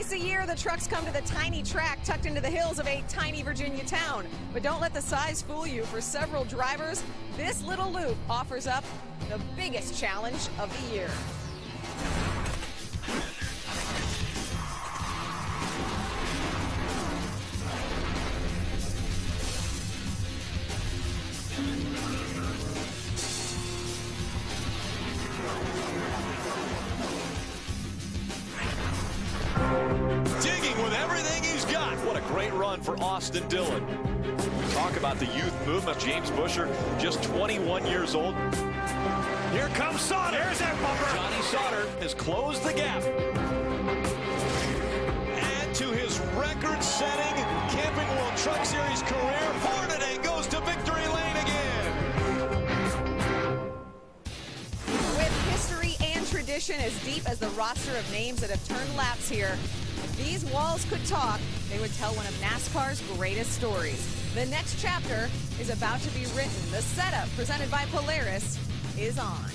Twice a year, the trucks come to the tiny track tucked into the hills of a tiny Virginia town. But don't let the size fool you. For several drivers, this little loop offers up the biggest challenge of the year. Digging with everything he's got. What a great run for Austin Dillon. We talk about the youth movement. James Busher, just 21 years old. Here comes Sauter. There's that bumper. Johnny Sauter has closed the gap. And to his record-setting Camping World Truck Series career, Hornaday goes to victory lane again. With history and tradition as deep as the roster of names that have turned laps here, if these walls could talk, they would tell one of NASCAR's greatest stories. The next chapter is about to be written. The setup, presented by Polaris, is on.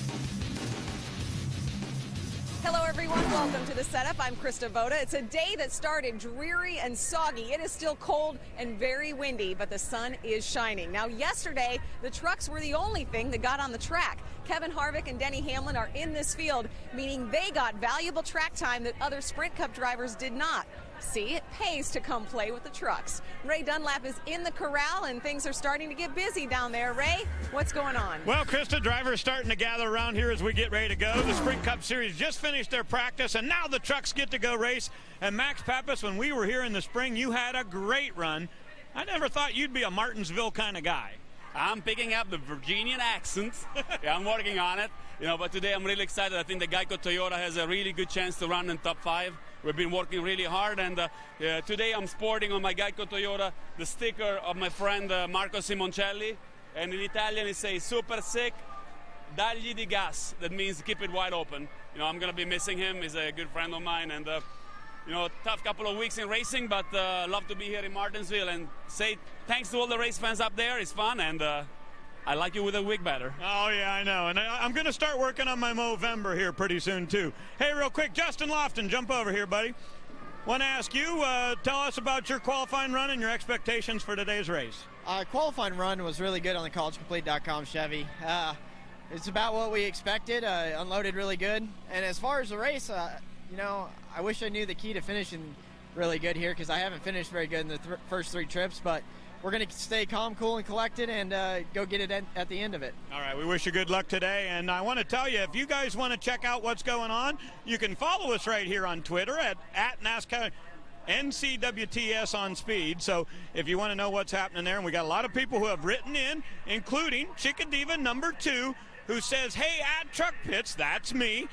Hello, everyone. Welcome to The Setup. I'm Krista Voda. It's a day that started dreary and soggy. It is still cold and very windy, but the sun is shining. Now, yesterday, the trucks were the only thing that got on the track. Kevin Harvick and Denny Hamlin are in this field, meaning they got valuable track time that other Sprint Cup drivers did not. See, it pays to come play with the trucks. Ray Dunlap is in the corral, and things are starting to get busy down there. Ray, what's going on? Well, Krista, drivers starting to gather around here as we get ready to go. The Sprint Cup Series just finished their practice, and now the trucks get to go race. And Max Pappas, when we were here in the spring, you had a great run. I never thought you'd be a Martinsville kind of guy. I'm picking up the Virginian accent. Yeah, I'm working on it. But today I'm really excited. I think the Geico Toyota has a really good chance to run in top 5. We've been working really hard, and today I'm sporting on my Geico Toyota the sticker of my friend Marco Simoncelli, and in Italian it says "Super sick, dagli di gas." That means keep it wide open. I'm going to be missing him. He's a good friend of mine, and tough couple of weeks in racing, but love to be here in Martinsville and say thanks to all the race fans up there. It's fun, and I like you with a wig better. Oh, yeah, I know. And I'm going to start working on my Movember here pretty soon, too. Hey, real quick, Justin Lofton, jump over here, buddy. Want to ask you, tell us about your qualifying run and your expectations for today's race. Qualifying run was really good on the collegecomplete.com Chevy. It's about what we expected, unloaded really good. And as far as the race, I wish I knew the key to finishing really good here because I haven't finished very good in the first 3 trips, but we're going to stay calm, cool, and collected and go get it at the end of it. All right, we wish you good luck today. And I want to tell you, if you guys want to check out what's going on, you can follow us right here on Twitter at NASCAR NCWTS on Speed. So if you want to know what's happening there, and we got a lot of people who have written in, including Chickadiva number 2, who says, hey, at Truck Pits, that's me.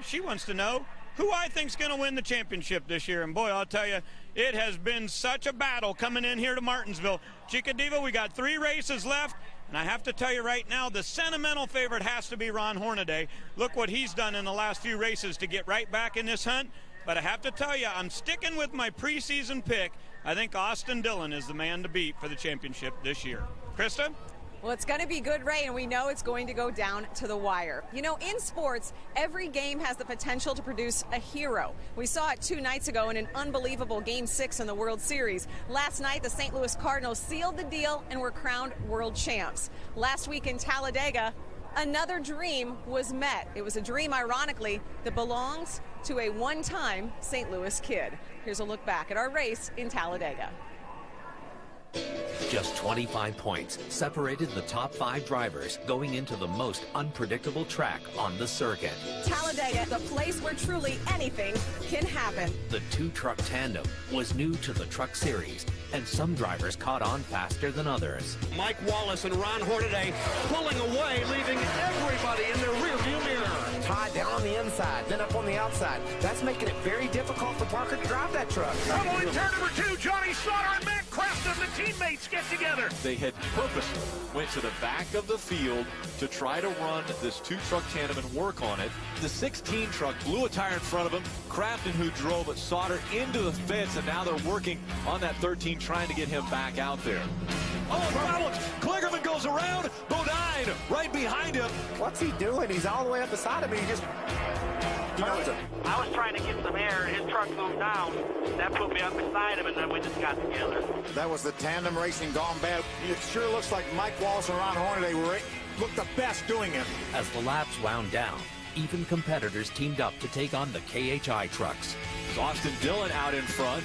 She wants to know who I think's going to win the championship this year. And boy, I'll tell you, it has been such a battle coming in here to Martinsville. Chickadiva, we got 3 races left, and I have to tell you right now, the sentimental favorite has to be Ron Hornaday. Look what he's done in the last few races to get right back in this hunt. But I have to tell you, I'm sticking with my preseason pick. I think Austin Dillon is the man to beat for the championship this year. Krista? Well, it's going to be good, Ray, and we know it's going to go down to the wire. In sports, every game has the potential to produce a hero. We saw it 2 nights ago in an unbelievable Game 6 in the World Series. Last night, the St. Louis Cardinals sealed the deal and were crowned world champs. Last week in Talladega, another dream was met. It was a dream, ironically, that belongs to a one-time St. Louis kid. Here's a look back at our race in Talladega. Just 25 points separated the top 5 drivers going into the most unpredictable track on the circuit. Talladega, the place where truly anything can happen. The 2-truck tandem was new to the Truck Series, and some drivers caught on faster than others. Mike Wallace and Ron Hornaday pulling away, leaving everybody in their rearview mirror. Tied down on the inside, then up on the outside. That's making it very difficult for Parker to drive that truck. Trouble in turn number 2, Johnny Sauter and Matt Crafton, the teammates get together. They had purposely went to the back of the field to try to run this 2-truck tandem and work on it. The 16 truck blew a tire in front of him. Crafton, who drove it, Sauter into the fence, and now they're working on that 13, trying to get him back out there. Oh, problems. Kligerman goes around. Bodine right behind him. What's he doing? He's all the way up beside him. He just I was trying to get some air. His truck moved down. That put me up beside him, and then we just got together. That was the tandem racing gone bad. It sure looks like Mike Wallace and Ron Hornaday looked the best doing it. As the laps wound down, even competitors teamed up to take on the KHI trucks. Austin Dillon out in front.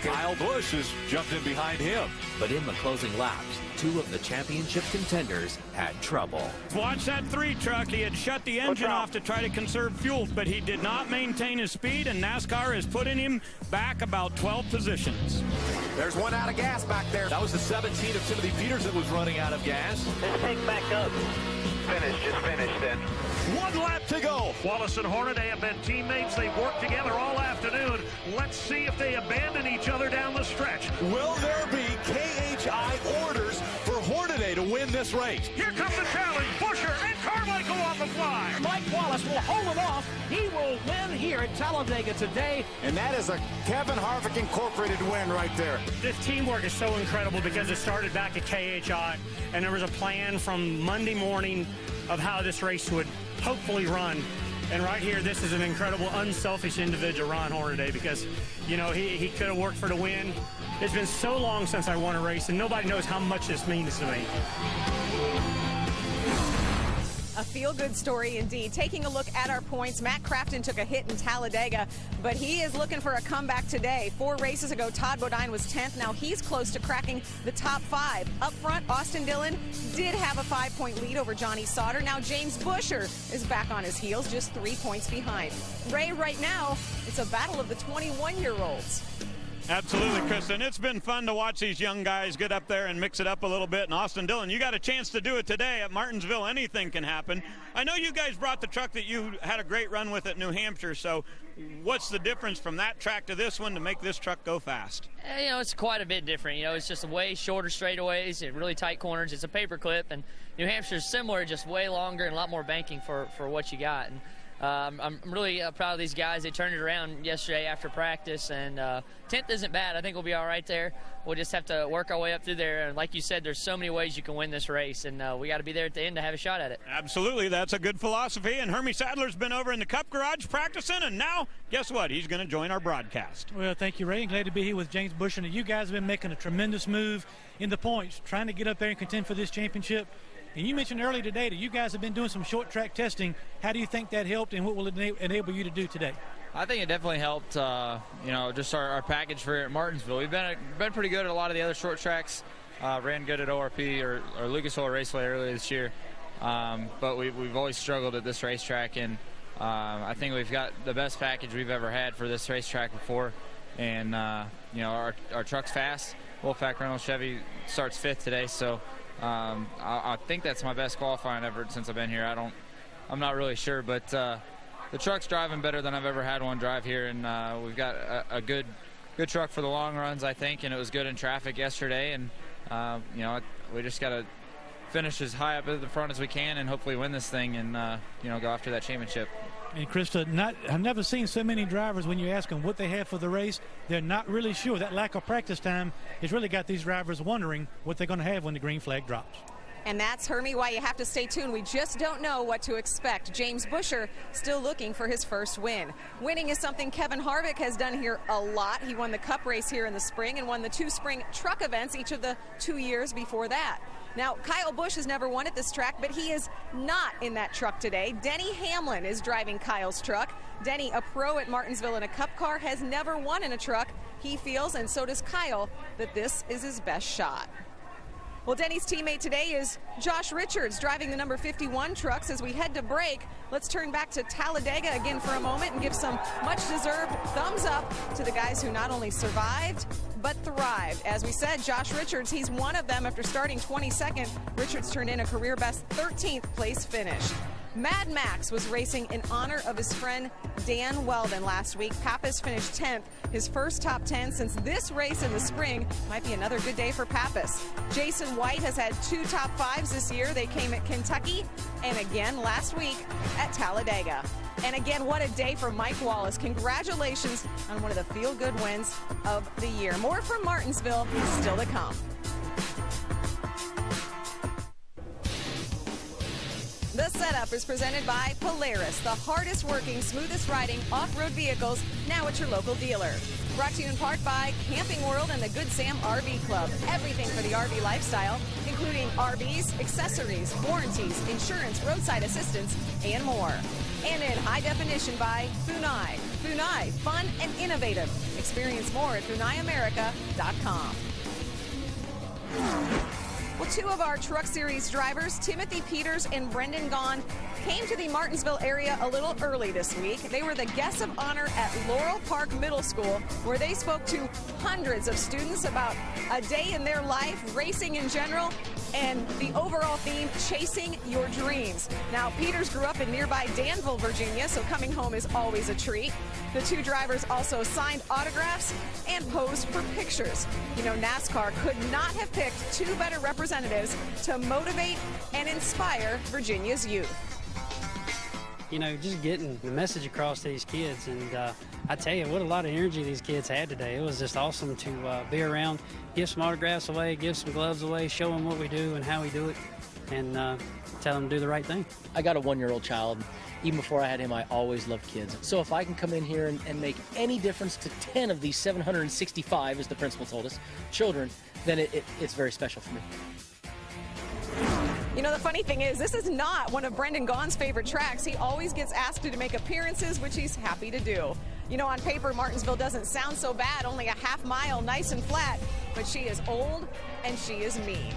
Kyle Busch has jumped in behind him. But in the closing laps, two of the championship contenders had trouble. Watch that 3 truck. He had shut the engine off to try to conserve fuel, but he did not maintain his speed, and NASCAR is putting him back about 12 positions. There's one out of gas back there. That was the 17 of Timothy Peters that was running out of gas. Let's take back up. Just finished then. 1 lap to go. Wallace and Hornaday have been teammates. They've worked together all afternoon. Let's see if they abandon each other down the stretch. Will there be KHI orders for Hornaday to win this race? Here comes the challenge. Buscher and Carmichael on the fly. Mike Wallace will hold it off. He will win here at Talladega today. And that is a Kevin Harvick Incorporated win right there. This teamwork is so incredible because it started back at KHI, and there was a plan from Monday morning of how this race would hopefully run. And right here, this is an incredible, unselfish individual, Ron Hornaday, because, you know, he could have worked for the win. It's been so long since I won a race, and nobody knows how much this means to me. A feel-good story indeed. Taking a look at our points, Matt Crafton took a hit in Talladega, but he is looking for a comeback today. 4 races ago, Todd Bodine was 10th. Now he's close to cracking the top 5. Up front, Austin Dillon did have a 5-point lead over Johnny Sauter. Now James Buscher is back on his heels, just 3 points behind. Ray, right now, it's a battle of the 21-year-olds. Absolutely, Kristen. It's been fun to watch these young guys get up there and mix it up a little bit. And Austin Dillon, you got a chance to do it today at Martinsville. Anything can happen. I know you guys brought the truck that you had a great run with at New Hampshire. So what's the difference from that track to this one to make this truck go fast? You know, it's quite a bit different. You know, it's just way shorter straightaways and really tight corners. It's a paper clip, and New Hampshire's similar, just way longer and a lot more banking for what you got. And I'm really proud of these guys. They turned it around yesterday after practice, and 10th isn't bad. I think we'll be all right there. We'll just have to work our way up through there. And like you said, there's so many ways you can win this race, and we got to be there at the end to have a shot at it. Absolutely. That's a good philosophy. And Hermie Sadler's been over in the Cup Garage practicing, and now, guess what? He's going to join our broadcast. Well, thank you, Ray. Glad to be here with James Buscher. And you guys have been making a tremendous move in the points, trying to get up there and contend for this championship. And you mentioned earlier today that you guys have been doing some short track testing. How do you think that helped, and what will it enable you to do today? I think it definitely helped, you know, just our package for Martinsville. We've been pretty good at a lot of the other short tracks. Ran good at ORP or Lucas Oil Raceway earlier this year. But we've always struggled at this racetrack, and I think we've got the best package we've ever had for this racetrack before. And, you know, our truck's fast. Wolfpack Reynolds Chevy starts 5th today, so I think that's my best qualifying effort since I've been here. I'm not really sure, but the truck's driving better than I've ever had one drive here, and we've got a good truck for the long runs, I think, and it was good in traffic yesterday, and you know, we just got to finish as high up at the front as we can and hopefully win this thing and you know, go after that championship. And Krista, I've never seen so many drivers, when you ask them what they have for the race, they're not really sure. That lack of practice time has really got these drivers wondering what they're going to have when the green flag drops. And that's, Hermie, why you have to stay tuned. We just don't know what to expect. James Buscher still looking for his first win. Winning is something Kevin Harvick has done here a lot. He won the Cup race here in the spring and won the 2 spring truck events each of the 2 years before that. Now, Kyle Busch has never won at this track, but he is not in that truck today. Denny Hamlin is driving Kyle's truck. Denny, a pro at Martinsville in a Cup car, has never won in a truck. He feels, and so does Kyle, that this is his best shot. Well, Denny's teammate today is Josh Richards, driving the number 51 trucks. As we head to break, let's turn back to Talladega again for a moment and give some much-deserved thumbs up to the guys who not only survived, but thrived. As we said, Josh Richards, he's one of them. After starting 22nd, Richards turned in a career-best 13th place finish. Mad Max was racing in honor of his friend Dan Weldon last week. Pappas finished 10th, his first top 10 since this race in the spring. Might be another good day for Pappas. Jason White has had 2 top 5s this year. They came at Kentucky and again last week at Talladega. And again, what a day for Mike Wallace. Congratulations on one of the feel-good wins of the year. More from Martinsville still to come. The setup is presented by Polaris, the hardest working, smoothest riding off-road vehicles, now at your local dealer. Brought to you in part by Camping World and the Good Sam RV Club. Everything for the RV lifestyle, including RVs, accessories, warranties, insurance, roadside assistance, and more. And in high definition by Funai. Funai, fun and innovative. Experience more at FunaiAmerica.com. Well, two of our Truck Series drivers, Timothy Peters and Brendan Gaughan, came to the Martinsville area a little early this week. They were the guests of honor at Laurel Park Middle School, where they spoke to hundreds of students about a day in their life, racing in general, and the overall theme, chasing your dreams. Now, Peters grew up in nearby Danville, Virginia, so coming home is always a treat. The two drivers also signed autographs and posed for pictures. You know, NASCAR could not have picked two better representatives to motivate and inspire Virginia's youth. You know, just getting the message across to these kids. And I tell you, what a lot of energy these kids had today. It was just awesome to be around, give some autographs away, give some gloves away, show them what we do and how we do it, and tell them to do the right thing. I got a 1-year-old child. Even before I had him, I always loved kids. So if I can come in here and make any difference to 10 of these 765, as the principal told us, children, then it's very special for me. You know, the funny thing is, this is not one of Brendan Gaughan's favorite tracks. He always gets asked to make appearances, which he's happy to do. You know, on paper, Martinsville doesn't sound so bad, only a half mile, nice and flat, but she is old and she is mean.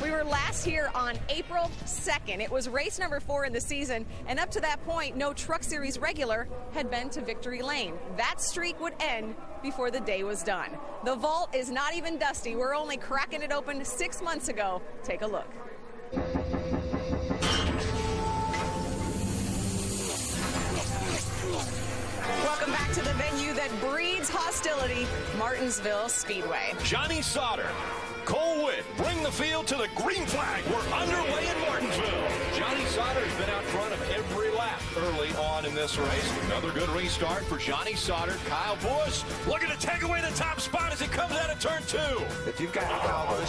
We were last here on April 2nd. It was race number 4 in the season, and up to that point, no Truck Series regular had been to victory lane. That streak would end before the day was done. The vault is not even dusty. We're only cracking it open 6 months ago. Take a look. Welcome back to the venue that breeds hostility, Martinsville Speedway. Johnny Sauter, Cole Witt bring the field to the green flag. We're underway in Martinsville. Johnny Sauter has been out front of every lap early on in this race. Another good restart for Johnny Sauter. Kyle Busch looking to take away the top spot as he comes out of turn 2. If you've got Kyle Busch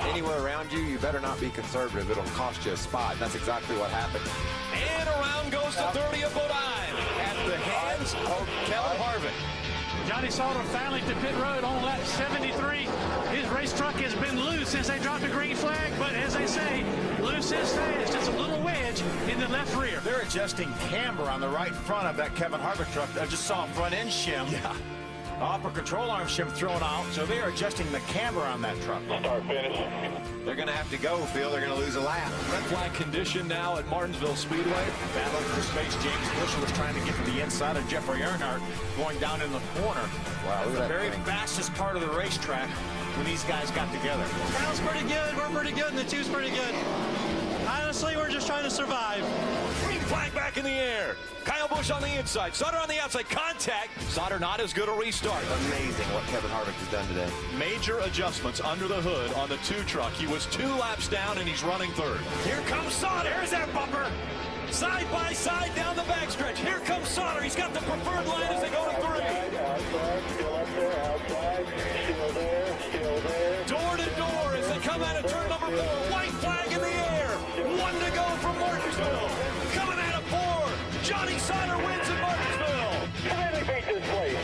anywhere around you, you better not be conservative. It'll cost you a spot. That's exactly what happened. And around goes the 30 of Bodine at the hands of Kevin Harvick. Johnny Sauter finally to pit road on lap 73. His race truck has been loose since they dropped the green flag, but as they say, loose is fast. It's a little wedge in the left rear. They're adjusting camber on the right front of that Kevin Harvick truck. I just saw a front end shim. Yeah. Upper control arm shim thrown out, so they are adjusting the camber on that truck. Start finish. They're going to have to go, Phil. They're going to lose a lap. Red flag condition now at Martinsville Speedway. Battling for space. James Bushel was trying to get to the inside of Jeffrey Earnhardt going down in the corner. Wow, the very fastest part of the racetrack when these guys got together. Kyle's pretty good. We're pretty good, and the two's pretty good. Honestly, we're just trying to survive. Green flag back in the air. Kyle Busch on the inside. Sauter on the outside. Contact. Sauter not as good a restart. Amazing what Kevin Harvick has done today. Major adjustments under the hood on the 2 truck. He was 2 laps down, and he's running 3rd. Here comes Sauter. There's that bumper. Side by side down the backstretch. Here comes Sauter. He's got the preferred line as they go to 3. Door to door as they come out of turn number 4. White flag in the air. 1 to go from Martinsville. Coming out of 4. Johnny Sauter wins in Martinsville. Finally beat this place.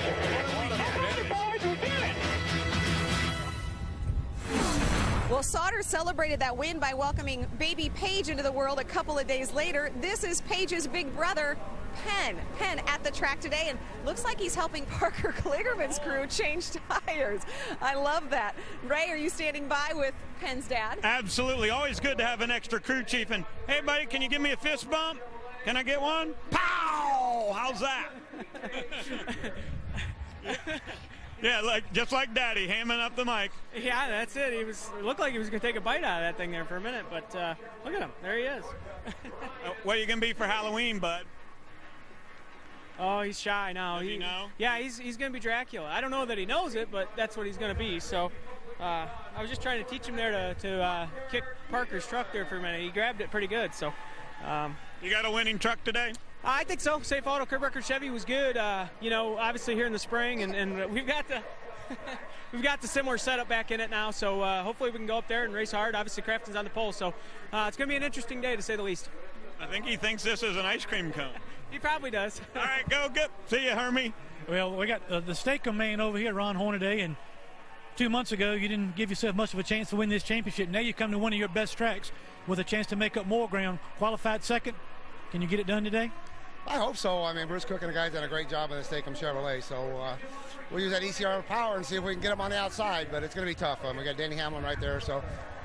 Well, Sauter celebrated that win by welcoming baby Paige into the world a couple of days later. This is Paige's big brother, Penn. Penn at the track today, and looks like he's helping Parker Kligerman's crew change tires. I love that. Ray, are you standing by with Penn's dad? Absolutely. Always good to have an extra crew chief. And, hey, buddy, can you give me a fist bump? Can I get one? Pow! How's that? Yeah, just like Daddy, hamming up the mic. Yeah, that's it. It looked like he was going to take a bite out of that thing there for a minute, but look at him. There he is. What are you going to be for Halloween, bud? Oh, he's shy now. Does he know? Yeah, he's going to be Dracula. I don't know that he knows it, but that's what he's going to be. So I was just trying to teach him there to kick Parker's truck there for a minute. He grabbed it pretty good. So you got a winning truck today? I think so. Safe Auto Curb Record Chevy was good. Obviously here in the spring, and we've got the similar setup back in it now. So hopefully we can go up there and race hard. Obviously Crafton's on the pole, so it's going to be an interesting day to say the least. I think he thinks this is an ice cream cone. He probably does. All right, go good. See you, Hermie. Well, we got the Steak-'em man over here, Ron Hornaday, and 2 months ago you didn't give yourself much of a chance to win this championship. Now you come to one of your best tracks with a chance to make up more ground. Qualified second. Can you get it done today? I hope so. I mean, Bruce Cook and the guys done a great job in the Steak-'em Chevrolet, so we'll use that ECR power and see if we can get them on the outside, but it's going to be tough. We got Danny Hamlin right there, so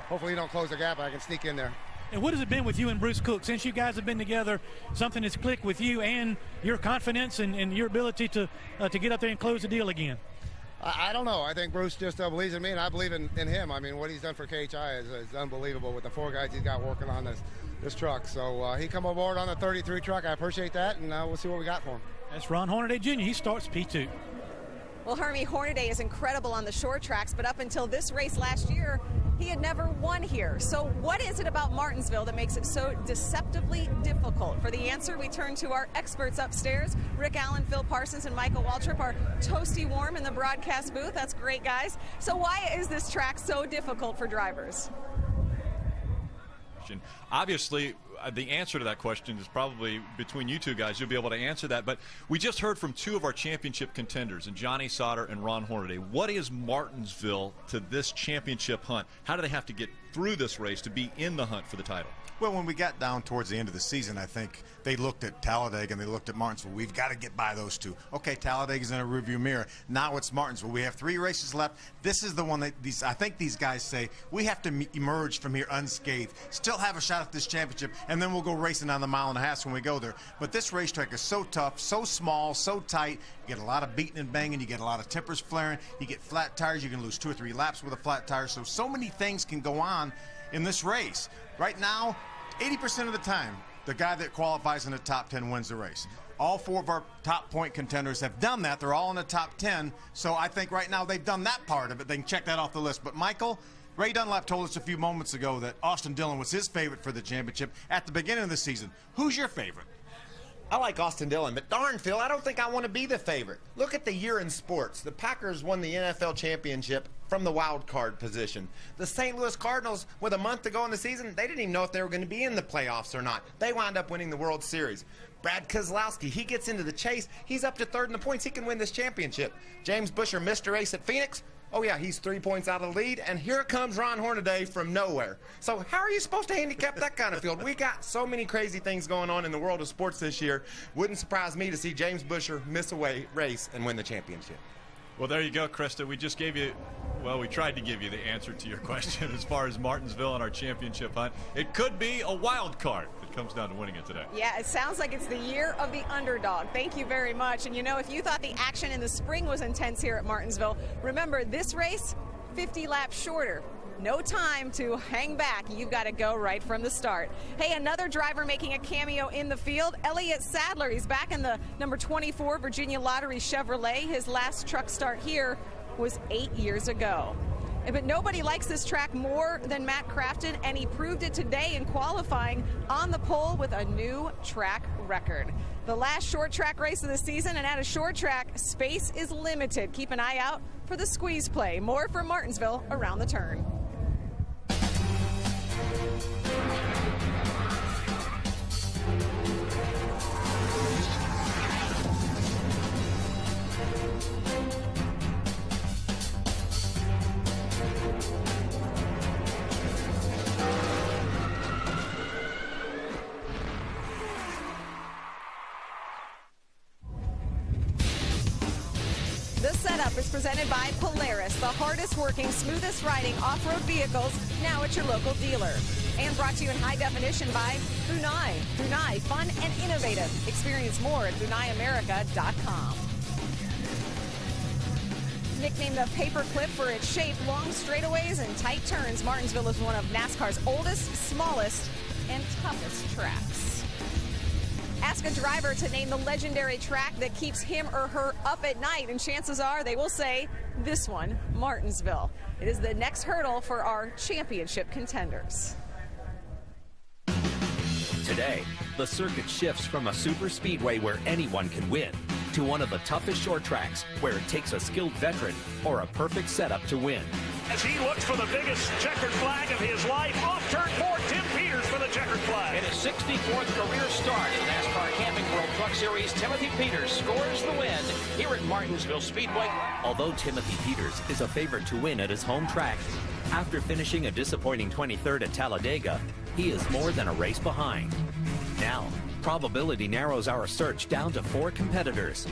hopefully you don't close the gap. I can sneak in there. And what has it been with you and Bruce Cook? Since you guys have been together, something has clicked with you and your confidence and your ability to get up there and close the deal again. I don't know. I think Bruce just believes in me, and I believe in him. I mean, what he's done for KHI is unbelievable with the 4 guys he's got working on this truck. So he come aboard on the 33 truck. I appreciate that, and we'll see what we got for him. That's Ron Hornaday Jr. He starts P2. Well, Hermie, Hornaday is incredible on the short tracks, but up until this race last year, he had never won here. So what is it about Martinsville that makes it so deceptively difficult? For the answer, we turn to our experts upstairs. Rick Allen, Phil Parsons, and Michael Waltrip are toasty warm in the broadcast booth. That's great, guys. So why is this track so difficult for drivers? Obviously, the answer to that question is probably between you two guys. You'll be able to answer that. But we just heard from 2 of our championship contenders, and Johnny Sauter and Ron Hornaday. What is Martinsville to this championship hunt? How do they have to get through this race to be in the hunt for the title? Well, when we got down towards the end of the season, I think they looked at Talladega and they looked at Martinsville. We've got to get by those 2. Okay, Talladega's in a rearview mirror. Now it's Martinsville. We have 3 races left. This is the one that I think these guys say we have to emerge from here unscathed, still have a shot at this championship, and then we'll go racing on the 1.5 miles when we go there. But this racetrack is so tough, so small, so tight. You get a lot of beating and banging. You get a lot of tempers flaring. You get flat tires. You can lose 2 or 3 laps with a flat tire. So many things can go on in this race. Right now, 80% of the time, the guy that qualifies in the top 10 wins the race. All 4 of our top point contenders have done that. They're all in the top 10. So I think right now they've done that part of it. They can check that off the list. But, Michael, Ray Dunlap told us a few moments ago that Austin Dillon was his favorite for the championship at the beginning of the season. Who's your favorite? I like Austin Dillon, but darn, Phil, I don't think I want to be the favorite. Look at the year in sports. The Packers won the NFL championship from the wild card position. The St. Louis Cardinals, with a month to go in the season, they didn't even know if they were going to be in the playoffs or not. They wound up winning the World Series. Brad Keselowski, he gets into the chase. He's up to 3rd in the points. He can win this championship. James Buescher, Mr. Ace at Phoenix. Oh, yeah, he's 3 points out of the lead, and here comes Ron Hornaday from nowhere. So how are you supposed to handicap that kind of field? We got so many crazy things going on in the world of sports this year. Wouldn't surprise me to see James Buescher miss a race and win the championship. Well, there you go, Krista. We just gave you, well, we tried to give you the answer to your question as far as Martinsville and our championship hunt. It could be a wild card if it comes down to winning it today. Yeah, it sounds like it's the year of the underdog. Thank you very much. And, you know, if you thought the action in the spring was intense here at Martinsville, remember this race, 50 laps shorter. No time to hang back. You've got to go right from the start. Hey, another driver making a cameo in the field, Elliott Sadler. He's back in the number 24 Virginia Lottery Chevrolet. His last truck start here was 8 years ago. But nobody likes this track more than Matt Crafton, and he proved it today in qualifying on the pole with a new track record. The last short track race of the season, and at a short track, space is limited. Keep an eye out for the squeeze play. More from Martinsville around the turn. The setup is presented by Polaris, the hardest working, smoothest riding off-road vehicles, now at your local dealer. And brought to you in high definition by Funai. Funai, fun and innovative. Experience more at FunaiAmerica.com. Nicknamed the paperclip for its shape, long straightaways and tight turns, Martinsville is one of NASCAR's oldest, smallest, and toughest tracks. Ask a driver to name the legendary track that keeps him or her up at night, and chances are they will say this one, Martinsville. It is the next hurdle for our championship contenders. Today, the circuit shifts from a super speedway where anyone can win to one of the toughest short tracks where it takes a skilled veteran or a perfect setup to win. As he looks for the biggest checkered flag of his life, off turn 4, Tim Peters for the checkered flag. In his 64th career start in the NASCAR Camping World Truck Series, Timothy Peters scores the win here at Martinsville Speedway. Although Timothy Peters is a favorite to win at his home track, after finishing a disappointing 23rd at Talladega, he is more than a race behind. Now, probability narrows our search down to 4 competitors.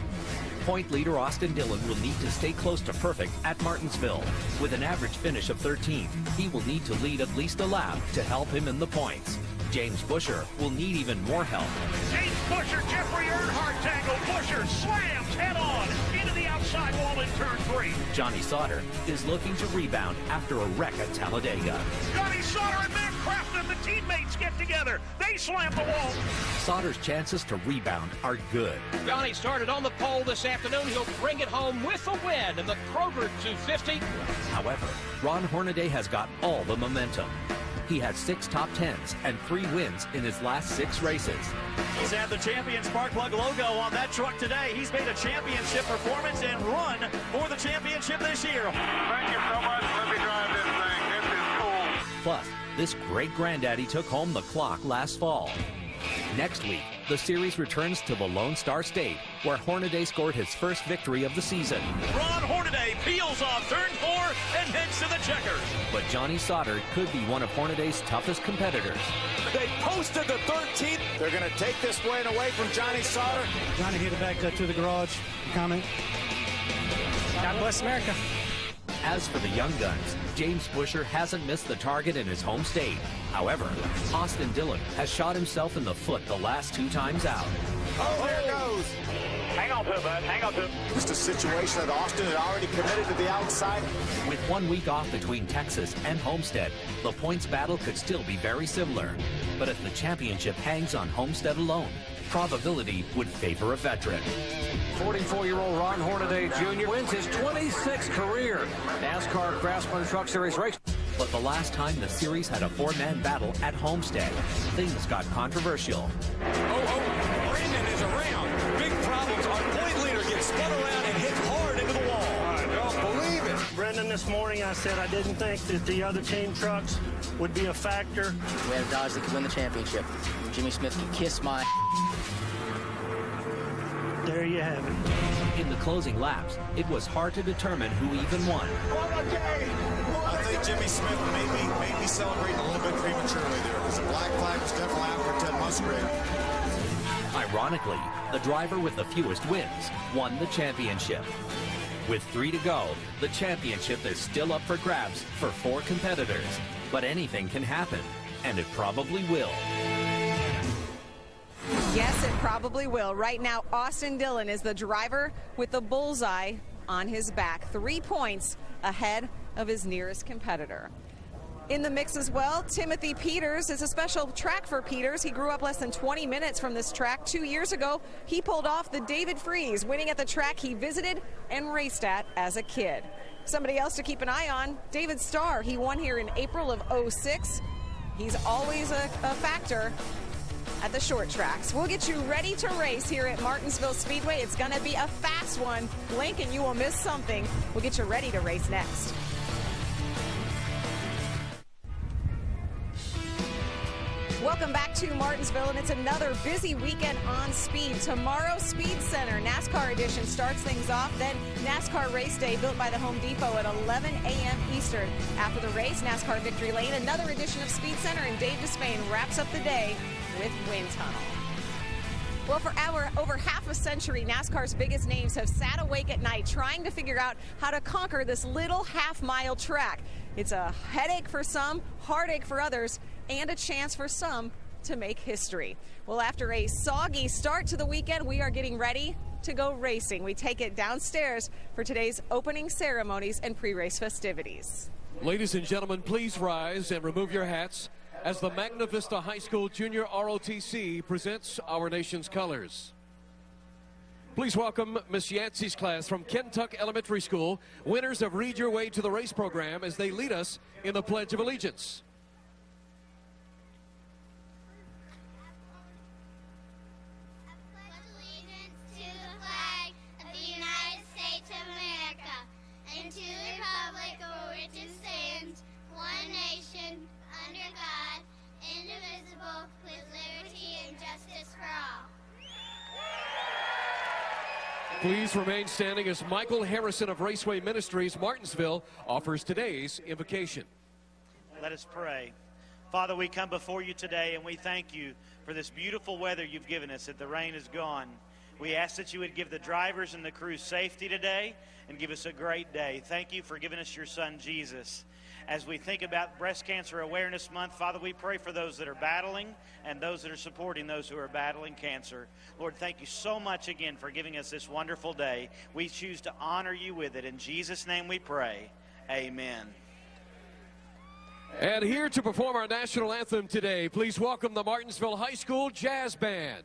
Point leader Austin Dillon will need to stay close to perfect at Martinsville. With an average finish of 13th, he will need to lead at least a lap to help him in the points. James Buescher will need even more help. James Buescher, Jeffrey Earnhardt tangle. Buescher slams head on into the outside wall in turn 3. Johnny Sauter is looking to rebound after a wreck at Talladega. Johnny Sauter and Matt Crafton, the teammates, get together. They slam the wall. Sauter's chances to rebound are good. Johnny started on the pole this afternoon. He'll bring it home with a win in the Kroger 250. However, Ron Hornaday has got all the momentum. He has 6 top 10s and 3 wins in his last 6 races. He's had the champion spark plug logo on that truck today. He's made a championship performance and run for the championship this year. Thank you so much. Let me drive this thing. This is cool. Plus, this great granddaddy took home the clock last fall. Next week, the series returns to the Lone Star State, where Hornaday scored his first victory of the season. Ron Hornaday peels off turn 4 and heads to the checkers. But Johnny Sauter could be one of Hornaday's toughest competitors. They posted the 13th. They're going to take this win away from Johnny Sauter. Johnny headed back to the garage. Comment. God bless America. As for the young guns, James Buescher hasn't missed the target in his home state. However, Austin Dillon has shot himself in the foot the last 2 times out. Oh, there it goes. Hang on to it, bud. Hang on to it. Just a situation that Austin had already committed to the outside. With 1 week off between Texas and Homestead, the points battle could still be very similar. But if the championship hangs on Homestead alone, probability would favor a veteran. 44-year-old Ron Hornaday Jr. wins his 26th career NASCAR Craftsman Truck Series race. But the last time the series had a 4-man battle at Homestead, things got controversial. Brandon is around. Big problems. Our point leader gets spun around and hit hard into the wall. I don't believe it. Brendan, this morning I said I didn't think that the other team trucks would be a factor. We had a Dodge that could win the championship. Jimmy Smith can kiss my... There you have it. In the closing laps, it was hard to determine who even won. I think Jimmy Smith may be celebrating a little bit prematurely there, because the black flag was definitely out for Ted Musgrave. Ironically, the driver with the fewest wins won the championship. With 3 to go, the championship is still up for grabs for 4 competitors. But anything can happen, and it probably will. Yes, it probably will. Right now, Austin Dillon is the driver with the bullseye on his back. 3 points ahead of his nearest competitor. In the mix as well, Timothy Peters. It's a special track for Peters. He grew up less than 20 minutes from this track. 2 years ago, he pulled off the David Freeze, winning at the track he visited and raced at as a kid. Somebody else to keep an eye on, David Starr. He won here in April of '06. He's always a factor at the short tracks. We'll get you ready to race here at Martinsville Speedway. It's going to be a fast one. Blink and you will miss something. We'll get you ready to race next. Welcome back to Martinsville, and it's another busy weekend on speed. Tomorrow, Speed Center, NASCAR edition starts things off. Then NASCAR Race Day, built by the Home Depot at 11 a.m. Eastern. After the race, NASCAR Victory Lane, another edition of Speed Center, and Dave Despain wraps up the day with Wind Tunnel. Well, for over half a century, NASCAR's biggest names have sat awake at night trying to figure out how to conquer this little half-mile track. It's a headache for some, heartache for others, and a chance for some to make history. Well, after a soggy start to the weekend, we are getting ready to go racing. We take it downstairs for today's opening ceremonies and pre-race festivities. Ladies and gentlemen, please rise and remove your hats as the Magna Vista High School Junior ROTC presents our nation's colors. Please welcome Miss Yancey's class from Kentuck Elementary School, winners of Read Your Way to the Race program, as they lead us in the Pledge of Allegiance. To the republic for which it stands, Please remain standing as Michael Harrison of Raceway Ministries, Martinsville, offers today's invocation. Let us pray. Father, we come before you today and we thank you for this beautiful weather you've given us, that the rain is gone. We ask that you would give the drivers and the crew safety today and give us a great day. Thank you for giving us your son, Jesus. As we think about Breast Cancer Awareness Month, Father, we pray for those that are battling and those that are supporting those who are battling cancer. Lord, thank you so much again for giving us this wonderful day. We choose to honor you with it. In Jesus' name we pray. Amen. And here to perform our national anthem today, please welcome the Martinsville High School Jazz Band.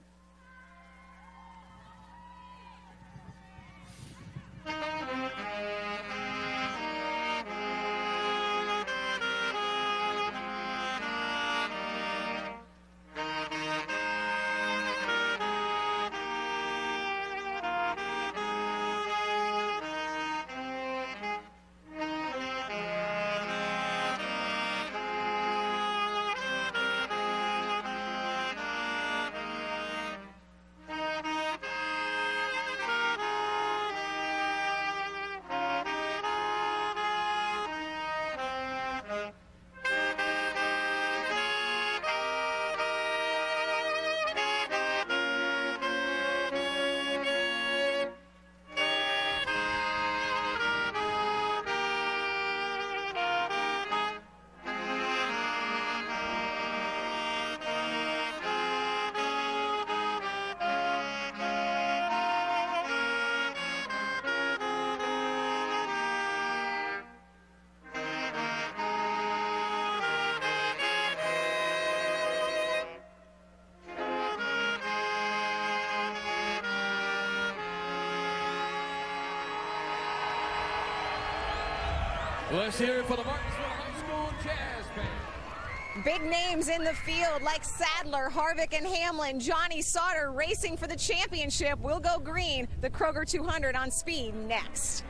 Let's hear it for the Martinsville High School Jazz Band. Big names in the field like Sadler, Harvick, and Hamlin. Johnny Sauter racing for the championship. We'll go green. The Kroger 200 on Speed next.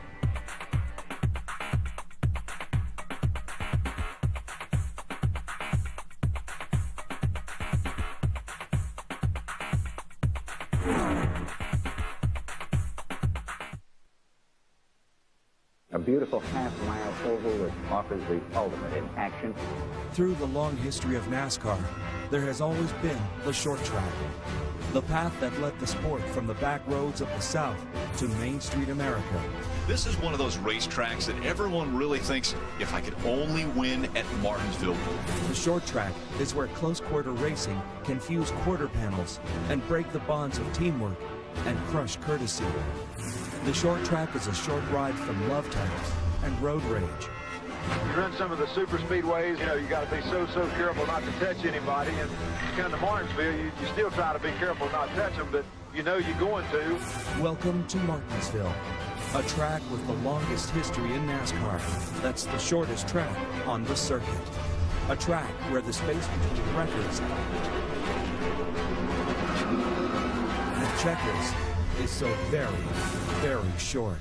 A beautiful half-mile oval that offers the ultimate in action. Through the long history of NASCAR, there has always been the short track. The path that led the sport from the back roads of the South to Main Street America. This is one of those racetracks that everyone really thinks, if I could only win at Martinsville. The short track is where close-quarter racing can fuse quarter panels and break the bonds of teamwork and crush courtesy. The short track is a short ride from love tires and road rage. You run some of the super speedways, you got to be so careful not to touch anybody. And you come to Martinsville, you still try to be careful not to touch them, but you're going to. Welcome to Martinsville, a track with the longest history in NASCAR. That's the shortest track on the circuit. A track where the space between records and checkers is so very, very short.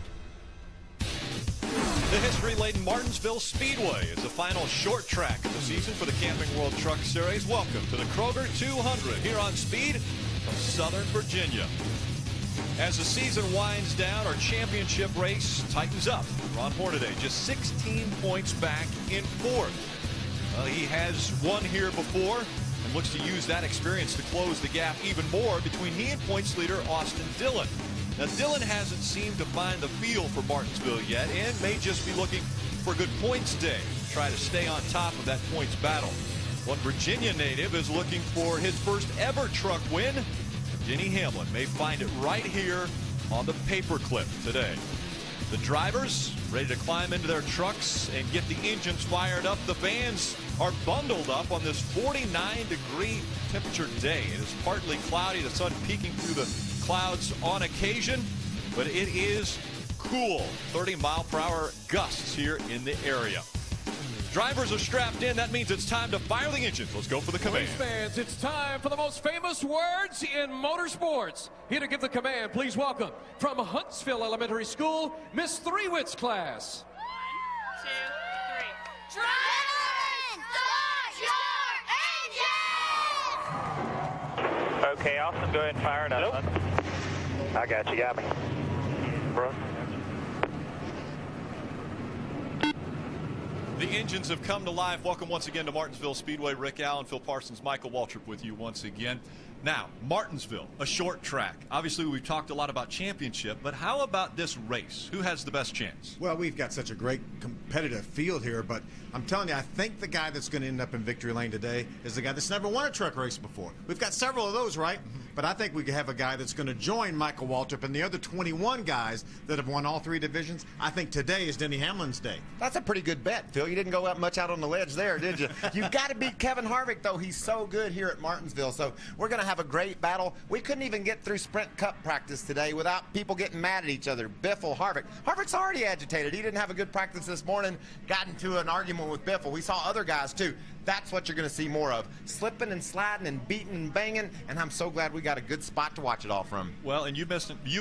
The history-laden Martinsville Speedway is the final short track of the season for the Camping World Truck Series. Welcome to the Kroger 200 here on Speed from Southern Virginia. As the season winds down, our championship race tightens up. Ron Hornaday just 16 points back in fourth. He has won here before and looks to use that experience to close the gap even more between he and points leader Austin Dillon. Now, Dillon hasn't seemed to find the feel for Martinsville yet and may just be looking for a good points day to try to stay on top of that points battle. One Virginia native is looking for his first ever truck win. Denny Hamlin may find it right here on the paperclip today. The drivers ready to climb into their trucks and get the engines fired up. The fans are bundled up on this 49-degree temperature day. It is partly cloudy, the sun peeking through the clouds on occasion, but it is cool. 30-mile-per-hour gusts here in the area. Drivers are strapped in. That means it's time to fire the engines. Let's go for the command. Race fans, it's time for the most famous words in motorsports. Here to give the command, please welcome from Huntsville Elementary School, Miss Threewitt's class. 1, 2, 3. Drivers, start your engine! Okay, Austin, go ahead and fire it up. Nope. I got you, got me. The engines have come to life. Welcome once again to Martinsville Speedway. Rick Allen, Phil Parsons, Michael Waltrip with you once again. Now, Martinsville, a short track. Obviously, we've talked a lot about championship, but how about this race? Who has the best chance? Well, we've got such a great competitive field here, but I'm telling you, I think the guy that's going to end up in victory lane today is the guy that's never won a truck race before. We've got several of those, right? But I think we could have a guy that's going to join Michael Waltrip and the other 21 guys that have won all 3 divisions. I think today is Denny Hamlin's day. That's a pretty good bet, Phil. You didn't go much out on the ledge there, did you? You've got to beat Kevin Harvick, though. He's so good here at Martinsville. So we're going to have a great battle. We couldn't even get through Sprint Cup practice today without people getting mad at each other. Biffle, Harvick. Harvick's already agitated. He didn't have a good practice this morning. Got into an argument with Biffle. We saw other guys, too. That's what you're going to see more of. Slipping and sliding and beating and banging. And I'm so glad we got a good spot to watch it all from. Well, and you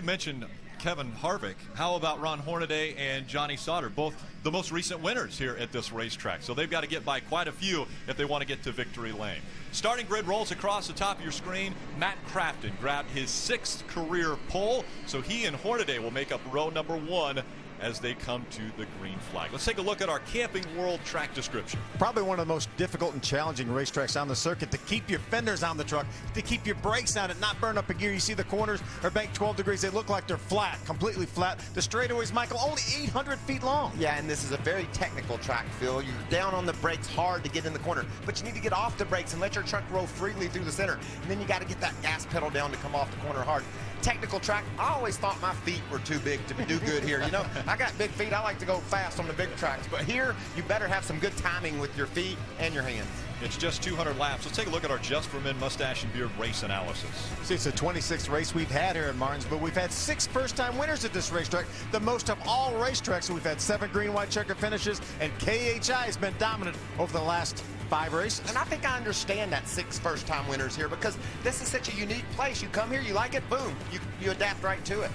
mentioned Kevin Harvick. How about Ron Hornaday and Johnny Sauter, both the most recent winners here at this racetrack? So they've got to get by quite a few if they want to get to victory lane. Starting grid rolls across the top of your screen. Matt Crafton grabbed his 6th career pole, so he and Hornaday will make up row number 1 as they come to the green flag. Let's take a look at our Camping World track description. Probably one of the most difficult and challenging racetracks on the circuit to keep your fenders on the truck, to keep your brakes on it, not burn up a gear. You see the corners are banked 12 degrees. They look like they're flat, completely flat. The straightaways, Michael, only 800 feet long. Yeah, and this is a very technical track, Phil. You're down on the brakes hard to get in the corner, but you need to get off the brakes and let your truck roll freely through the center. And then you got to get that gas pedal down to come off the corner hard. Technical track. I always thought my feet were too big to do good here. You know, I got big feet. I like to go fast on the big tracks, but here you better have some good timing with your feet and your hands. It's just 200 laps. Let's take a look at our Just for Men Mustache and Beard race analysis. See, it's the 26th race we've had here at Martinsville. We've had 6 first-time winners at this racetrack, the most of all racetracks. We've had 7 green, white checker finishes, and KHI has been dominant over the last 5 races. And I think I understand that 6 first-time winners here because this is such a unique place. You come here, you like it, boom, you adapt right to it.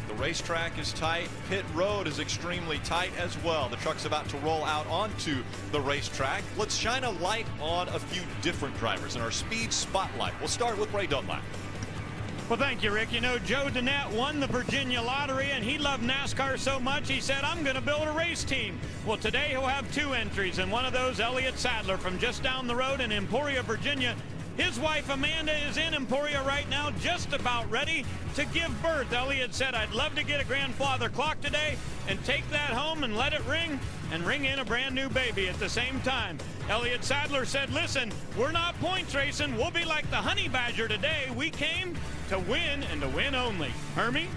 The racetrack is tight. Pit road is extremely tight as well. The truck's about to roll out onto the racetrack. Let's shine a light on a few different drivers in our speed spotlight. We'll start with Ray Dunlap. Well, thank you, Rick. You know, Joe Donette won the Virginia lottery, and he loved NASCAR so much, he said, I'm going to build a race team. Well, today he'll have 2 entries, and one of those, Elliott Sadler from just down the road in Emporia, Virginia. His wife, Amanda, is in Emporia right now, just about ready to give birth. Elliott said, I'd love to get a grandfather clock today and take that home and let it ring and ring in a brand new baby at the same time. Elliott Sadler said, listen, we're not points racing. We'll be like the Honey Badger today. We came to win and to win only. Hermie?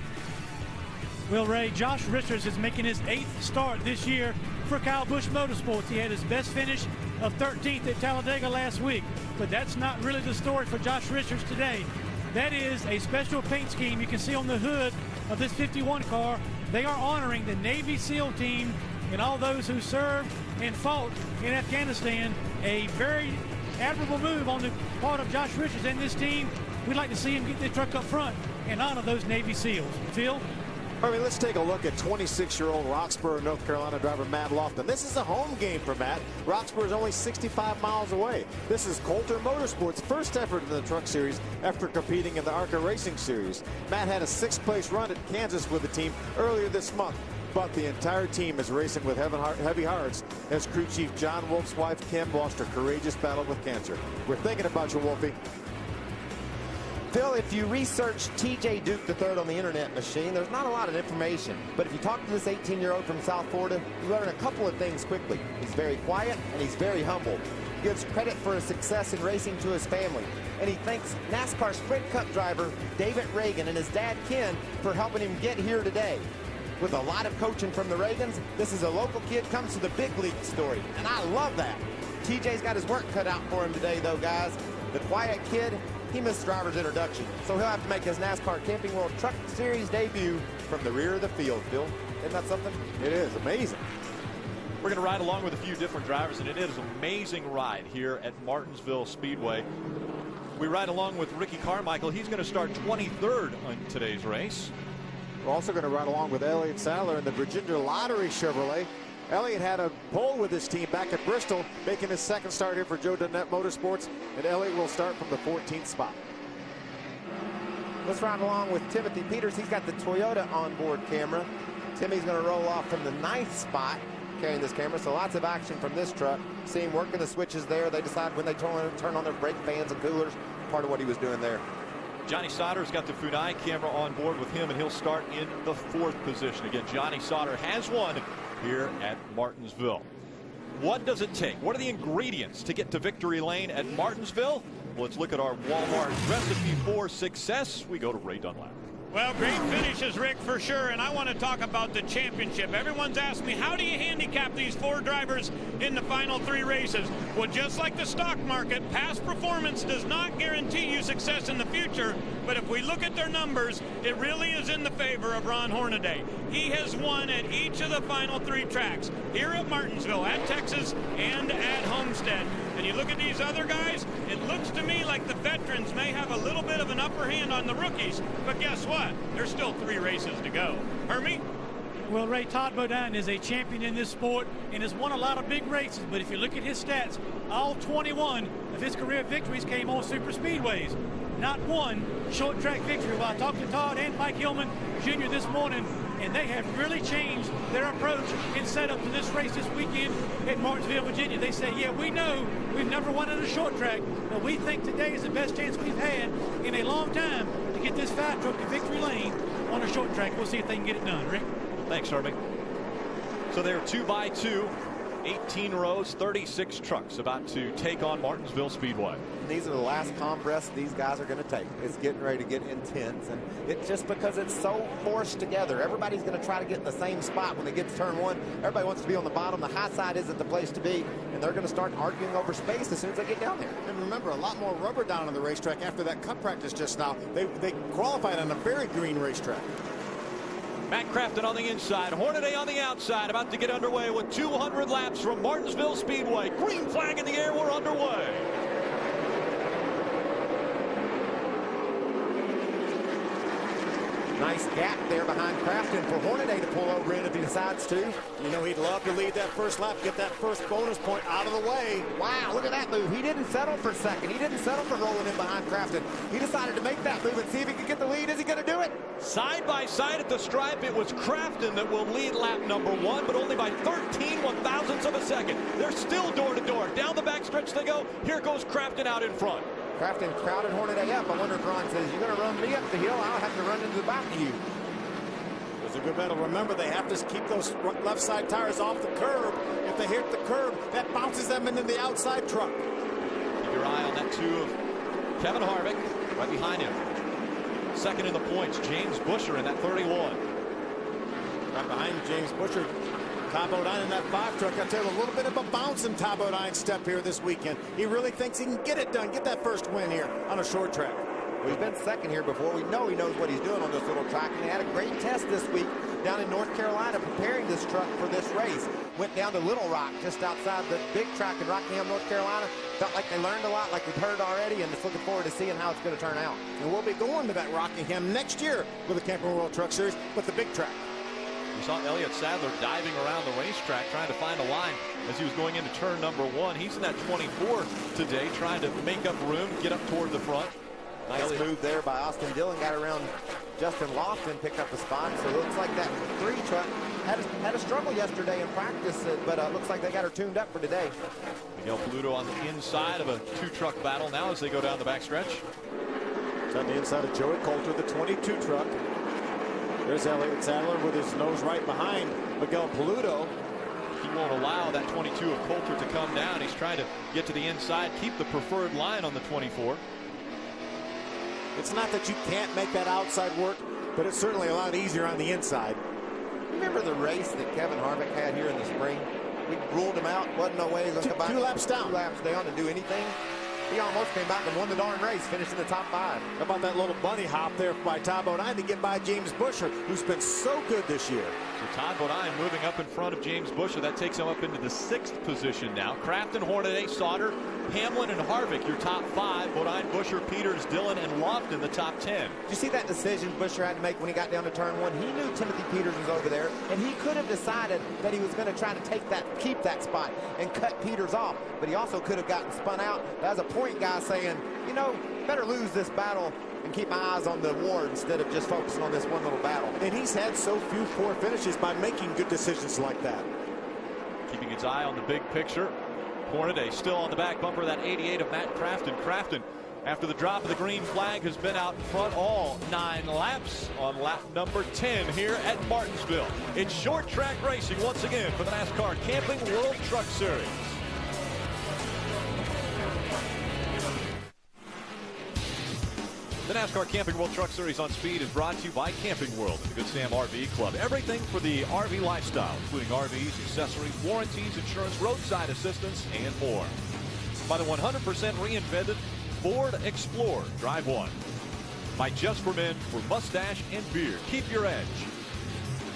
Well, Ray, Josh Richards is making his 8th start this year for Kyle Busch Motorsports. He had his best finish of 13th at Talladega last week, but that's not really the story for Josh Richards today. That is a special paint scheme you can see on the hood of this 51 car. They are honoring the Navy SEAL team and all those who served and fought in Afghanistan. A very admirable move on the part of Josh Richards and this team. We'd like to see him get the truck up front and honor those Navy SEALs. Phil? I mean, let's take a look at 26-year-old Roxborough, North Carolina driver Matt Lofton. This is a home game for Matt. Roxborough is only 65 miles away. This is Coulter Motorsports' first effort in the Truck Series after competing in the ARCA Racing Series. Matt had a 6th-place run at Kansas with the team earlier this month, but the entire team is racing with heavy hearts as crew chief John Wolf's wife, Kim, lost her courageous battle with cancer. We're thinking about you, Wolfie. Phil, if you research TJ Duke III on the internet machine, there's not a lot of information. But if you talk to this 18-year-old from South Florida, you learn a couple of things quickly. He's very quiet and he's very humble. He gives credit for his success in racing to his family. And he thanks NASCAR Sprint Cup driver David Reagan and his dad Ken for helping him get here today. With a lot of coaching from the Reagans, this is a local kid comes to the big league story. And I love that. TJ's got his work cut out for him today, though, guys. The quiet kid, he missed driver's introduction, so he'll have to make his NASCAR Camping World Truck Series debut from the rear of the field, Phil. Isn't that something? It is amazing. We're going to ride along with a few different drivers, and it is an amazing ride here at Martinsville Speedway. We ride along with Ricky Carmichael. He's going to start 23rd on today's race. We're also going to ride along with Elliott Sadler in the Virginia Lottery Chevrolet. Elliott had a pole with his team back at Bristol, making his 2nd start here for Joe Donette Motorsports, and Elliott will start from the 14th spot. Let's ride along with Timothy Peters. He's got the Toyota onboard camera. Timmy's going to roll off from the 9th spot carrying this camera, so lots of action from this truck. See him working the switches there. They decide when they turn on their brake fans and coolers. Part of what he was doing there. Johnny Sauter's got the Funai camera on board with him, and he'll start in the 4th position. Again, Johnny Sauter has won here at Martinsville. What does it take? What are the ingredients to get to victory lane at Martinsville? Well, let's look at our Walmart recipe for success. We go to Ray Dunlap. Well, great finishes, Rick, for sure, and I want to talk about the championship. Everyone's asked me, how do you handicap these 4 drivers in the final 3 races? Well, just like the stock market, past performance does not guarantee you success in the future, but if we look at their numbers, it really is in the favor of Ron Hornaday. He has won at each of the final 3 tracks, here at Martinsville, at Texas, and at Homestead. And you look at these other guys, it looks to me like the veterans may have a little bit of an upper hand on the rookies, but guess what? There's still 3 races to go. Hermie? Well, Ray, Todd Bodine is a champion in this sport and has won a lot of big races, but if you look at his stats, all 21 of his career victories came on super speedways. Not one short track victory. Well, I talked to Todd and Mike Hillman Jr. this morning, and they have really changed their approach and setup to this race this weekend at Martinsville, Virginia. They say, yeah, we know we've never won at a short track, but we think today is the best chance we've had in a long time to get this 5 truck to victory lane on a short track. We'll see if they can get it done. Rick? Thanks, Herbie. So they're 2 by 2, 18 rows, 36 trucks about to take on Martinsville Speedway. These are the last compress these guys are going to take. It's getting ready to get intense, and it's just because it's so forced together. Everybody's going to try to get in the same spot when they get to turn 1. Everybody wants to be on the bottom. The high side isn't the place to be, and they're going to start arguing over space as soon as they get down there. And remember, a lot more rubber down on the racetrack after that cup practice just now. They qualified on a very green racetrack. Matt Crafton on the inside, Hornaday on the outside, about to get underway with 200 laps from Martinsville Speedway. Green flag in the air, we're underway. Nice gap there behind Crafton for Hornaday to pull over in if he decides to. You know, he'd love to lead that first lap, get that first bonus point out of the way. Wow, look at that move. He didn't settle for second. He didn't settle for rolling in behind Crafton. He decided to make that move and see if he could get the lead. Is he going to do it? Side by side at the stripe, it was Crafton that will lead lap number 1, but only by 13 one-thousandths of a second. They're still door to door. Down the backstretch they go. Here goes Crafton out in front. Crafton crowded Hornaday up. I wonder if Ron says, you're going to run me up the hill, I'll have to run into the back of you. It's a good battle. Remember, they have to keep those left side tires off the curb. If they hit the curb, that bounces them into the outside truck. Keep your eye on that 2 of Kevin Harvick right behind him. Second in the points, James Busher in that 31. Right behind James Busher, Todd Bodine in that 5 truck. I'll tell you, a little bit of a bounce in Todd Bodine's step here this weekend. He really thinks he can get it done, get that first win here on a short track. Well, he's been second here before. We know he knows what he's doing on this little track, and they had a great test this week down in North Carolina preparing this truck for this race. Went down to Little Rock, just outside the big track in Rockingham, North Carolina. Felt like they learned a lot, like we've heard already, and just looking forward to seeing how it's going to turn out. And we'll be going to that Rockingham next year with the Camping World Truck Series, but the big track. We saw Elliott Sadler diving around the racetrack trying to find a line as he was going into turn number 1. He's in that 24 today, trying to make up room, get up toward the front. Nice move there by Austin Dillon. Got around Justin Lofton, picked up a spot. So it looks like that 3 truck had a struggle yesterday in practice, but looks like they got her tuned up for today. Miguel Paludo on the inside of a 2-truck battle now as they go down the backstretch. It's on the inside of Joey Coulter, the 22 truck. There's Elliott Sadler with his nose right behind Miguel Paludo. He won't allow that 22 of Coulter to come down. He's trying to get to the inside, keep the preferred line on the 24. It's not that you can't make that outside work, but it's certainly a lot easier on the inside. Remember the race that Kevin Harvick had here in the spring? We ruled him out. Wasn't no way he was going to come back. 2 laps down. 2 laps down to do anything. He almost came back and won the darn race, finished in the top 5. How about that little bunny hop there by Todd Bodine to get by James Busher, who's been so good this year. So Todd Bodine moving up in front of James Busher. That takes him up into the 6th position now. Crafton, Hornaday, Sauter, Hamlin, and Harvick, your top 5. Bodine, Busher, Peters, Dillon, and Lofton, the top 10. Did you see that decision Busher had to make when he got down to turn 1? He knew Timothy Peters was over there, and he could have decided that he was going to try to keep that spot and cut Peters off. But he also could have gotten spun out. As a point guy saying, you know, better lose this battle and keep my eyes on the award instead of just focusing on this one little battle. And he's had so few poor finishes by making good decisions like that. Keeping its eye on the big picture. Hornaday still on the back bumper, that 88 of Matt Crafton. Crafton, after the drop of the green flag, has been out front all 9 laps on lap number 10 here at Martinsville. It's short track racing once again for the NASCAR Camping World Truck Series. The NASCAR Camping World Truck Series on Speed is brought to you by Camping World and the Good Sam RV Club. Everything for the RV lifestyle, including RVs, accessories, warranties, insurance, roadside assistance, and more. By the 100% reinvented Ford Explorer. Drive one. By Just for Men for mustache and beard. Keep your edge.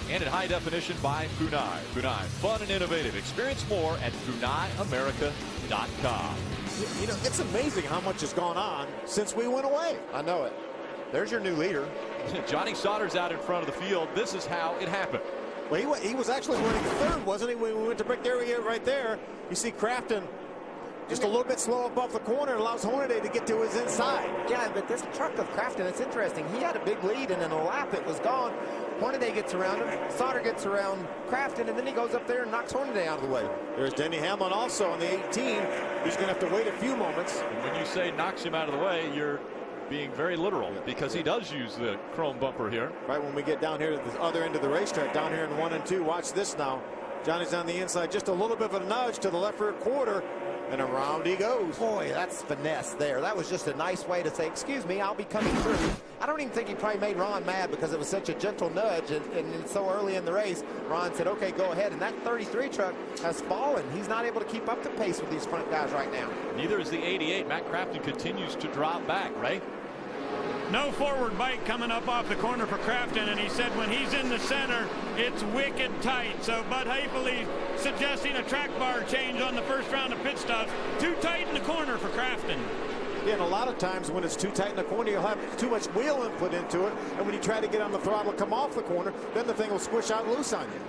And in high definition by Funai. Funai, fun and innovative. Experience more at FunaiAmerica.com. You know, it's amazing how much has gone on since we went away. I know it. There's your new leader. Johnny Sauter's out in front of the field. This is how it happened. Well, he was actually running third, wasn't he, when we went to break? There he is right there. You see Crafton just a little bit slow up off the corner, allows Hornaday to get to his inside. Yeah, but this truck of Crafton, it's interesting. He had a big lead, and in a lap it was gone. Hornaday gets around him. Sauter gets around Crafton, and then he goes up there and knocks Hornaday out of the way. There's Denny Hamlin also on the 18. He's going to have to wait a few moments. And when you say knocks him out of the way, you're being very literal, because he does use the chrome bumper here. Right when we get down here to the other end of the racetrack, down here in 1 and 2, watch this now. Johnny's on the inside, just a little bit of a nudge to the left rear quarter, and around he goes. Boy, that's finesse there. That was just a nice way to say, excuse me, I'll be coming through. I don't even think he probably made Ron mad because it was such a gentle nudge, and so early in the race, Ron said, okay, go ahead. And that 33 truck has fallen. He's not able to keep up the pace with these front guys right now. Neither is the 88. Matt Crafton continues to drop back, right? No forward bite coming up off the corner for Crafton, and he said when he's in the center, it's wicked tight. So Bud Haefele suggesting a track bar change on the first round of pit stops. Too tight in the corner for Crafton. Yeah, and a lot of times when it's too tight in the corner, you'll have too much wheel input into it, and when you try to get on the throttle, come off the corner, then the thing will squish out loose on you.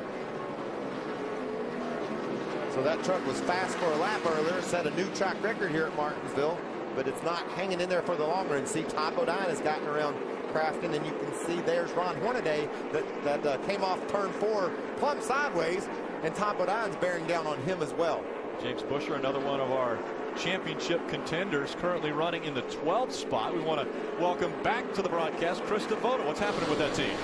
So that truck was fast for a lap earlier, set a new track record here at Martinsville, but it's not hanging in there for the long run. See, Todd Bodine has gotten around Crafton, and you can see there's Ron Hornaday that came off turn 4 plumb sideways, and Todd Bodine's bearing down on him as well. James Busher, another one of our championship contenders, currently running in the 12th spot. We want to welcome back to the broadcast Chris Devoto. What's happening with that team?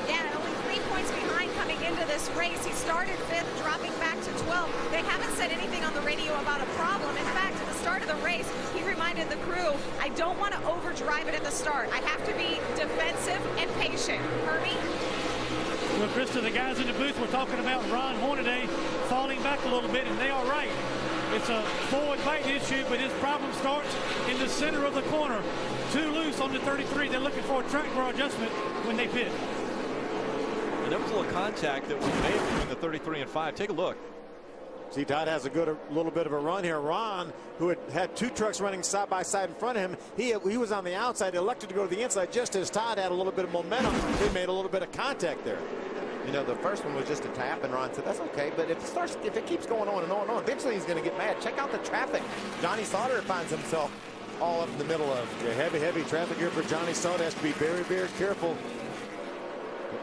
Yeah, only 3 points behind coming into this race. He started 5th, dropping back to 12th. They haven't said anything on the radio about a problem. In fact, at the start of the race, he reminded the crew, I don't want to overdrive it at the start. I have to be defensive and patient. Herbie? Well, Krista, the guys in the booth were talking about Ron Hornaday falling back a little bit, and they are right. It's a forward bite issue, but his problem starts in the center of the corner. Too loose on the 33. They're looking for a track bar adjustment when they pit. And there was a little contact that was made between the 33 and 5. Take a look. See, Todd has a little bit of a run here. Ron, who had 2 trucks running side by side in front of him, he was on the outside, elected to go to the inside just as Todd had a little bit of momentum. They made a little bit of contact there. You know, the first one was just a tap, and Ron said, that's okay, but if it keeps going on and on and on, eventually he's going to get mad. Check out the traffic. Johnny Sauter finds himself all up in the middle of. Yeah, heavy traffic here for Johnny Sauter. Has to be very, very careful.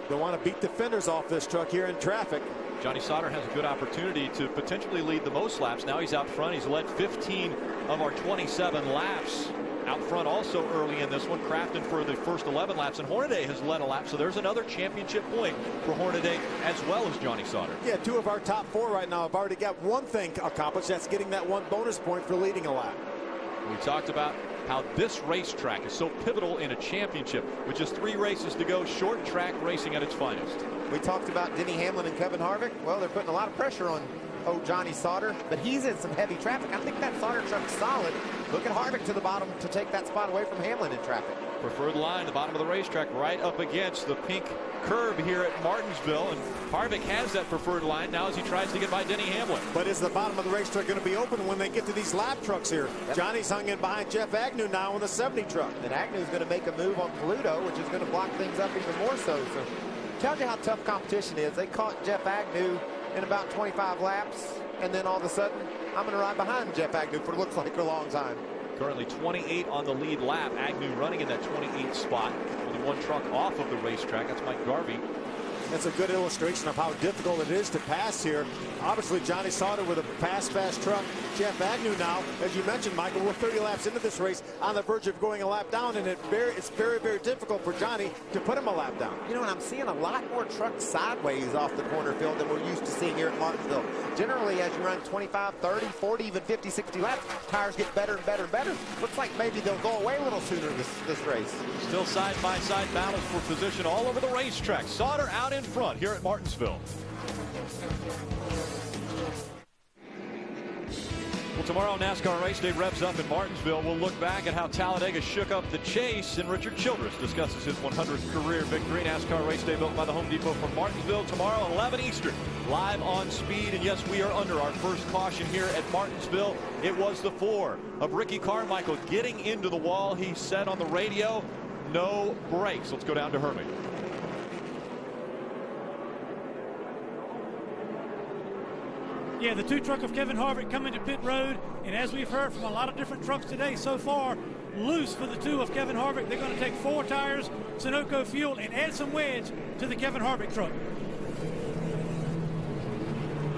Don't want to beat the fenders off this truck here in traffic. Johnny Sauter has a good opportunity to potentially lead the most laps. Now he's out front. He's led 15 of our 27 laps. Out front also early in this one. Crafton for the first 11 laps, and Hornaday has led a lap, so there's another championship point for Hornaday as well as Johnny Sauter. Yeah, 2 of our top 4 right now have already got one thing accomplished. That's getting that 1 bonus point for leading a lap. We talked about how this racetrack is so pivotal in a championship with just 3 races to go. Short track racing at its finest. We talked about Denny Hamlin and Kevin Harvick. Well, they're putting a lot of pressure on Johnny Sauter, but he's in some heavy traffic. I think that Sauter truck's solid. Look at Harvick to the bottom to take that spot away from Hamlin in traffic. Preferred line, the bottom of the racetrack, right up against the pink curb here at Martinsville, and Harvick has that preferred line now as he tries to get by Denny Hamlin. But is the bottom of the racetrack going to be open when they get to these lap trucks here? Yep. Johnny's hung in behind Jeff Agnew now in the 70 truck. And Agnew's going to make a move on Pluto, which is going to block things up even more so. So tells you how tough competition is. They caught Jeff Agnew in about 25 laps, and then all of a sudden, I'm going to ride behind Jeff Agnew for what looks like a long time. Currently 28 on the lead lap. Agnew running in that 28 spot. Only one truck off of the racetrack. That's Mike Garvey. That's a good illustration of how difficult it is to pass here. Obviously, Johnny Sauter with a fast truck. Jeff Agnew now, as you mentioned, Michael, we're 30 laps into this race on the verge of going a lap down, and it's very, very difficult for Johnny to put him a lap down. You know, and I'm seeing a lot more trucks sideways off the corner field than we're used to seeing here at Martinsville. Generally, as you run 25, 30, 40, even 50, 60 laps, tires get better and better and better. Looks like maybe they'll go away a little sooner this race. Still side-by-side battles for position all over the racetrack. Sauter out in front here at Martinsville. Well, tomorrow NASCAR race day revs up in Martinsville. We'll look back at how Talladega shook up the chase, and Richard Childress discusses his 100th career victory. NASCAR race day built by the Home Depot from Martinsville tomorrow at 11 Eastern. Live on Speed, and yes, we are under our first caution here at Martinsville. It was the 4 of Ricky Carmichael getting into the wall. He said on the radio, no brakes. Let's go down to Hermie. Yeah, the 2 truck of Kevin Harvick coming to pit road, and as we've heard from a lot of different trucks today so far, loose for the 2 of Kevin Harvick. They're going to take 4 tires, Sunoco fuel, and add some wedge to the Kevin Harvick truck.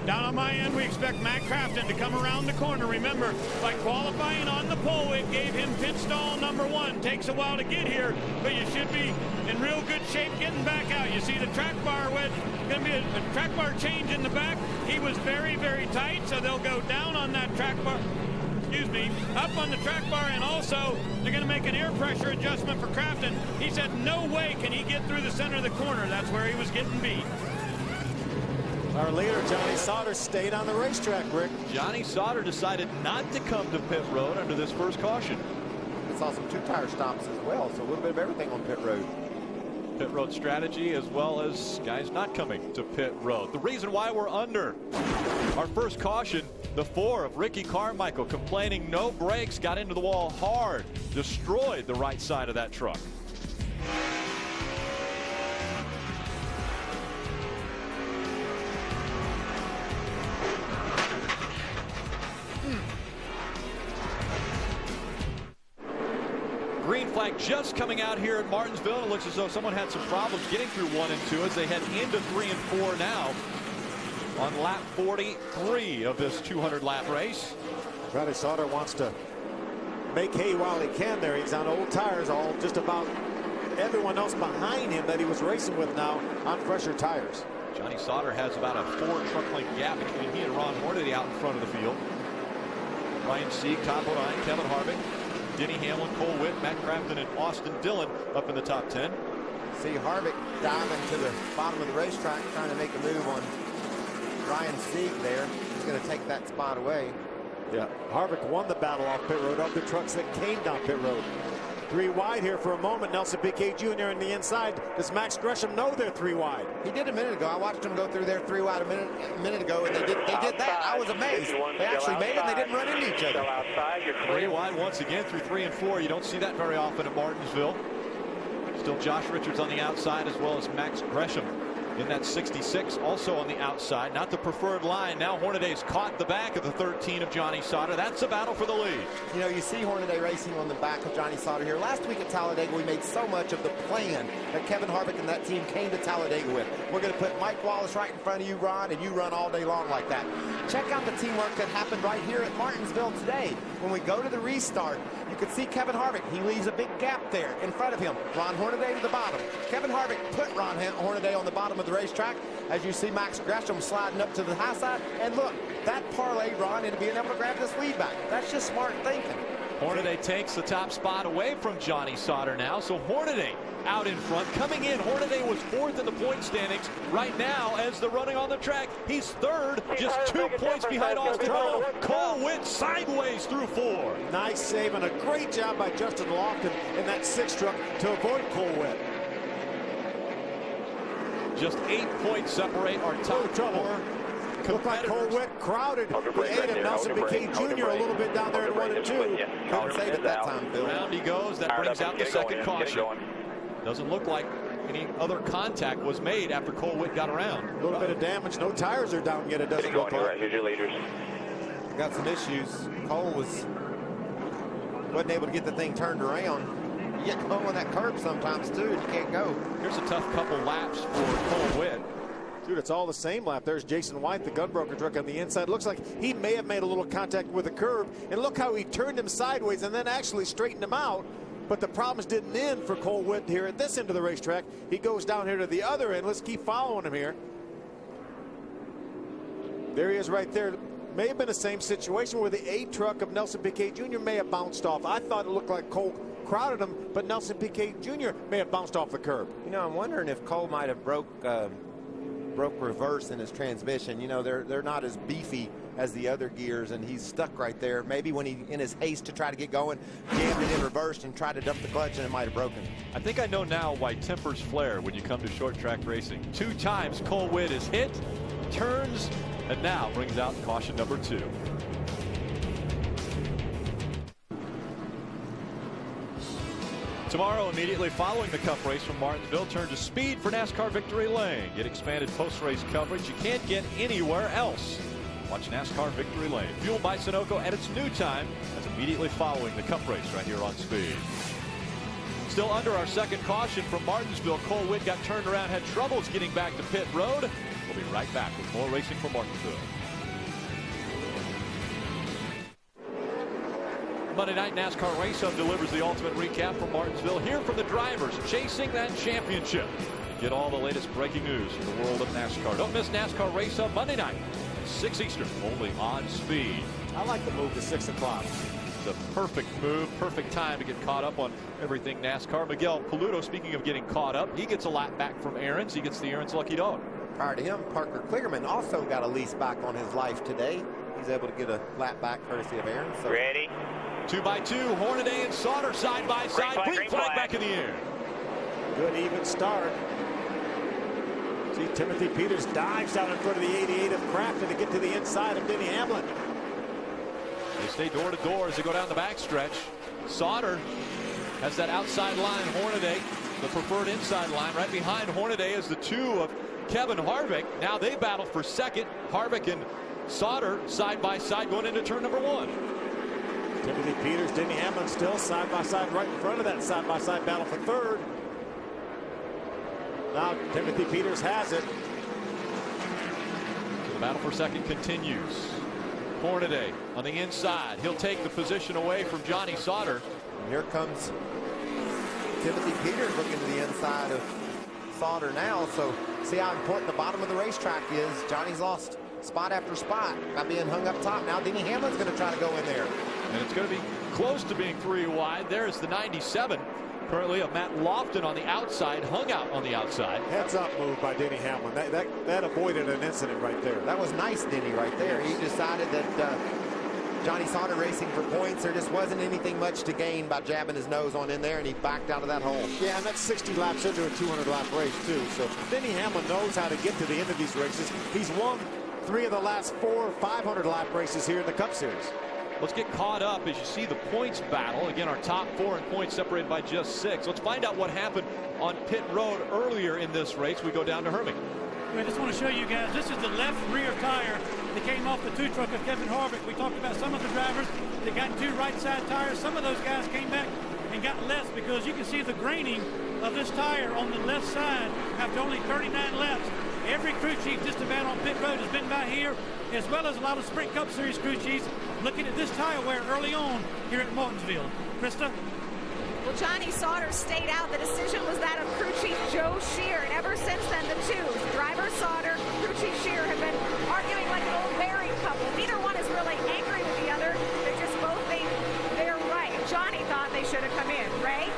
Down on my end, we expect Matt Crafton to come around the corner. Remember, by qualifying on the pole, it gave him pit stall number 1. Takes a while to get here, but you should be in real good shape getting back out. You see the track bar with going to be a track bar change in the back. He was very, very tight, so they'll go down on that track bar. Excuse me, up on the track bar, and also they're going to make an air pressure adjustment for Crafton. He said no way can he get through the center of the corner. That's where he was getting beat. Our leader, Johnny Sauter, stayed on the racetrack, Rick. Johnny Sauter decided not to come to pit road under this first caution. We saw some 2-tire stops as well, so a little bit of everything on pit road. Pit road strategy as well as guys not coming to pit road. The reason why we're under our first caution, the 4 of Ricky Carmichael complaining no brakes, got into the wall hard, destroyed the right side of that truck. Green flag just coming out here at Martinsville. It looks as though someone had some problems getting through 1 and 2 as they head into 3 and 4 now on lap 43 of this 200-lap race. Johnny Sauter wants to make hay while he can there. He's on old tires, all just about everyone else behind him that he was racing with now on fresher tires. Johnny Sauter has about a 4 truck length gap between he and Ron Hornaday out in front of the field. Ryan Sieg, Todd Bodine, Kevin Harvick, Denny Hamlin, Cole Witt, Matt Crafton, and Austin Dillon up in the top 10. See Harvick diving to the bottom of the racetrack, trying to make a move on Ryan Sieg there. He's going to take that spot away. Yeah, Harvick won the battle off pit road of the trucks that came down pit road. 3 wide here for a moment. Nelson Piquet Jr. on the inside. Does Max Gresham know they're 3 wide? He did a minute ago. I watched him go through there 3 wide a minute ago, and they did that. I was amazed. They actually made it, and they didn't run into each other. 3 wide once again through 3 and 4. You don't see that very often at Martinsville. Still Josh Richards on the outside, as well as Max Gresham in that 66, also on the outside. Not the preferred line. Now Hornaday's caught the back of the 13 of Johnny Sauter. That's a battle for the lead. You know, you see Hornaday racing on the back of Johnny Sauter here. Last week at Talladega, we made so much of the plan that Kevin Harvick and that team came to Talladega with. We're going to put Mike Wallace right in front of you, Ron, and you run all day long like that. Check out the teamwork that happened right here at Martinsville today. When we go to the restart, you can see Kevin Harvick. He leaves a big gap there in front of him. Ron Hornaday to the bottom. Kevin Harvick put Ron Hornaday on the bottom of the racetrack. As you see Max Gresham sliding up to the high side. And look, that parlayed Ron into being able to grab this lead back. That's just smart thinking. Hornaday takes the top spot away from Johnny Sauter now. So Hornaday out in front. Coming in, Hornaday was 4th in the point standings. Right now, as they're running on the track, he's 3rd, just 2 points behind Austin Dillon. Cole Witt sideways through 4. Nice save and a great job by Justin Lofton in that 6 truck to avoid Cole Witt. Just 8 points separate our top 4. Looked like Cole Witt crowded the 8 of Nelson Piquet Jr. a little bit down there at 1 and 2. Couldn't save it that time, Bill. Round he goes. That brings out the second caution. Doesn't look like any other contact was made after Cole Witt got around. A little bit of damage. No tires are down yet. It doesn't look like. Here's your leaders. Got some issues. Cole was wasn't able to get the thing turned around. You get going on that curb sometimes, too, and you can't go. Here's a tough couple laps for Cole Witt. Dude, it's all the same lap. There's Jason White, the gunbroker truck on the inside. Looks like he may have made a little contact with the curb. And look how he turned him sideways and then actually straightened him out. But the problems didn't end for Cole Witt here at this end of the racetrack. He goes down here to the other end. Let's keep following him here. There he is right there. May have been the same situation where the A truck of Nelson Piquet Jr. may have bounced off. I thought it looked like Cole crowded him, but Nelson Piquet Jr. may have bounced off the curb. You know, I'm wondering if Cole might have broke reverse in his transmission. You know, they're not as beefy as the other gears, and he's stuck right there. Maybe when he, in his haste to try to get going, jammed it in reverse and tried to dump the clutch, and it might have broken. I think I know now why tempers flare when you come to short track racing. 2 times Cole Witt is hit, turns, and now brings out caution number 2. Tomorrow, immediately following the Cup race from Martinsville, turn to speed for NASCAR Victory Lane. Get expanded post-race coverage you can't get anywhere else. Watch NASCAR Victory Lane, fueled by Sunoco at its new time. That's immediately following the Cup race right here on Speed. Still under our second caution from Martinsville. Cole Witt got turned around, had troubles getting back to pit road. We'll be right back with more racing from Martinsville. Monday night NASCAR Race Hub delivers the ultimate recap from Martinsville. Hear from the drivers chasing that championship. Get all the latest breaking news from the world of NASCAR. Don't miss NASCAR Race Hub Monday night at 6 Eastern, only on Speed. I like the move to 6 o'clock. The perfect move, perfect time to get caught up on everything NASCAR. Miguel Paludo, speaking of getting caught up, he gets a lap back from Ahrens. He gets the Ahrens lucky dog. Prior to him, Parker Kligerman also got a lease back on his life today. He's able to get a lap back courtesy of Ahrens. So. Ready? 2 by 2, Hornaday and Sauter side by side. Green flag back in the air. Good even start. See, Timothy Peters dives down in front of the 88 of Crafton to get to the inside of Denny Hamlin. They stay door to door as they go down the backstretch. Sauter has that outside line. Hornaday, the preferred inside line. Right behind Hornaday is the 2 of Kevin Harvick. Now they battle for second. Harvick and Sauter side by side going into turn number 1. Timothy Peters, Denny Hamlin still side by side right in front of that side by side battle for third. Now Timothy Peters has it. So the battle for second continues. Hornaday on the inside. He'll take the position away from Johnny Sauter. And here comes Timothy Peters looking to the inside of Sauter now. So see how important the bottom of the racetrack is. Johnny's lost spot after spot by being hung up top. Now Denny Hamlin's going to try to go in there. And it's going to be close to being 3 wide. There's the 97. Currently of Matt Lofton on the outside, hung out on the outside. Heads up move by Denny Hamlin. That avoided an incident right there. That was nice, Denny, right there. He decided that Johnny Sauter racing for points. There just wasn't anything much to gain by jabbing his nose on in there, and he backed out of that hole. Yeah, and that's 60 laps into a 200-lap race, too. So Denny Hamlin knows how to get to the end of these races. He's won 3 of the last 4 500-lap races here in the Cup Series. Let's get caught up as you see the points battle. Again, our top 4 in points separated by just 6. Let's find out what happened on pit road earlier in this race. We go down to Hermie. I just want to show you guys, this is the left rear tire that came off the 2 truck of Kevin Harvick. We talked about some of the drivers that got 2 right side tires. Some of those guys came back and got less because you can see the graining of this tire on the left side after only 39 laps. Every crew chief just about on pit road has been by here, as well as a lot of Sprint Cup Series crew chiefs looking at this tire wear early on here at Martinsville. Krista? Well, Johnny Sauter stayed out. The decision was that of crew chief Joe Shear, and ever since then, the two, driver Sauter, crew chief Shear, have been arguing like an old married couple. Neither one is really angry with the other. They just both think they're right. Johnny thought they should have come in. Ray?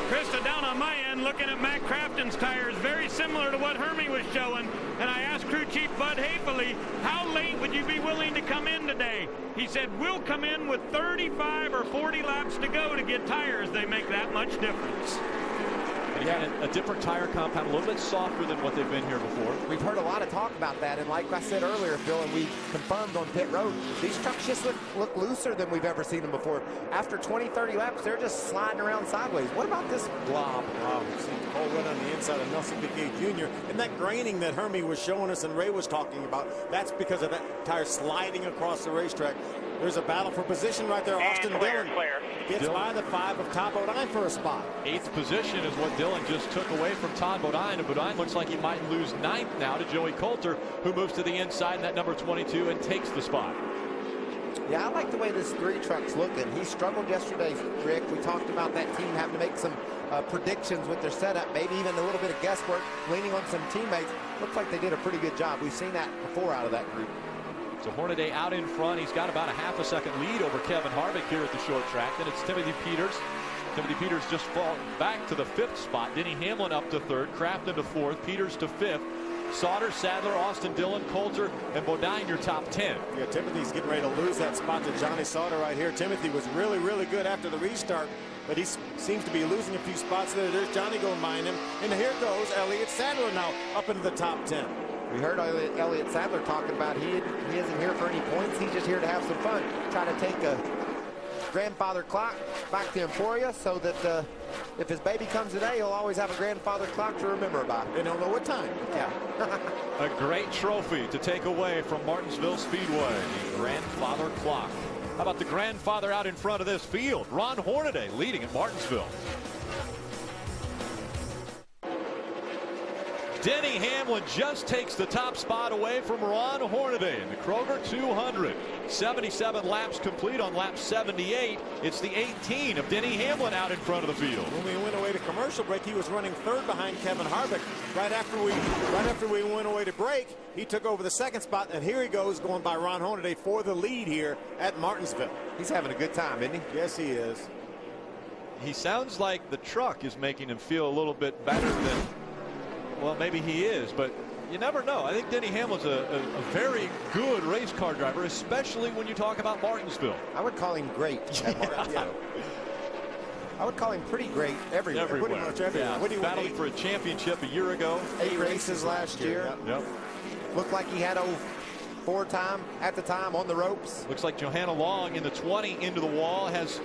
Krista, down on my end, looking at Matt Crafton's tires, very similar to what Hermie was showing. And I asked crew chief Bud Haefele, how late would you be willing to come in today? He said, we'll come in with 35 or 40 laps to go to get tires. They make that much difference. And again, a different tire compound, a little bit softer than what they've been here before. We've heard a lot of talk about that, and like I said earlier, Phil, and we confirmed on pit road, these trucks just look looser than we've ever seen them before. After 20, 30 laps, they're just sliding around sideways. What about this blob? Wow, see Cole Witt on the inside of Nelson Piquet Jr. And that graining that Hermie was showing us and Ray was talking about, that's because of that tire sliding across the racetrack. There's a battle for position right there. Austin Dillon gets by the 5 of Todd Bodine for a spot. 8th position is what Dillon just took away from Todd Bodine, and Bodine looks like he might lose 9th now to Joey Coulter, who moves to the inside in that number 22 and takes the spot. Yeah, I like the way this 3 truck's looking. He struggled yesterday, Rick. We talked about that team having to make some predictions with their setup, maybe even a little bit of guesswork, leaning on some teammates. Looks like they did a pretty good job. We've seen that before out of that group. So Hornaday out in front. He's got about a half a second lead over Kevin Harvick here at the short track. Then it's Timothy Peters. Timothy Peters just falls back to the 5th spot. Denny Hamlin up to 3rd. Crafton to 4th. Peters to 5th. Sauter, Sadler, Austin Dillon, Coulter, and Bodine your top 10. Yeah, Timothy's getting ready to lose that spot to Johnny Sauter right here. Timothy was really, really good after the restart, but he seems to be losing a few spots there. There's Johnny going by him. And here goes Elliott Sadler now up into the top 10. We heard Elliott Sadler talking about he isn't here for any points. He's just here to have some fun. Try to take a grandfather clock back to Emporia so that if his baby comes today, he'll always have a grandfather clock to remember by. They don't know what time. Yeah. A great trophy to take away from Martinsville Speedway, the grandfather clock. How about the grandfather out in front of this field? Ron Hornaday leading at Martinsville. Denny Hamlin just takes the top spot away from Ron Hornaday in the Kroger 200. 77 laps complete on lap 78. It's the 18 of Denny Hamlin out in front of the field. When we went away to commercial break, he was running 3rd behind Kevin Harvick. Right after we went away to break, he took over the 2nd spot, and here he goes going by Ron Hornaday for the lead here at Martinsville. He's having a good time, isn't he? Yes, he is. He sounds like the truck is making him feel a little bit better than, well, maybe he is, but you never know. I think Denny Hamlin's a very good race car driver, especially when you talk about Martinsville. I would call him great at Martinsville. I would call him pretty great everywhere. Pretty much everywhere. Yeah. Battling for a championship a year ago. 8 races last year. Yep. Looked like he had 4 time at the time on the ropes. Looks like Johanna Long in the 20 into the wall has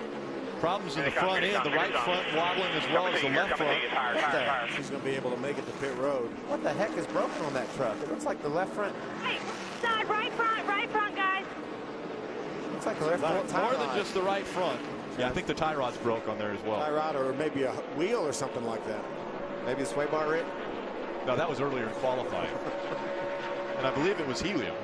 problems in the front end, the right front wobbling as well as the left front. She's going to be able to make it to pit road. What the heck is broken on that truck? It looks like the left front. Hey, side, right front, guys. Looks like the left front tie More rod. than just the right front. Yeah, I think the tie rod's broke on there as well. Tie rod or maybe a wheel or something like that. Maybe a sway bar, Rick? No, that was earlier in qualifying. And I believe it was helium.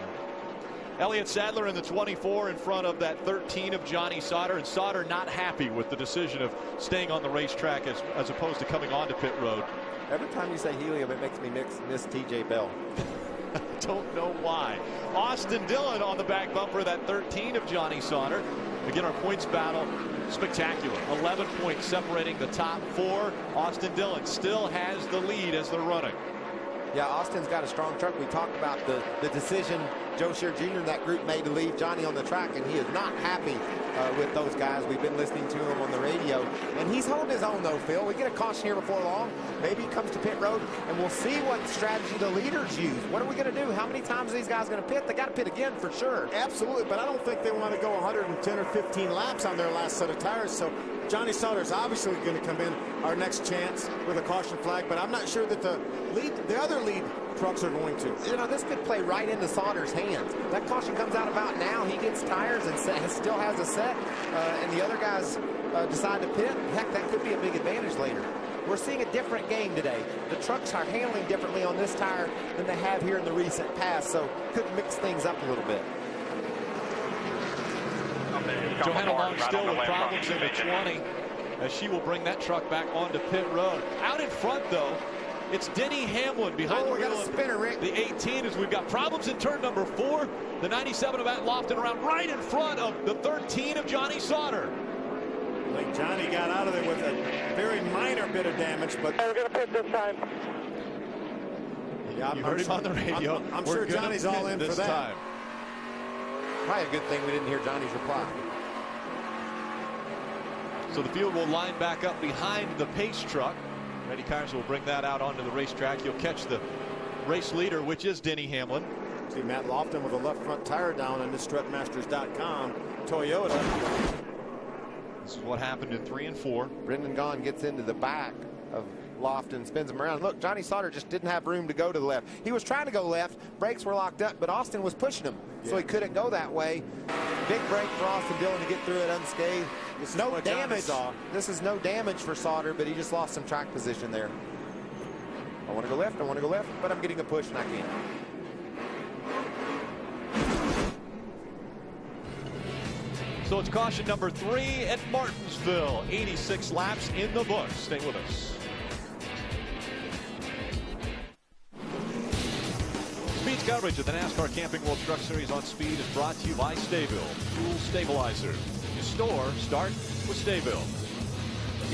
Elliott Sadler in the 24 in front of that 13 of Johnny Sauter, and Sauter not happy with the decision of staying on the racetrack as opposed to coming onto pit road. Every time you say helium, it makes me miss TJ Bell. Don't know why. Austin Dillon on the back bumper, that 13 of Johnny Sauter. Again, our points battle, spectacular. 11 points separating the top 4. Austin Dillon still has the lead as they're running. Yeah, Austin's got a strong truck. We talked about the decision Joe Scheer Jr. and that group made to leave Johnny on the track, and he is not happy with those guys. We've been listening to him on the radio, and he's holding his own, though, Phil. We get a caution here before long. Maybe he comes to pit road, and we'll see what strategy the leaders use. What are we going to do? How many times are these guys going to pit? They got to pit again for sure. Absolutely, but I don't think they want to go 110 or 15 laps on their last set of tires, so Johnny Sauter's obviously going to come in our next chance with a caution flag, but I'm not sure that the other lead trucks are going to. You know, this could play right into Sauter's hands. That caution comes out about now. He gets tires and still has a set, and the other guys decide to pit. Heck, that could be a big advantage later. We're seeing a different game today. The trucks are handling differently on this tire than they have here in the recent past, so could mix things up a little bit. Johanna Long still with problems in the 20 as she will bring that truck back onto pit road. Out in front, though, it's Denny Hamlin behind the wheel. Spinner, Rick. The 18 as we've got problems in turn number 4. The 97 of Matt Lofton around right in front of the 13 of Johnny Sauter. I think Johnny got out of it with a very minor bit of damage, but We're going to pit this time. Yeah, you heard him on the radio. I'm sure Johnny's all in for that. Time. Probably a good thing we didn't hear Johnny's reply. So the field will line back up behind the pace truck. Reddy Kynes will bring that out onto the racetrack. He'll catch the race leader, which is Denny Hamlin. See Matt Lofton with a left front tire down on this strutmasters.com Toyota. This is what happened in 3 and 4. Brendan Gaughan gets into the back of loft and spins him around. Look, Johnny Sauter just didn't have room to go to the left. He was trying to go left. Brakes were locked up, but Austin was pushing him, so he couldn't go that way. Big break for Austin Dillon to get through it unscathed. No damage. This is no damage for Sauter, but he just lost some track position there. I want to go left, but I'm getting a push and I can't. So it's caution number 3 at Martinsville. 86 laps in the books. Stay with us. Speed's coverage of the NASCAR Camping World Truck Series on Speed is brought to you by Sta-Bil Fuel Stabilizer. You start with Sta-Bil.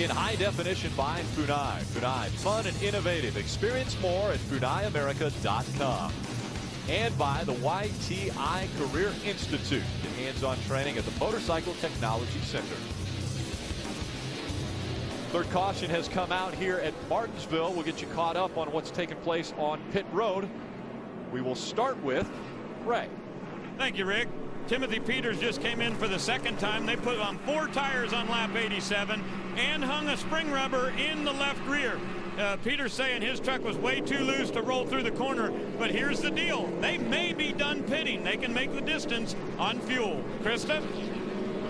In high definition by Funai. Funai, fun and innovative. Experience more at FunaiAmerica.com. And by the YTI Career Institute, hands-on training at the Motorcycle Technology Center. Third caution has come out here at Martinsville. We'll get you caught up on what's taking place on pit road. We will start with Ray. Thank you, Rick. Timothy Peters just came in for the second time. They put on 4 tires on lap 87 and hung a spring rubber in the left rear. Peters saying his truck was way too loose to roll through the corner, but here's the deal. They may be done pitting. They can make the distance on fuel. Krista?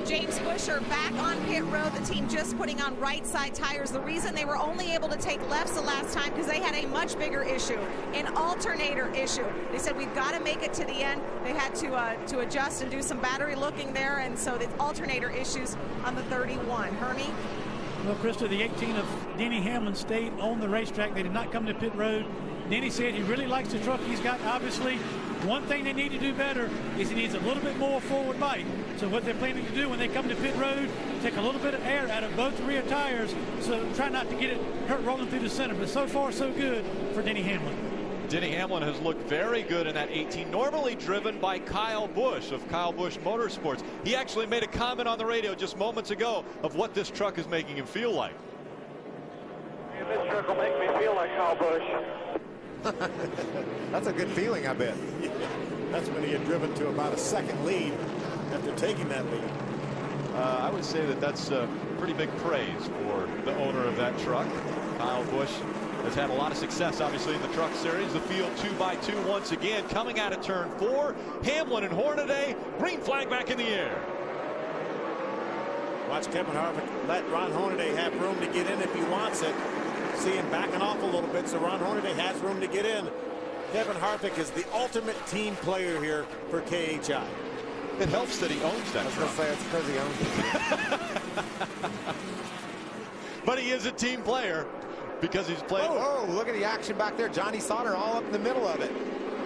James Busher back on pit road. The team just putting on right side tires. The reason they were only able to take lefts the last time because they had a much bigger issue, an alternator issue. They said we've got to make it to the end. They had to adjust and do some battery looking there, and so the alternator issues on the 31. Hermie? Well, Krista, the 18 of Denny Hamlin stayed on the racetrack. They did not come to pit road. Denny said he really likes the truck he's got. Obviously, one thing they need to do better is he needs a little bit more forward bite. So what they're planning to do when they come to pit road, take a little bit of air out of both rear tires, so try not to get it hurt rolling through the center. But so far, so good for Denny Hamlin. Denny Hamlin has looked very good in that 18, normally driven by Kyle Busch of Kyle Busch Motorsports. He actually made a comment on the radio just moments ago of what this truck is making him feel like. And this truck will make me feel like Kyle Busch. That's a good feeling, I bet. Yeah, that's when he had driven to about a second lead after taking that lead. I would say that that's pretty big praise for the owner of that truck. Kyle Busch has had a lot of success, obviously, in the Truck Series. The field 2x2 once again coming out of turn 4. Hamlin and Hornaday, green flag back in the air. Watch Kevin Harvick let Ron Hornaday have room to get in if he wants it. See him backing off a little bit, so Ron Hornaday has room to get in. Kevin Harvick is the ultimate team player here for KHI. It helps that he owns that truck. I was going to say, it's because he owns it. But he is a team player because he's playing. Oh, look at the action back there. Johnny Sauter all up in the middle of it.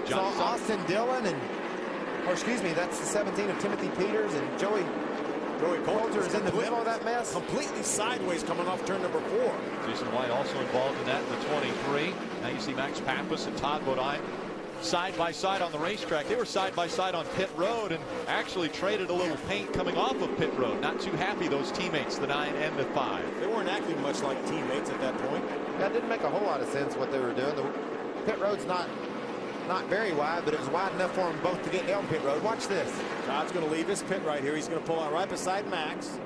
Saw Austin Dillon that's the 17 of Timothy Peters, and Joey Coulter is in the middle of that mess. Completely sideways coming off turn number 4. Jason White also involved in that in the 23. Now you see Max Pappas and Todd Bodine side by side on the racetrack. They were side by side on pit road and actually traded a little paint coming off of pit road. Not too happy, those teammates, the 9 and the 5. They weren't acting much like teammates at that point. That didn't make a whole lot of sense what they were doing. The pit road's not very wide, but it was wide enough for them both to get down pit road. Watch this. Todd's going to leave his pit right here. He's going to pull out right beside Max.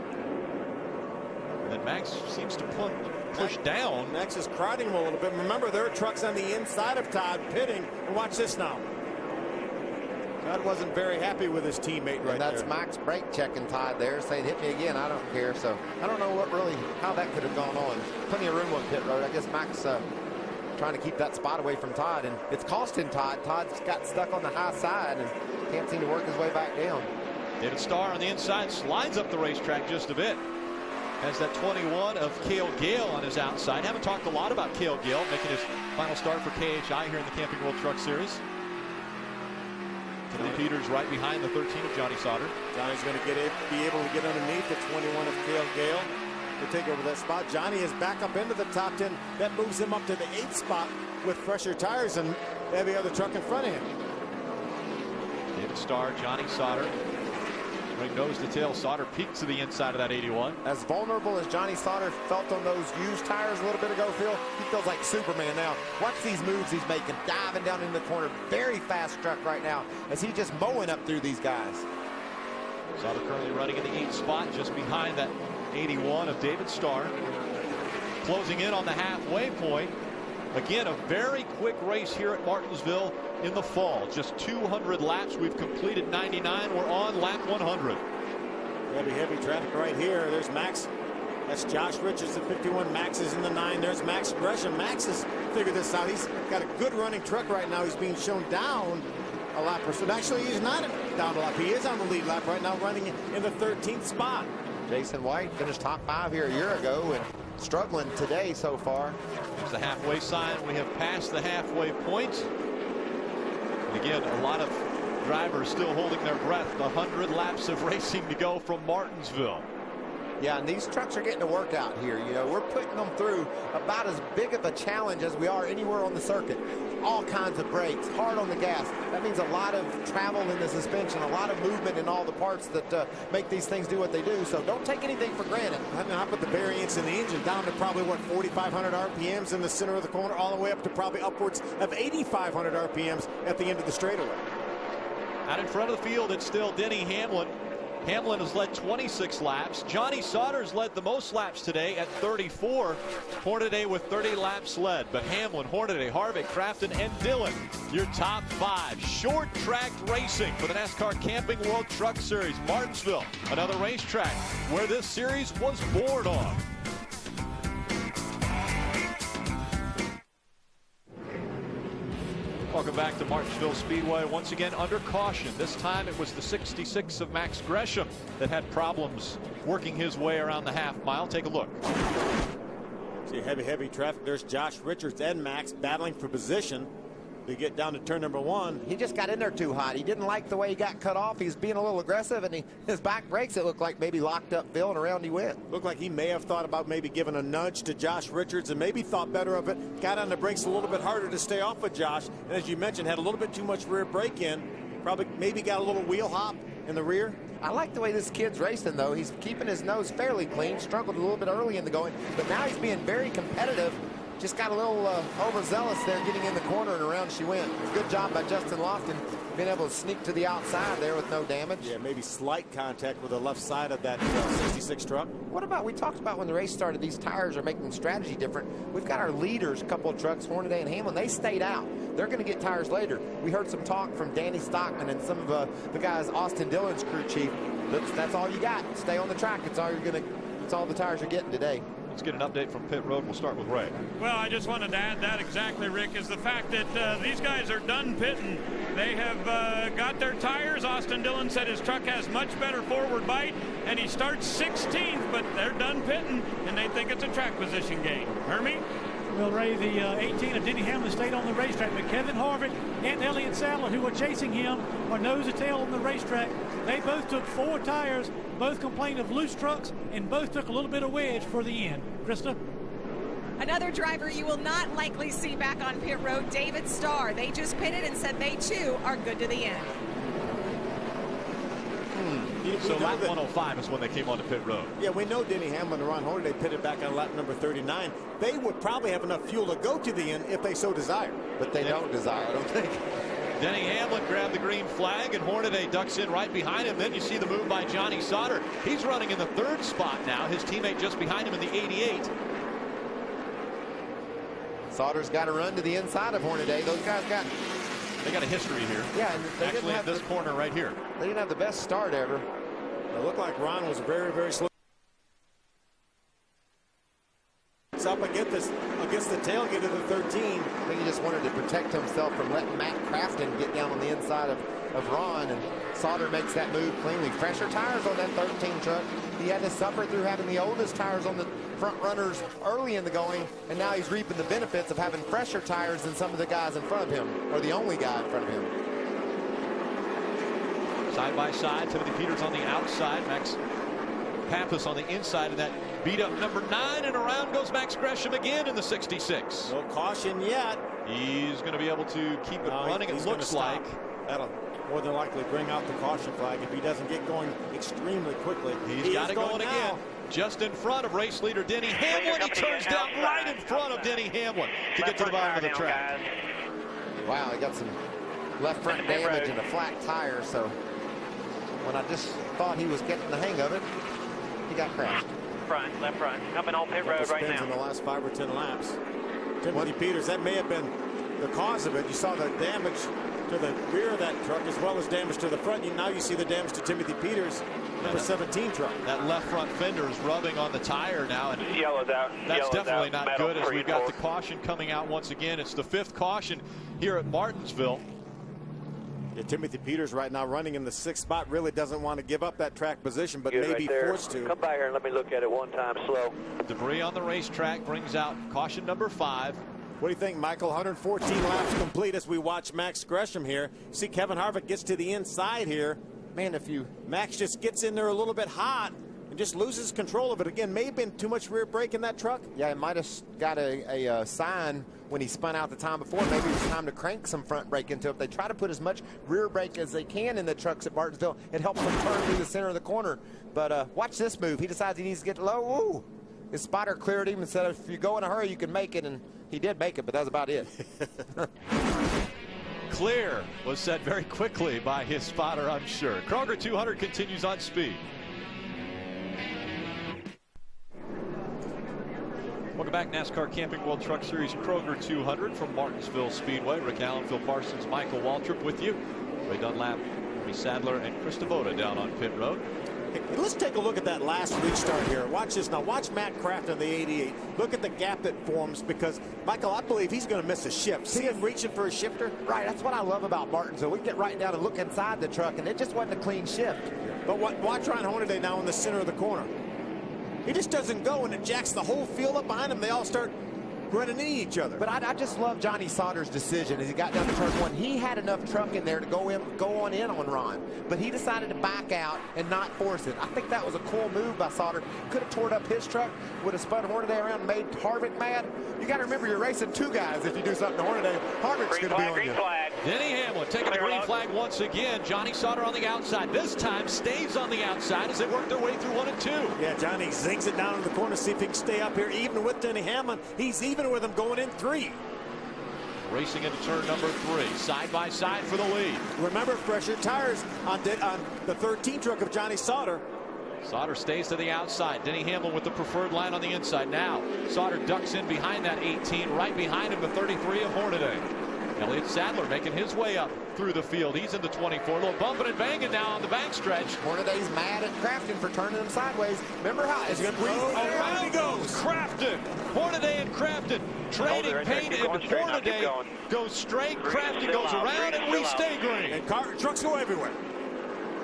And then Max seems to push down. Max is crowding him a little bit. Remember, there are trucks on the inside of Todd pitting. And watch this now. Todd wasn't very happy with his teammate right there. That's Max brake checking Todd there, saying, hit me again, I don't care. So I don't know how that could have gone on. Plenty of room on pit road. I guess Max trying to keep that spot away from Todd, and it's costing Todd. Todd's got stuck on the high side and can't seem to work his way back down. David Starr on the inside slides up the racetrack just a bit. Has that 21 of Cale Gale on his outside. Haven't talked a lot about Cale Gale making his final start for KHI here in the Camping World Truck Series. Timothy Peters right behind the 13 of Johnny Sauter. Johnny's going to be able to get underneath the 21 of Cale Gale to take over that spot. Johnny is back up into the top 10. That moves him up to the 8th spot with fresher tires and every other truck in front of him. David Starr, Johnny Sauter. Ring nose to tail. Sauter peeked to the inside of that 81. As vulnerable as Johnny Sauter felt on those used tires a little bit ago, Phil, he feels like Superman now. Watch these moves he's making, diving down in the corner. Very fast truck right now as he's just mowing up through these guys. Sauter currently running in the 8th spot just behind that 81 of David Starr. closing in on the halfway point. Again, a very quick race here at Martinsville in the fall. Just 200 laps. We've completed 99. We're on lap 100. Heavy traffic right here. There's Max. That's Josh Richards at 51. Max is in the 9. There's Max Gresham. Max has figured this out. He's got a good running truck right now. He's being shown down a lap or so. Actually, he's not down a lap. He is on the lead lap right now, running in the 13th spot. Jason White finished top 5 here a year ago and struggling today so far. There's the halfway sign. We have passed the halfway point. And again, a lot of drivers still holding their breath. 100 laps of racing to go from Martinsville. Yeah, and these trucks are getting to work out here. You know, we're putting them through about as big of a challenge as we are anywhere on the circuit. All kinds of brakes, hard on the gas. That means a lot of travel in the suspension, a lot of movement in all the parts that make these things do what they do. So don't take anything for granted. I mean, I put the variance in the engine down to probably, what, 4,500 RPMs in the center of the corner, all the way up to probably upwards of 8,500 RPMs at the end of the straightaway. Out in front of the field, it's still Denny Hamlin. Hamlin has led 26 laps. Johnny Sauter's led the most laps today at 34. Hornaday with 30 laps led. But Hamlin, Hornaday, Harvick, Crafton, and Dillon, your top 5. Short track racing for the NASCAR Camping World Truck Series. Martinsville, another racetrack where this series was born on. Welcome back to Martinsville Speedway. Once again under caution. This time it was the 66 of Max Gresham that had problems working his way around the half mile. Take a look. See heavy traffic. There's Josh Richards and Max battling for position. We get down to turn number 1. He just got in there too hot. He didn't like the way he got cut off. He was being a little aggressive, and his back brakes, it looked like, maybe locked up Phil, and around he went. Looked like he may have thought about maybe giving a nudge to Josh Richards and maybe thought better of it. Got on the brakes a little bit harder to stay off of Josh. And as you mentioned, had a little bit too much rear brake in. Probably maybe got a little wheel hop in the rear. I like the way this kid's racing, though. He's keeping his nose fairly clean. Struggled a little bit early in the going, but now he's being very competitive. Just got a little overzealous there getting in the corner, and around she went. Good job by Justin Lofton being able to sneak to the outside there with no damage. Yeah, maybe slight contact with the left side of that 66 truck. What about, we talked about when the race started, these tires are making strategy different. We've got our leaders, a couple of trucks, Hornaday and Hamlin, they stayed out. They're going to get tires later. We heard some talk from Danny Stockman and some of the guys, Austin Dillon's crew chief. That's all you got. Stay on the track. It's all the tires you're getting today. Let's get an update from pit road. We'll start with Ray. Well, I just wanted to add that exactly, Rick, is the fact that these guys are done pitting. They have got their tires. Austin Dillon said his truck has much better forward bite, and he starts 16th, but they're done pitting, and they think it's a track position gain. Hermie? Well, Ray, the 18 of Denny Hamlin stayed on the racetrack, but Kevin Harvick and Elliott Sadler, who were chasing him, are nose to tail on the racetrack. They both took 4 tires, both complained of loose trucks, and both took a little bit of wedge for the end. Krista? Another driver you will not likely see back on pit road, David Starr. They just pitted and said they, too, are good to the end. So lap 105 is when they came onto pit road. Yeah, we know Denny Hamlin and Ron Hornaday pitted back on lap number 39. They would probably have enough fuel to go to the end if they so desire. But they don't desire, I don't think. Denny Hamlin grabbed the green flag, and Hornaday ducks in right behind him. Then you see the move by Johnny Sauter. He's running in the 3rd spot now. His teammate just behind him in the 88. Sauter's got to run to the inside of Hornaday. Those guys got... They got a history here. Yeah, and they actually at this corner right here. They didn't have the best start ever. It looked like Ron was very, very slow. It's up against the tailgate of the 13. I think he just wanted to protect himself from letting Matt Crafton get down on the inside of Ron, and Sauter makes that move cleanly. Fresher tires on that 13 truck. He had to suffer through having the oldest tires on the front runners early in the going, and now he's reaping the benefits of having fresher tires than some of the guys in front of him, or the only guy in front of him. Side by side, Timothy Peters on the outside, Max Pappas on the inside of that beat up number 9, and around goes Max Gresham again in the 66. No caution yet. He's going to be able to keep it running, it looks like. That'll more than likely bring out the caution flag if he doesn't get going extremely quickly. He's got it going again. Just in front of race leader Denny Hamlin. He turns down right in front of Denny Hamlin to get to the bottom of the track. Wow, he got some left front damage and a flat tire, so when I just thought he was getting the hang of it, he got crashed. front, coming on pit road right now. In the last 5 or 10 laps. Timothy Peters, that may have been the cause of it. You saw the damage to the rear of that truck as well as damage to the front. Now you see the damage to Timothy Peters, number 17 truck. That left front fender is rubbing on the tire now, and yellow's out. That's definitely not good, as we've got the caution coming out once again. It's the 5th caution here at Martinsville. Yeah, Timothy Peters right now running in the 6th spot, really doesn't want to give up that track position, but Good may be right forced to. Come by here and let me look at it one time slow. Debris on the racetrack brings out caution number 5. What do you think, Michael? 114 laps complete as we watch Max Gresham here. See, Kevin Harvick gets to the inside here. Man, Max just gets in there a little bit hot and just loses control of it. Again, may have been too much rear brake in that truck. Yeah, it might have got a sign when he spun out the time before. Maybe it was time to crank some front brake into it. They try to put as much rear brake as they can in the trucks at Martinsville. It helps them turn through the center of the corner. But watch this move. He decides he needs to get low. Ooh. His spotter cleared him and said, if you go in a hurry, you can make it. And he did make it, but that's about it. Clear was said very quickly by his spotter, I'm sure. Kroger 200 continues on speed. Welcome back, NASCAR Camping World Truck Series Kroger 200 from Martinsville Speedway. Rick Allen, Phil Parsons, Michael Waltrip with you. Ray Dunlap, Bernie Sadler, and Chris Devoda down on pit road. Hey, let's take a look at that last restart here. Watch this now. Watch Matt Craft on the 88. Look at the gap that forms because, Michael, I believe he's going to miss a shift. See him reaching for a shifter? Right, that's what I love about Martinsville. We get right down and look inside the truck, and it just wasn't a clean shift. But watch Ryan Hornaday now in the center of the corner. He just doesn't go, and it jacks the whole field up behind him. They all start running into each other. But I just love Johnny Sauter's decision as he got down to turn 1. He had enough truck in there to go on in on Ron, but he decided to back out and not force it. I think that was a cool move by Sauter. Could have torn up his truck, would have spun Hornaday around and made Harvick mad. You got to remember, you're racing 2 guys. If you do something to Hornaday, Harvick's going to be on you. Denny Hamlin taking the green flag once again. Johnny Sauter on the outside. This time stays on the outside as they work their way through 1 and 2. Yeah, Johnny zings it down in the corner, see if he can stay up here even with Denny Hamlin. He's even with him going in 3. Racing into turn number 3, side by side for the lead. Remember, fresher tires on the 13 truck of Johnny Sauter. Sauter stays to the outside. Denny Hamlin with the preferred line on the inside. Now Sauter ducks in behind that 18, right behind him the 33 of Hornaday. Elliott Sadler making his way up through the field. He's in the 24. A little bumping and banging now on the backstretch. Hornaday's mad at Crafton for turning him sideways. Remember how it's going to around he goes. Crafton, Hornaday and Crafton trading paint, and Hornaday goes straight. Crafton goes around, and we stay green. And trucks go everywhere.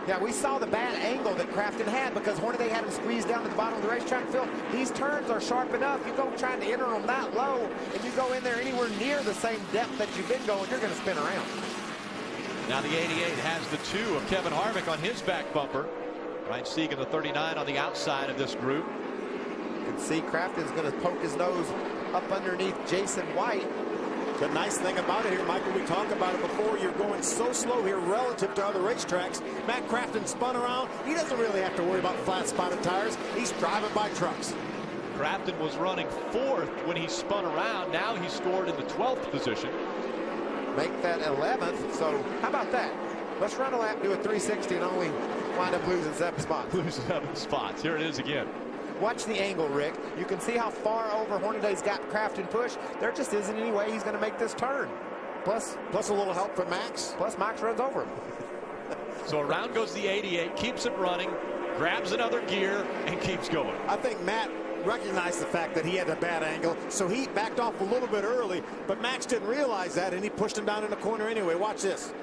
Yeah, we saw the bad angle that Crafton had because Hornaday had him squeezed down to the bottom of the racetrack field. These turns are sharp enough. You go trying to enter them that low, and you go in there anywhere near the same depth that you've been going, you're going to spin around. Now the 88 has the 2 of Kevin Harvick on his back bumper. Ryan Segan, the 39, on the outside of this group. You can see Crafton's going to poke his nose up underneath Jason White. The nice thing about it here, Michael, we talked about it before, you're going so slow here relative to other racetracks. Matt Crafton spun around. He doesn't really have to worry about flat-spotted tires. He's driving by trucks. Crafton was running 4th when he spun around. Now he's scored in the 12th position. Make that 11th. So how about that? Let's run a lap, do a 360, and only wind up losing 7 spots. Lose 7 spots. Here it is again. Watch the angle, Rick. You can see how far over Hornaday's got Crafton push. There just isn't any way he's going to make this turn. Plus a little help from Max. Plus Max runs over him. So around goes the 88, keeps it running, grabs another gear, and keeps going. I think Matt recognized the fact that he had a bad angle, so he backed off a little bit early, but Max didn't realize that, and he pushed him down in the corner anyway. Watch this.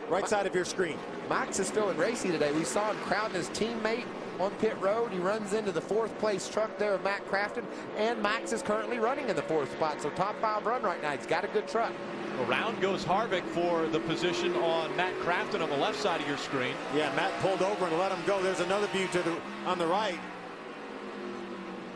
Right side of your screen. Max is feeling racy today. We saw him crowding his teammate on pit road. He runs into the 4th place truck there of Matt Crafton, and Max is currently running in the 4th spot. So top 5 run right now. He's got a good truck. Around goes Harvick for the position on Matt Crafton on the left side of your screen. Yeah, Matt pulled over and let him go. There's another view on the right.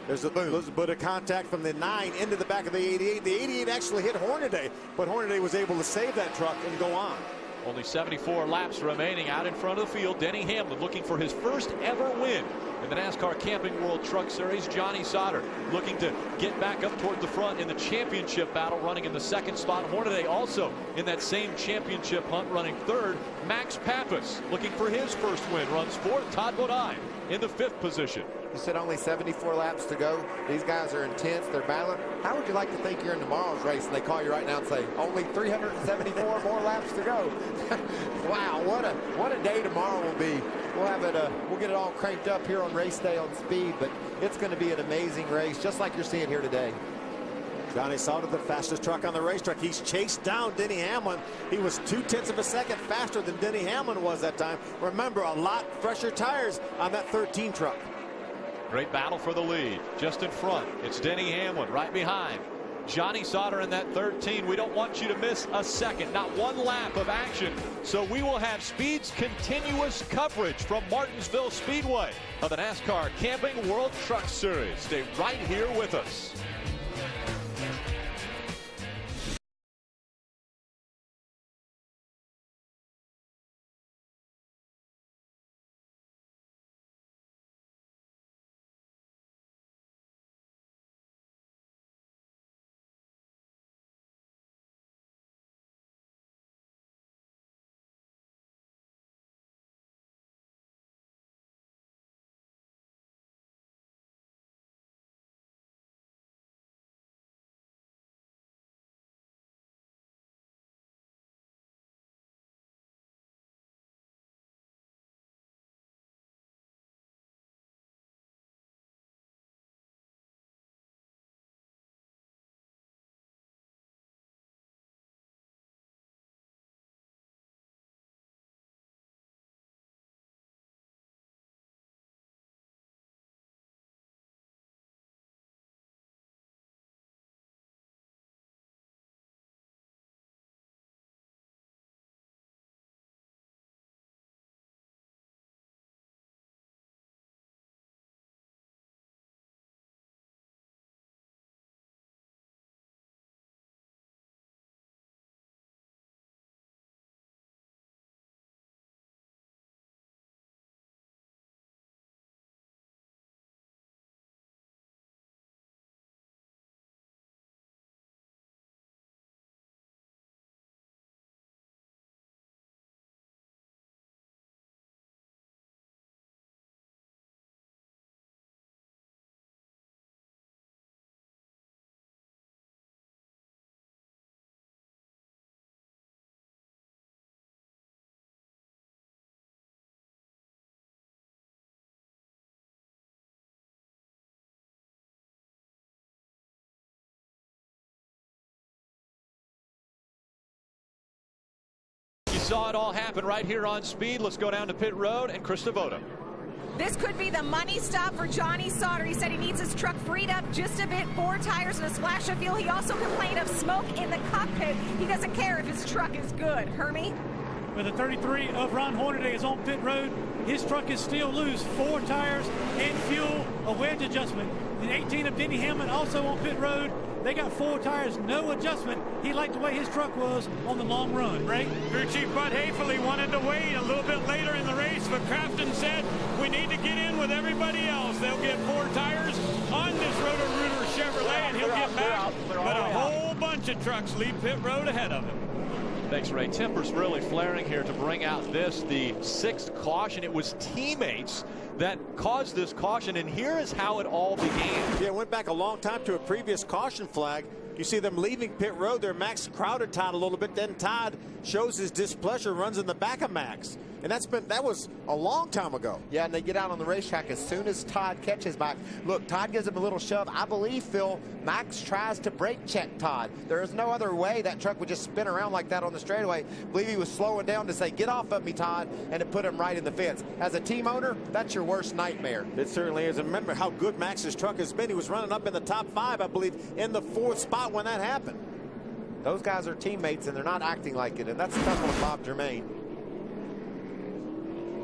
There's a little bit of contact from the 9 into the back of the 88. The 88 actually hit Hornaday, but Hornaday was able to save that truck and go on. Only 74 laps remaining out in front of the field. Denny Hamlin looking for his first ever win in the NASCAR Camping World Truck Series. Johnny Sauter looking to get back up toward the front in the championship battle, running in the 2nd spot. Hornaday also in that same championship hunt, running 3rd. Max Pappas looking for his first win, runs 4th. Todd Bodine in the 5th position. You said only 74 laps to go. These guys are intense. They're battling. How would you like to think you're in tomorrow's race and they call you right now and say, only 374 more laps to go? Wow, what a day tomorrow will be. We'll have it. We'll get it all cranked up here on race day on speed, but it's going to be an amazing race, just like you're seeing here today. Johnny Sauter, the fastest truck on the racetrack. He's chased down Denny Hamlin. He was 0.2 of a second faster than Denny Hamlin was that time. Remember, a lot fresher tires on that 13 truck. Great battle for the lead. Just in front, it's Denny Hamlin. Right behind, Johnny Sauter in that 13. We don't want you to miss a second, not one lap of action. So we will have Speed's continuous coverage from Martinsville Speedway of the NASCAR Camping World Truck Series. Stay right here with us. Saw it all happen right here on Speed. Let's go down to pit road and Chris Devoto. This could be the money stop for Johnny Sauter. He said he needs his truck freed up just a bit, 4 tires and a splash of fuel. He also complained of smoke in the cockpit. He doesn't care if his truck is good. Hermie? With the 33 of Ron Hornaday is on pit road, his truck is still loose. 4 tires and fuel, a wedge adjustment. The 18 of Denny Hamlin also on pit road. They got 4 tires, no adjustment. He liked the way his truck was on the long run. Right? Crew Chief Bud Haefele wanted to wait a little bit later in the race, but Crafton said we need to get in with everybody else. They'll get 4 tires on this Roto-Rooter Chevrolet, and he'll get back. But a whole bunch of trucks leave pit road ahead of him. Thanks, Ray. Tempers really flaring here to bring out the 6th caution. It was teammates that caused this caution, and here is how it all began. Yeah, it went back a long time to a previous caution flag. You see them leaving pit road there. Max crowded Todd a little bit. Then Todd shows his displeasure, runs in the back of Max. And that was a long time ago. Yeah, and they get out on the racetrack as soon as Todd catches Max. Look, Todd gives him a little shove. I believe, Phil, Max tries to brake check Todd. There is no other way that truck would just spin around like that on the straightaway. I believe he was slowing down to say, get off of me, Todd, and to put him right in the fence. As a team owner, that's your worst nightmare. It certainly is. And remember how good Max's truck has been. He was running up in the top 5, I believe, in the 4th spot when that happened. Those guys are teammates, and they're not acting like it, and that's a tough one with Bob Germain.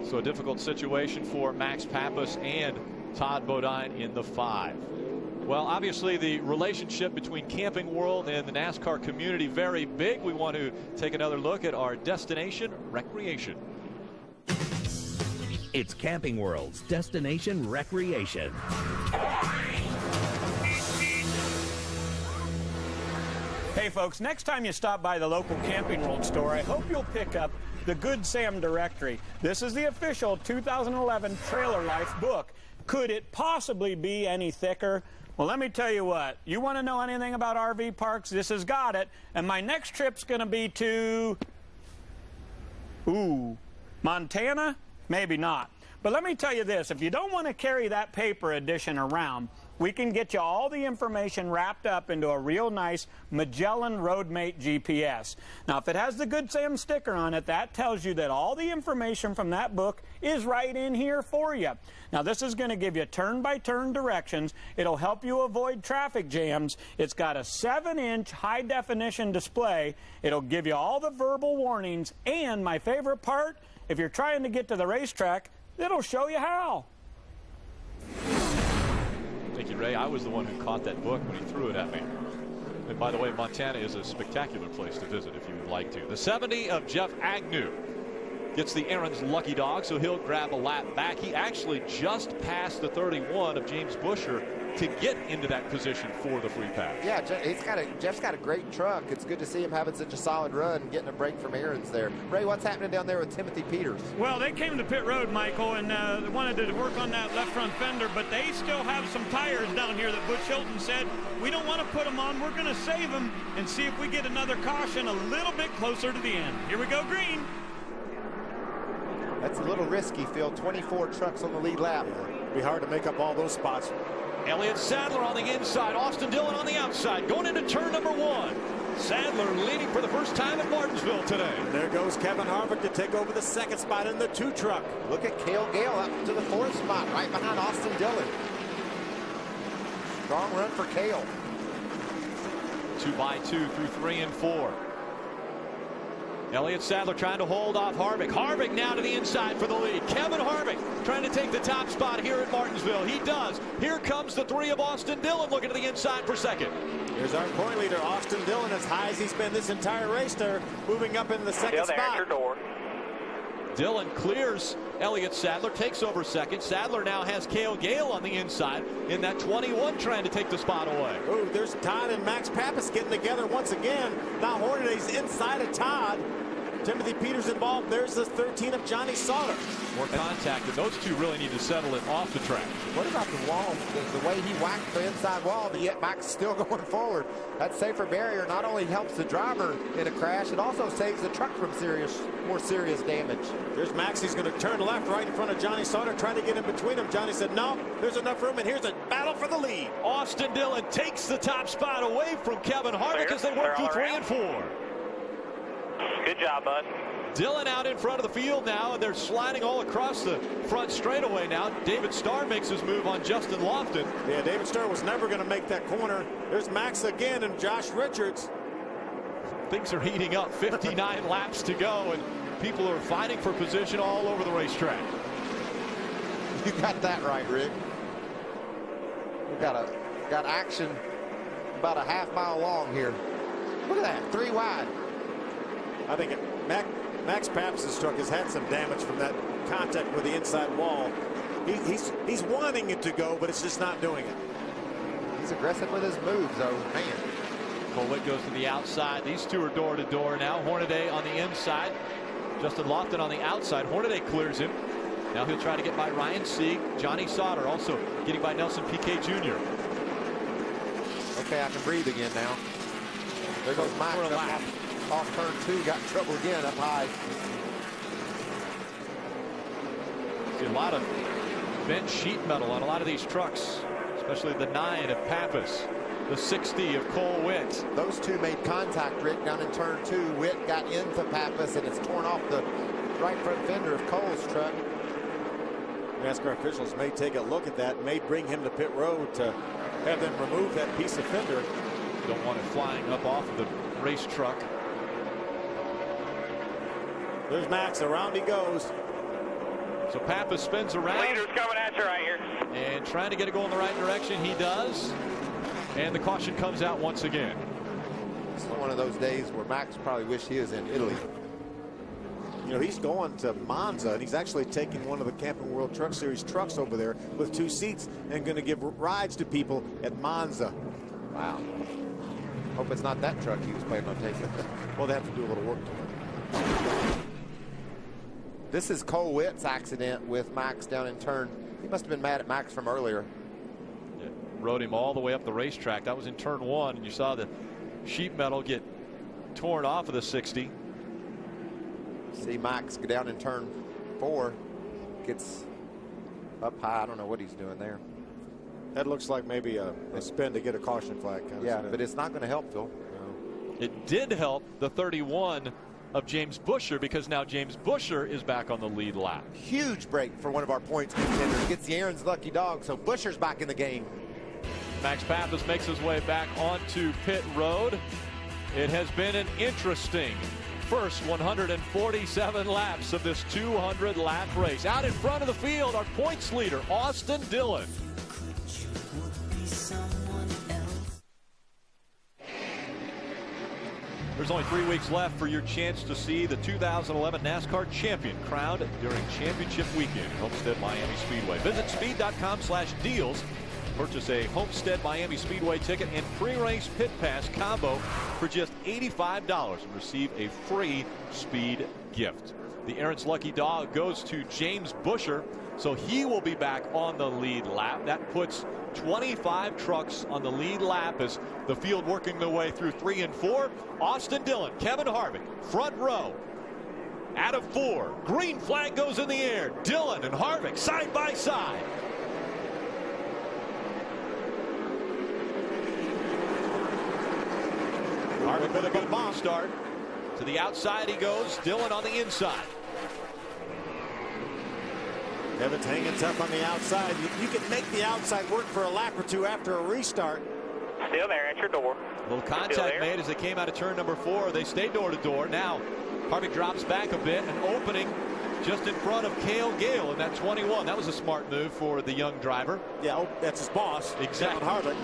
So a difficult situation for Max Pappas and Todd Bodine in the 5. Well, obviously the relationship between Camping World and the NASCAR community very big. We want to take another look at our destination recreation. It's Camping World's Destination Recreation. Hey folks, next time you stop by the local Camping World store, I hope you'll pick up the Good Sam Directory. This is the official 2011 Trailer Life book. Could it possibly be any thicker? Well, let me tell you what. You want to know anything about RV parks? This has got it. And my next trip's going to be to... Montana? Maybe not. But let me tell you this. If you don't want to carry that paper edition around, we can get you all the information wrapped up into a real nice Magellan Roadmate GPS. Now, if it has the Good Sam sticker on it, that tells you that all the information from that book is right in here for you. Now, this is going to give you turn-by-turn directions. It'll help you avoid traffic jams. It's got a 7-inch high-definition display. It'll give you all the verbal warnings. And my favorite part, if you're trying to get to the racetrack, it'll show you how. Thank you, Ray. I was the one who caught that book when he threw it at me. And by the way, Montana is a spectacular place to visit if you would like to. The 70 of Jeff Agnew gets the Aaron's lucky dog, so he'll grab a lap back. He actually just passed the 31 of James Busher to get into that position for the free pass. Yeah, Jeff's got a great truck. It's good to see him having such a solid run and getting a break from Aaron's there. Ray, what's happening down there with Timothy Peters? Well, they came to pit road, Michael, and they wanted to work on that left front fender, but they still have some tires down here that Butch Hilton said, we don't want to put them on. We're going to save them and see if we get another caution a little bit closer to the end. Here we go, green. That's a little risky, Phil. 24 trucks on the lead lap. It'd be hard to make up all those spots. Elliott Sadler on the inside, Austin Dillon on the outside, going into turn number 1. Sadler leading for the first time at Martinsville today. And there goes Kevin Harvick to take over the second spot in the 2 truck. Look at Cale Gale up to the 4th spot, right behind Austin Dillon. Strong run for Cale. 2 by 2 through 3 and 4. Elliott Sadler trying to hold off Harvick. Harvick now to the inside for the lead. Kevin Harvick trying to take the top spot here at Martinsville. He does. Here comes the 3 of Austin Dillon looking to the inside for second. Here's our point leader, Austin Dillon, as high as he's been this entire race there, moving up in the second spot. Your door. Dillon clears Elliott Sadler, takes over second. Sadler now has Cale Gale on the inside in that 21 trying to take the spot away. Oh, there's Todd and Max Pappas getting together once again. Now Hornaday's inside of Todd. Timothy Peters involved. There's the 13 of Johnny Sauter. More contact, and those two really need to settle it off the track. What about the wall, the way he whacked the inside wall, but yet Max is still going forward? That safer barrier not only helps the driver in a crash, it also saves the truck from more serious damage. There's Max. He's going to turn left right in front of Johnny Sauter, trying to get in between them. Johnny said, no, there's enough room, and here's a battle for the lead. Austin Dillon takes the top spot away from Kevin Harvick as they work through 3 and 4. Good job, bud. Dillon out in front of the field now, and they're sliding all across the front straightaway now. David Starr makes his move on Justin Lofton. Yeah, David Starr was never going to make that corner. There's Max again and Josh Richards. Things are heating up. 59 laps to go, and people are fighting for position all over the racetrack. You got that right, Rick. We got action about a half mile long here. Look at that, 3 wide. I think Max Pappas' truck has had some damage from that contact with the inside wall. He's wanting it to go, but it's just not doing it. He's aggressive with his moves, though. Man. Colwitt goes to the outside. These two are door to door now. Hornaday on the inside. Justin Lofton on the outside. Hornaday clears him. Now he'll try to get by Ryan Sieg. Johnny Sauter also getting by Nelson Piquet Jr. Okay, I can breathe again now. There goes Max. Off turn 2, got in trouble again up high. See a lot of bent sheet metal on a lot of these trucks, especially the 9 of Pappas, the 60 of Cole Witt. Those two made contact, Rick, down in turn 2. Witt got into Pappas, and it's torn off the right front fender of Cole's truck. NASCAR officials may take a look at that, may bring him to pit road to have them remove that piece of fender. Don't want it flying up off of the race truck. There's Max, around he goes. So Pappas spins around. Leader's coming at you right here. And trying to get it going in the right direction. He does. And the caution comes out once again. It's one of those days where Max probably wished he was in Italy. You know, he's going to Monza, and he's actually taking one of the Camping World Truck Series trucks over there with 2 seats and going to give rides to people at Monza. Wow. Hope it's not that truck he was planning on taking. Well, they have to do a little work to it. This is Cole Witt's accident with Max down in turn. He must have been mad at Max from earlier. Yeah, rode him all the way up the racetrack. That was in turn 1, and you saw the sheet metal get torn off of the 60. See Max go down in turn 4. Gets up high. I don't know what he's doing there. That looks like maybe a spin to get a caution flag. Yeah, but it's not going to help, Phil. No. It did help the 31 of James Busher, because now James Busher is back on the lead lap. Huge break for one of our points contenders. Gets the Aaron's lucky dog, so Busher's back in the game. Max Pappas makes his way back onto pit road. It has been an interesting first 147 laps of this 200-lap race. Out in front of the field, our points leader, Austin Dillon. There's only 3 weeks left for your chance to see the 2011 NASCAR champion crowned during championship weekend, Homestead Miami Speedway. Visit speed.com/deals. Purchase a Homestead Miami Speedway ticket and pre-race pit pass combo for just $85 and receive a free speed gift. The Aaron's lucky dog goes to James Busher, so he will be back on the lead lap. That puts 25 trucks on the lead lap as the field working their way through 3 and 4. Austin Dillon, Kevin Harvick, front row. Out of 4, green flag goes in the air. Dillon and Harvick side by side. Harvick with a good bomb start. To the outside he goes. Dillon on the inside. Kevin's hanging tough on the outside. You can make the outside work for a lap or 2 after a restart. Still there at your door. A little contact made as they came out of turn number 4. They stay door to door. Now Harvick drops back a bit, an opening just in front of Cale Gale in that 21. That was a smart move for the young driver. Yeah, that's his boss. Exactly. Harvick.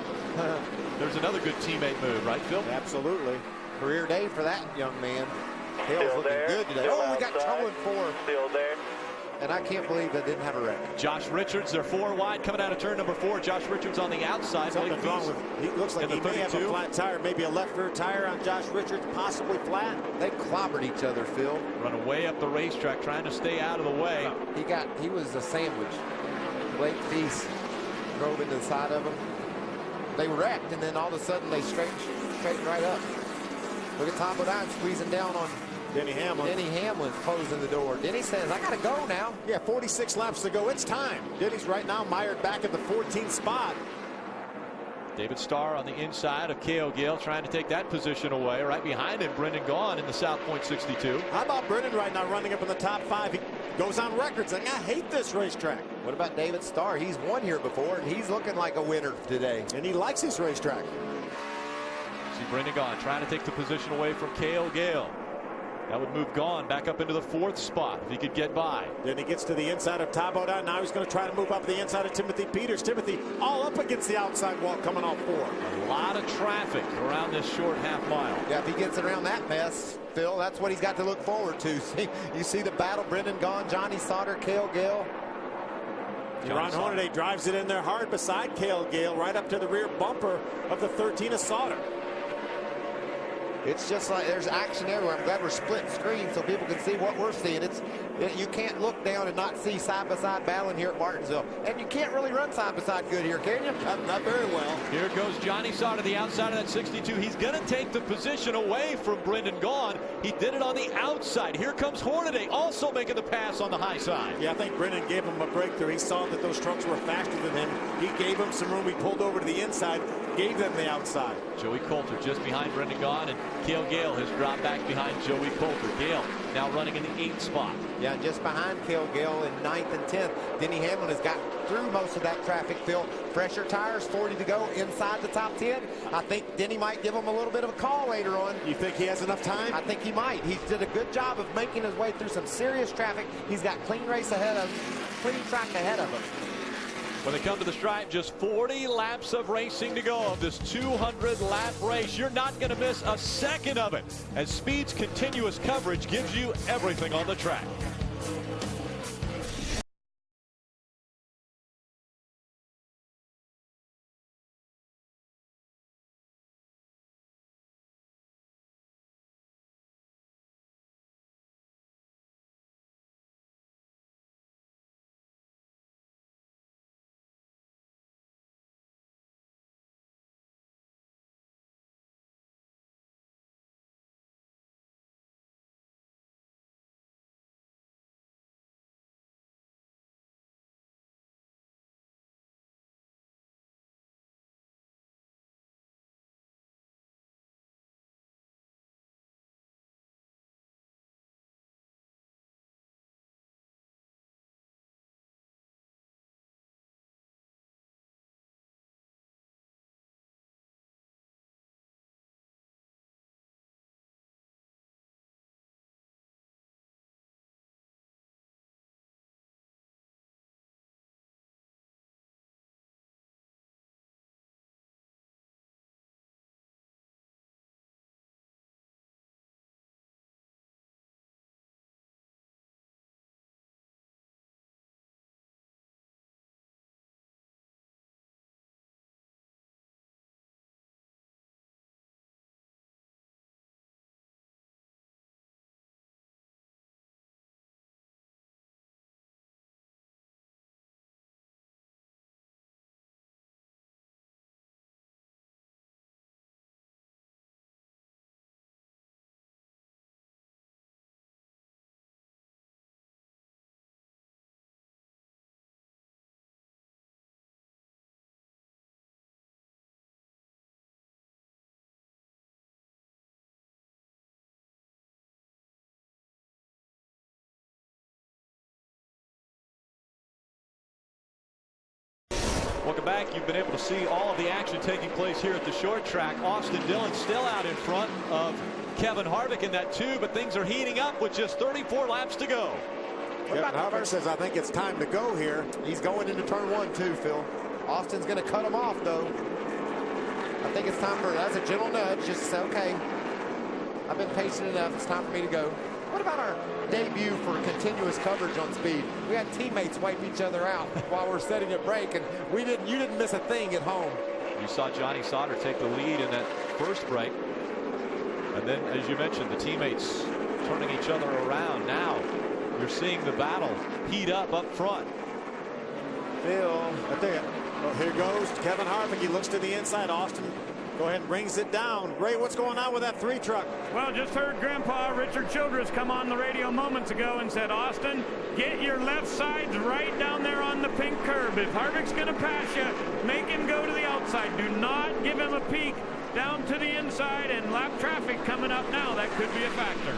There's another good teammate move, right, Phil? Absolutely. Career day for that young man. Cale's looking good today. Still we got trolling 4. Still there. And I can't believe they didn't have a wreck. Josh Richards, they're 4 wide coming out of turn number 4. Josh Richards on the outside. Something's wrong with, he looks like he may have a flat tire, maybe a left rear tire on Josh Richards, possibly flat. They clobbered each other, Phil. Running way up the racetrack, trying to stay out of the way. He was a sandwich. Blake Feast drove into the side of him. They wrecked, and then all of a sudden they straightened right up. Look at Tom Bodine squeezing down on Denny Hamlin. Denny Hamlin closing the door. Denny says, I got to go now. Yeah, 46 laps to go. It's time. Denny's right now mired back at the 14th spot. David Starr on the inside of Cale Gale, trying to take that position away. Right behind him, Brendan Gaughan in the South Point 62. How about Brendan right now running up in the top 5? He goes on record saying, I hate this racetrack. What about David Starr? He's won here before, and he's looking like a winner today. And he likes this racetrack. See Brendan Gaughan trying to take the position away from Cale Gale. That would move Gaughan back up into the 4th spot if he could get by. Then he gets to the inside of Tom Bodine. Now he's going to try to move up the inside of Timothy Peters. Timothy all up against the outside wall coming off 4. A lot of traffic around this short half mile. Yeah, if he gets around that mess, Phil, that's what he's got to look forward to. You see the battle, Brendan Gaughan, Johnny Sauter, Cale Gale. Ron Hornaday drives it in there hard beside Cale Gale, right up to the rear bumper of the 13 of Sauter. It's just like there's action everywhere. I'm glad we're splitting screen so people can see what we're seeing. You can't look down and not see side-by-side battling here at Martinsville. And you can't really run side-by-side good here, can you? Not very well. Here goes Johnny Sauter to the outside of that 62. He's going to take the position away from Brendan Gaughan. He did it on the outside. Here comes Hornaday, also making the pass on the high side. Yeah, I think Brendan gave him a breakthrough. He saw that those trucks were faster than him. He gave him some room. He pulled over to the inside, gave them the outside. Joey Coulter just behind Brendan Gaughan, and Cale Gale has dropped back behind Joey Coulter. Gale now running in the 8th spot. Yeah, just behind Cale Gale in 9th and 10th. Denny Hamlin has got through most of that traffic, Phil. Fresher tires, 40 to go inside the top 10. I think Denny might give him a little bit of a call later on. You think he has enough time? I think he might. He did a good job of making his way through some serious traffic. He's got clean track ahead of him. When they come to the stripe, just 40 laps of racing to go of this 200-lap race. You're not going to miss a second of it, as Speed's continuous coverage gives you everything on the track. Welcome back. You've been able to see all of the action taking place here at the short track. Austin Dillon still out in front of Kevin Harvick in that 2, but things are heating up with just 34 laps to go. Kevin Harvick says, I think it's time to go here. He's going into turn 1 too, Phil. Austin's going to cut him off, though. I think it's time for, that's a gentle nudge, just to say, okay, I've been patient enough. It's time for me to go. What about our debut for continuous coverage on speed? We had teammates wipe each other out while we're setting a break, and you didn't miss a thing at home. You saw Johnny Sauter take the lead in that first break. And then, as you mentioned, the teammates turning each other around. Now you're seeing the battle heat up front. Phil, here goes Kevin Harvick. He looks to the inside. Austin, go ahead and brings it down. Ray, what's going on with that 3 truck? Well, just heard Grandpa Richard Childress come on the radio moments ago and said, Austin, get your left sides right down there on the pink curb. If Harvick's going to pass you, make him go to the outside. Do not give him a peek down to the inside, and lap traffic coming up now. That could be a factor.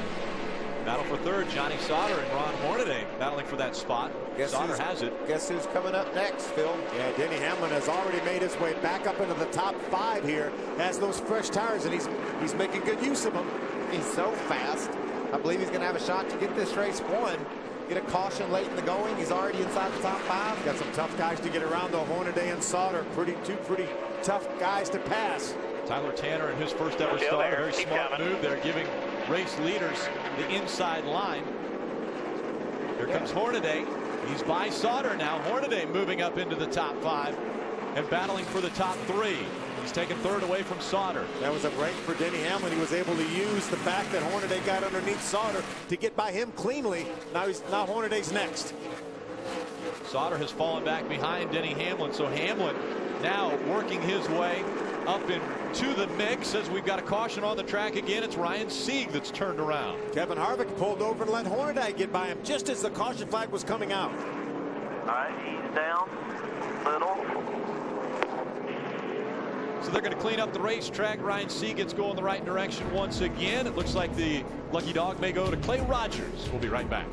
Battle for third, Johnny Sauter and Ron Hornaday battling for that spot. Sauter has it. Guess who's coming up next, Phil? Yeah, Denny Hamlin has already made his way back up into the top 5 here. Has those fresh tires, and he's making good use of them. He's so fast. I believe he's going to have a shot to get this race won. Get a caution late in the going. He's already inside the top 5. Got some tough guys to get around, though. Hornaday and Sauter, two pretty tough guys to pass. Tyler Tanner in his first ever start. A very smart move there, giving race leaders the inside line. Here comes Hornaday. He's by Sauter now. Hornaday moving up into the top 5 and battling for the top 3. He's taken third away from Sauter. That was a break for Denny Hamlin. He was able to use the fact that Hornaday got underneath Sauter to get by him cleanly. Now Hornaday's next. Sauter has fallen back behind Denny Hamlin, so Hamlin now working his way up into the mix as we've got a caution on the track again. It's Ryan Sieg that's turned around. Kevin Harvick pulled over and let Hornaday get by him just as the caution flag was coming out. All right, ease down, little. So they're going to clean up the racetrack. Ryan Sieg gets going the right direction once again. It looks like the lucky dog may go to Clay Rogers. We'll be right back.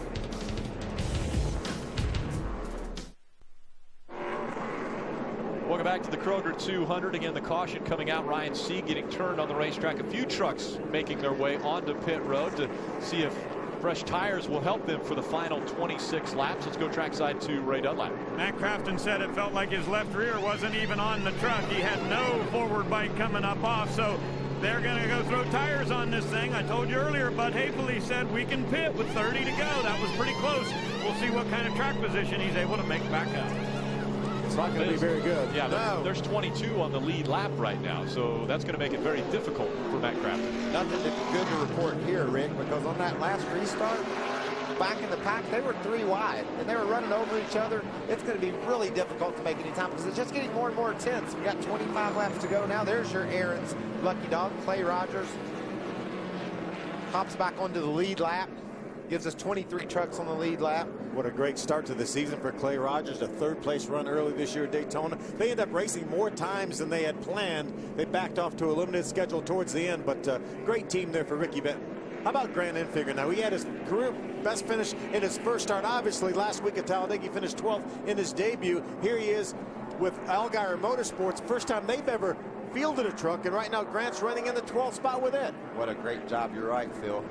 Welcome back to the Kroger 200. Again, the caution coming out. Ryan Sieg getting turned on the racetrack. A few trucks making their way onto pit road to see if fresh tires will help them for the final 26 laps. Let's go trackside to Ray Dunlap. Matt Crafton said it felt like his left rear wasn't even on the truck. He had no forward bike coming up off, so they're going to go throw tires on this thing. I told you earlier, Bud Haefele said we can pit with 30 to go. That was pretty close. We'll see what kind of track position he's able to make back up. It's not going to be very good. Yeah, no. There's 22 on the lead lap right now, so that's going to make it very difficult for Matt Crafton. Nothing good to report here, Rick, because on that last restart, back in the pack, they were 3 wide, and they were running over each other. It's going to be really difficult to make any time because it's just getting more and more intense. We got 25 laps to go now. There's your Aaron's lucky dog, Clay Rogers. Hops back onto the lead lap. Gives us 23 trucks on the lead lap. What a great start to the season for Clay Rogers. A 3rd place run early this year at Daytona. They end up racing more times than they had planned. They backed off to a limited schedule towards the end, but great team there for Ricky Benton. How about Grant Enfinger? Now, he had his career best finish in his first start. Obviously, last week at Talladega, he finished 12th in his debut. Here he is with Allgaier Motorsports. First time they've ever fielded a truck, and right now Grant's running in the 12th spot with it. What a great job. You're right, Phil.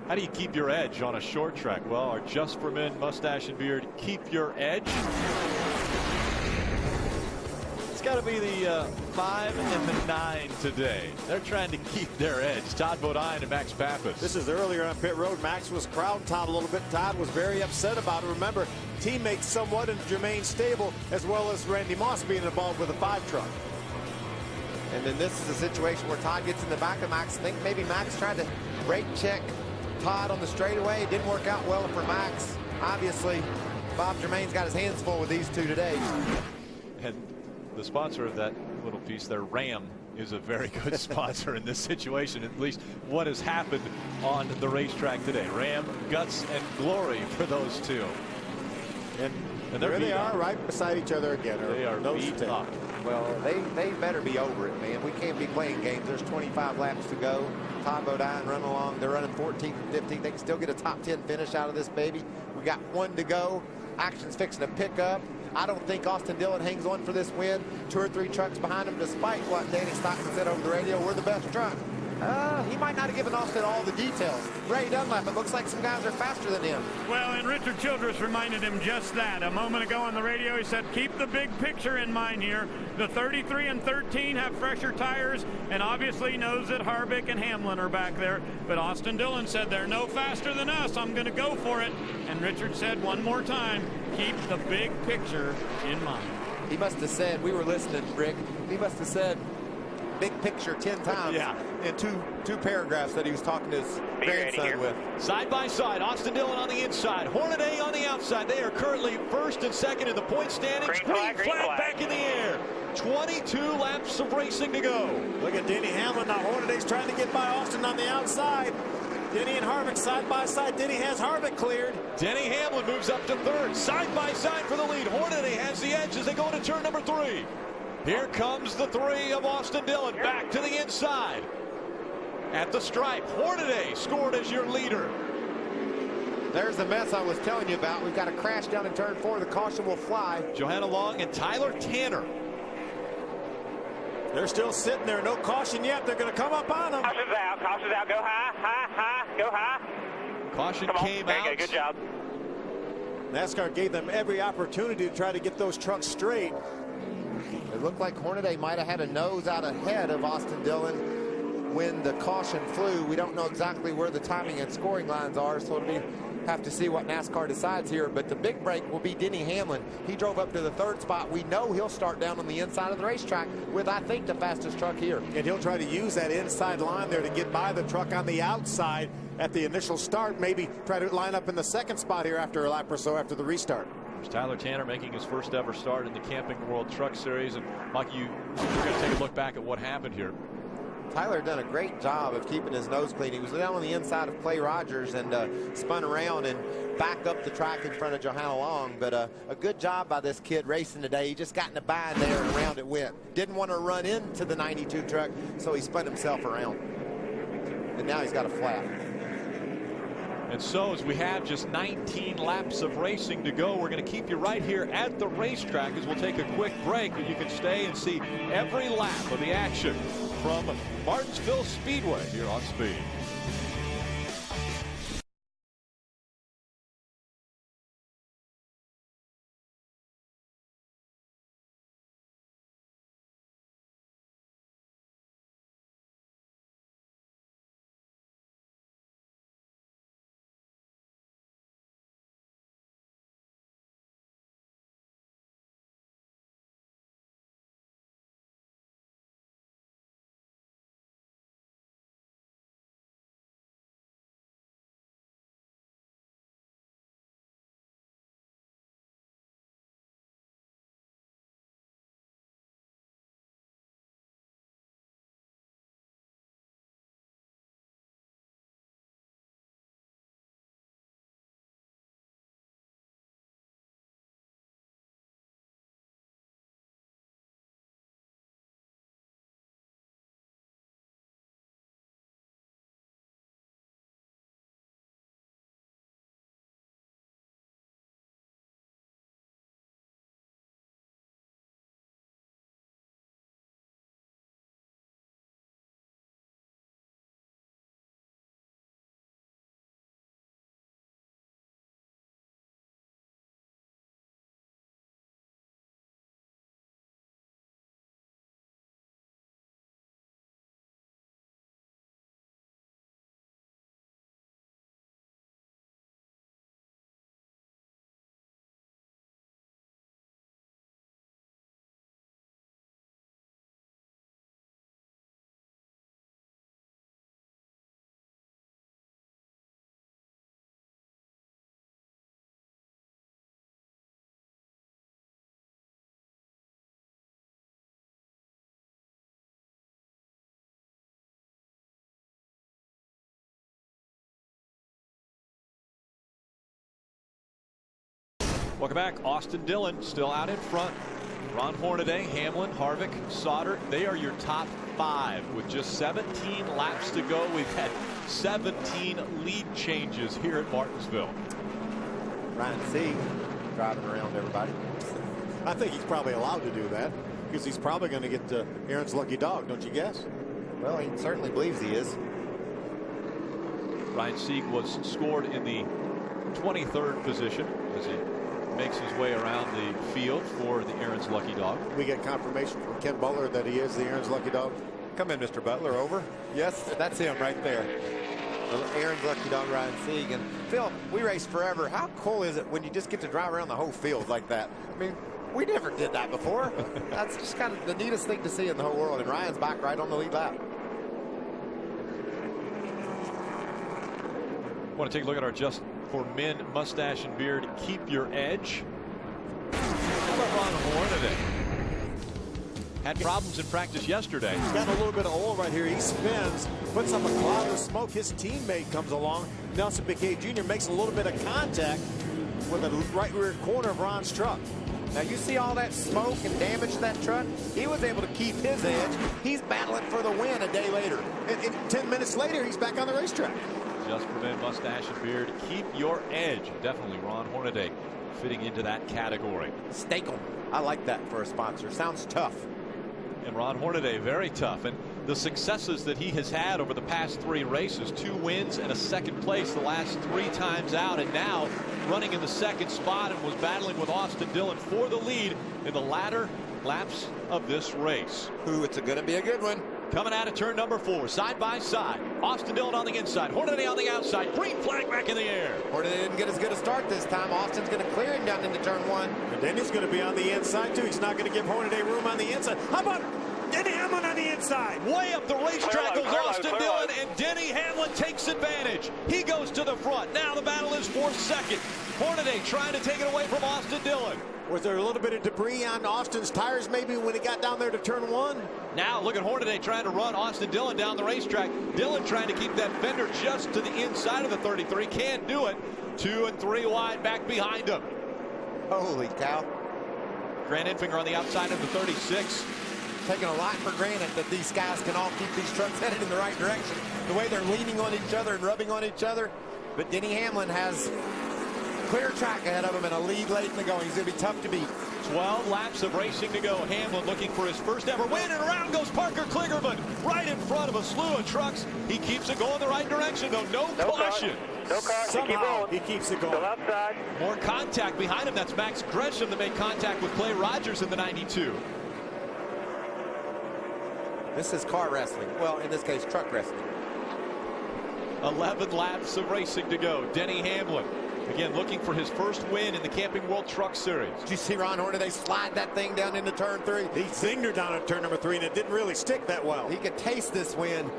How do you keep your edge on a short track? Well, our Just for Men mustache and beard, keep your edge. It's got to be the 5 and the 9 today. They're trying to keep their edge. Todd Bodine and Max Pappas. This is earlier on pit road. Max was crowding Todd a little bit. Todd was very upset about it. Remember, teammates somewhat in Jermaine Stable, as well as Randy Moss being involved with the 5 truck. And then this is a situation where Todd gets in the back of Max. I think maybe Max tried to brake check Todd on the straightaway. It didn't work out well for Max. Obviously, Bob Germain's got his hands full with these two today. And the sponsor of that little piece there, Ram, is a very good sponsor in this situation, at least what has happened on the racetrack today. Ram, guts, and glory for those two. And there they are, right beside each other again. They are beat up. Well, they better be over it, man. We can't be playing games. There's 25 laps to go. Todd Bodine running along. They're running 14th and 15th. They can still get a top 10 finish out of this baby. We got 1 to go. action's fixing to pick up. I don't think Austin Dillon hangs on for this win. 2 or 3 trucks behind him, despite what Danny Stockton said over the radio, we're the best truck. He might not have given Austin all the details. Ray Dunlap, it looks like some guys are faster than him. Well, and Richard Childress reminded him just that. A moment ago on the radio, he said, keep the big picture in mind here. The 33 and 13 have fresher tires, and obviously knows that Harvick and Hamlin are back there. But Austin Dillon said, they're no faster than us. I'm going to go for it. And Richard said one more time, keep the big picture in mind. He must have said, we were listening, Rick, he must have said, big picture 10 times in two paragraphs that he was talking to his grandson with. Side by side, Austin Dillon on the inside, Hornaday on the outside. They are currently first and second in the point standings. Green flag back in the air. 22 laps of racing to go. Look at Denny Hamlin now. Hornaday's trying to get by Austin on the outside. Denny and Harvick side by side. Denny has Harvick cleared. Denny Hamlin moves up to third, side by side for the lead. Hornaday has the edge as they go into turn number 3. Here comes the 3 of Austin Dillon back to the inside. At the stripe, Hornaday scored as your leader. There's the mess I was telling you about. We've got a crash down in turn 4. The caution will fly. Johanna Long and Tyler Tanner. They're still sitting there. No caution yet. They're going to come up on them. Caution's out. Caution's out. Go high, high, high. Go high. Caution came out. Good job. NASCAR gave them every opportunity to try to get those trucks straight. It looked like Hornaday might have had a nose out ahead of Austin Dillon when the caution flew. We don't know exactly where the timing and scoring lines are, so it'll have to see what NASCAR decides here. But the big break will be Denny Hamlin. He drove up to the 3rd spot. We know he'll start down on the inside of the racetrack with, I think, the fastest truck here. And he'll try to use that inside line there to get by the truck on the outside at the initial start. Maybe try to line up in the 2nd spot here after a lap or so after the restart. Tyler Tanner making his first ever start in the Camping World Truck Series. And Mike, you're going to take a look back at what happened here. Tyler done a great job of keeping his nose clean. He was down on the inside of Clay Rogers and spun around and back up the track in front of Johanna Long. But a good job by this kid racing today. He just got in a bind there and around it went. Didn't want to run into the 92 truck, so he spun himself around. And now he's got a flat. And so as we have just 19 laps of racing to go, we're going to keep you right here at the racetrack as we'll take a quick break. But you can stay and see every lap of the action from Martinsville Speedway here on Speed. Welcome back. Austin Dillon still out in front. Ron Hornaday, Hamlin, Harvick, Sauter, they are your top 5 with just 17 laps to go. We've had 17 lead changes here at Martinsville. Ryan C. driving around everybody. I think he's probably allowed to do that because he's probably going to get Aaron's lucky dog, don't you guess? Well, he certainly believes he is. Ryan Sieg was scored in the 23rd position as he makes his way around the field for the Aaron's lucky dog. We get confirmation from Ken Butler that he is the Aaron's lucky dog. Come in, Mr. Butler. Over. Yes, that's him right there. Aaron's lucky dog, Ryan Sieg. And Phil, we raced forever. How cool is it when you just get to drive around the whole field like that? I mean, we never did that before. That's just kind of the neatest thing to see in the whole world. And Ryan's back right on the lead lap. Want to take a look at our Just for Men mustache and beard keep your edge. How about Ron Hornaday? Had problems in practice yesterday. He's got a little bit of oil right here. He spins, puts up a cloud of smoke. His teammate comes along. Nelson Piquet Jr. makes a little bit of contact with the right rear corner of Ron's truck. Now you see all that smoke and damage to that truck? He was able to keep his edge. He's battling for the win a day later. And 10 minutes later, he's back on the racetrack. Just for Men mustache and beard keep your edge. Definitely Ron Hornaday fitting into that category. Stake 'em. I like that for a sponsor. Sounds tough. And Ron Hornaday, very tough. And the successes that he has had over the past 3 races, 2 wins and a second place the last 3 times out, and now running in the second spot and was battling with Austin Dillon for the lead in the latter laps of this race. Ooh, it's going to be a good one. Coming out of turn number 4, side by side. Austin Dillon on the inside, Hornaday on the outside. Green flag back in the air. Hornaday didn't get as good a start this time. Austin's going to clear him down into turn 1. And then he's going to be on the inside, too. He's not going to give Hornaday room on the inside. How about Denny Hamlin on the inside? Way up the racetrack goes Austin Dillon, and Denny Hamlin takes advantage. He goes to the front. Now the battle is for second. Hornaday trying to take it away from Austin Dillon. Was there a little bit of debris on Austin's tires maybe when he got down there to turn 1? Now look at Hornaday trying to run Austin Dillon down the racetrack. Dillon trying to keep that fender just to the inside of the 33. Can't do it. 2 and 3 wide back behind him. Holy cow. Grant Enfinger on the outside of the 36. Taking a lot for granted that these guys can all keep these trucks headed in the right direction. The way they're leaning on each other and rubbing on each other. But Denny Hamlin has clear track ahead of him and a lead late in the going. He's going to be tough to beat. 12 laps of racing to go. Hamlin looking for his first ever win, and around goes Parker Kligerman right in front of a slew of trucks. He keeps it going the right direction, though. No caution. No caution. Somehow he keeps it going. Still outside. More contact behind him. That's Max Gresham that made contact with Clay Rogers in the 92. This is car wrestling. Well, in this case, truck wrestling. 11 laps of racing to go. Denny Hamlin, again, looking for his first win in the Camping World Truck Series. Did you see Ron Hornaday slide that thing down into turn 3? He zinged her down at turn number 3, and it didn't really stick that well. He could taste this win.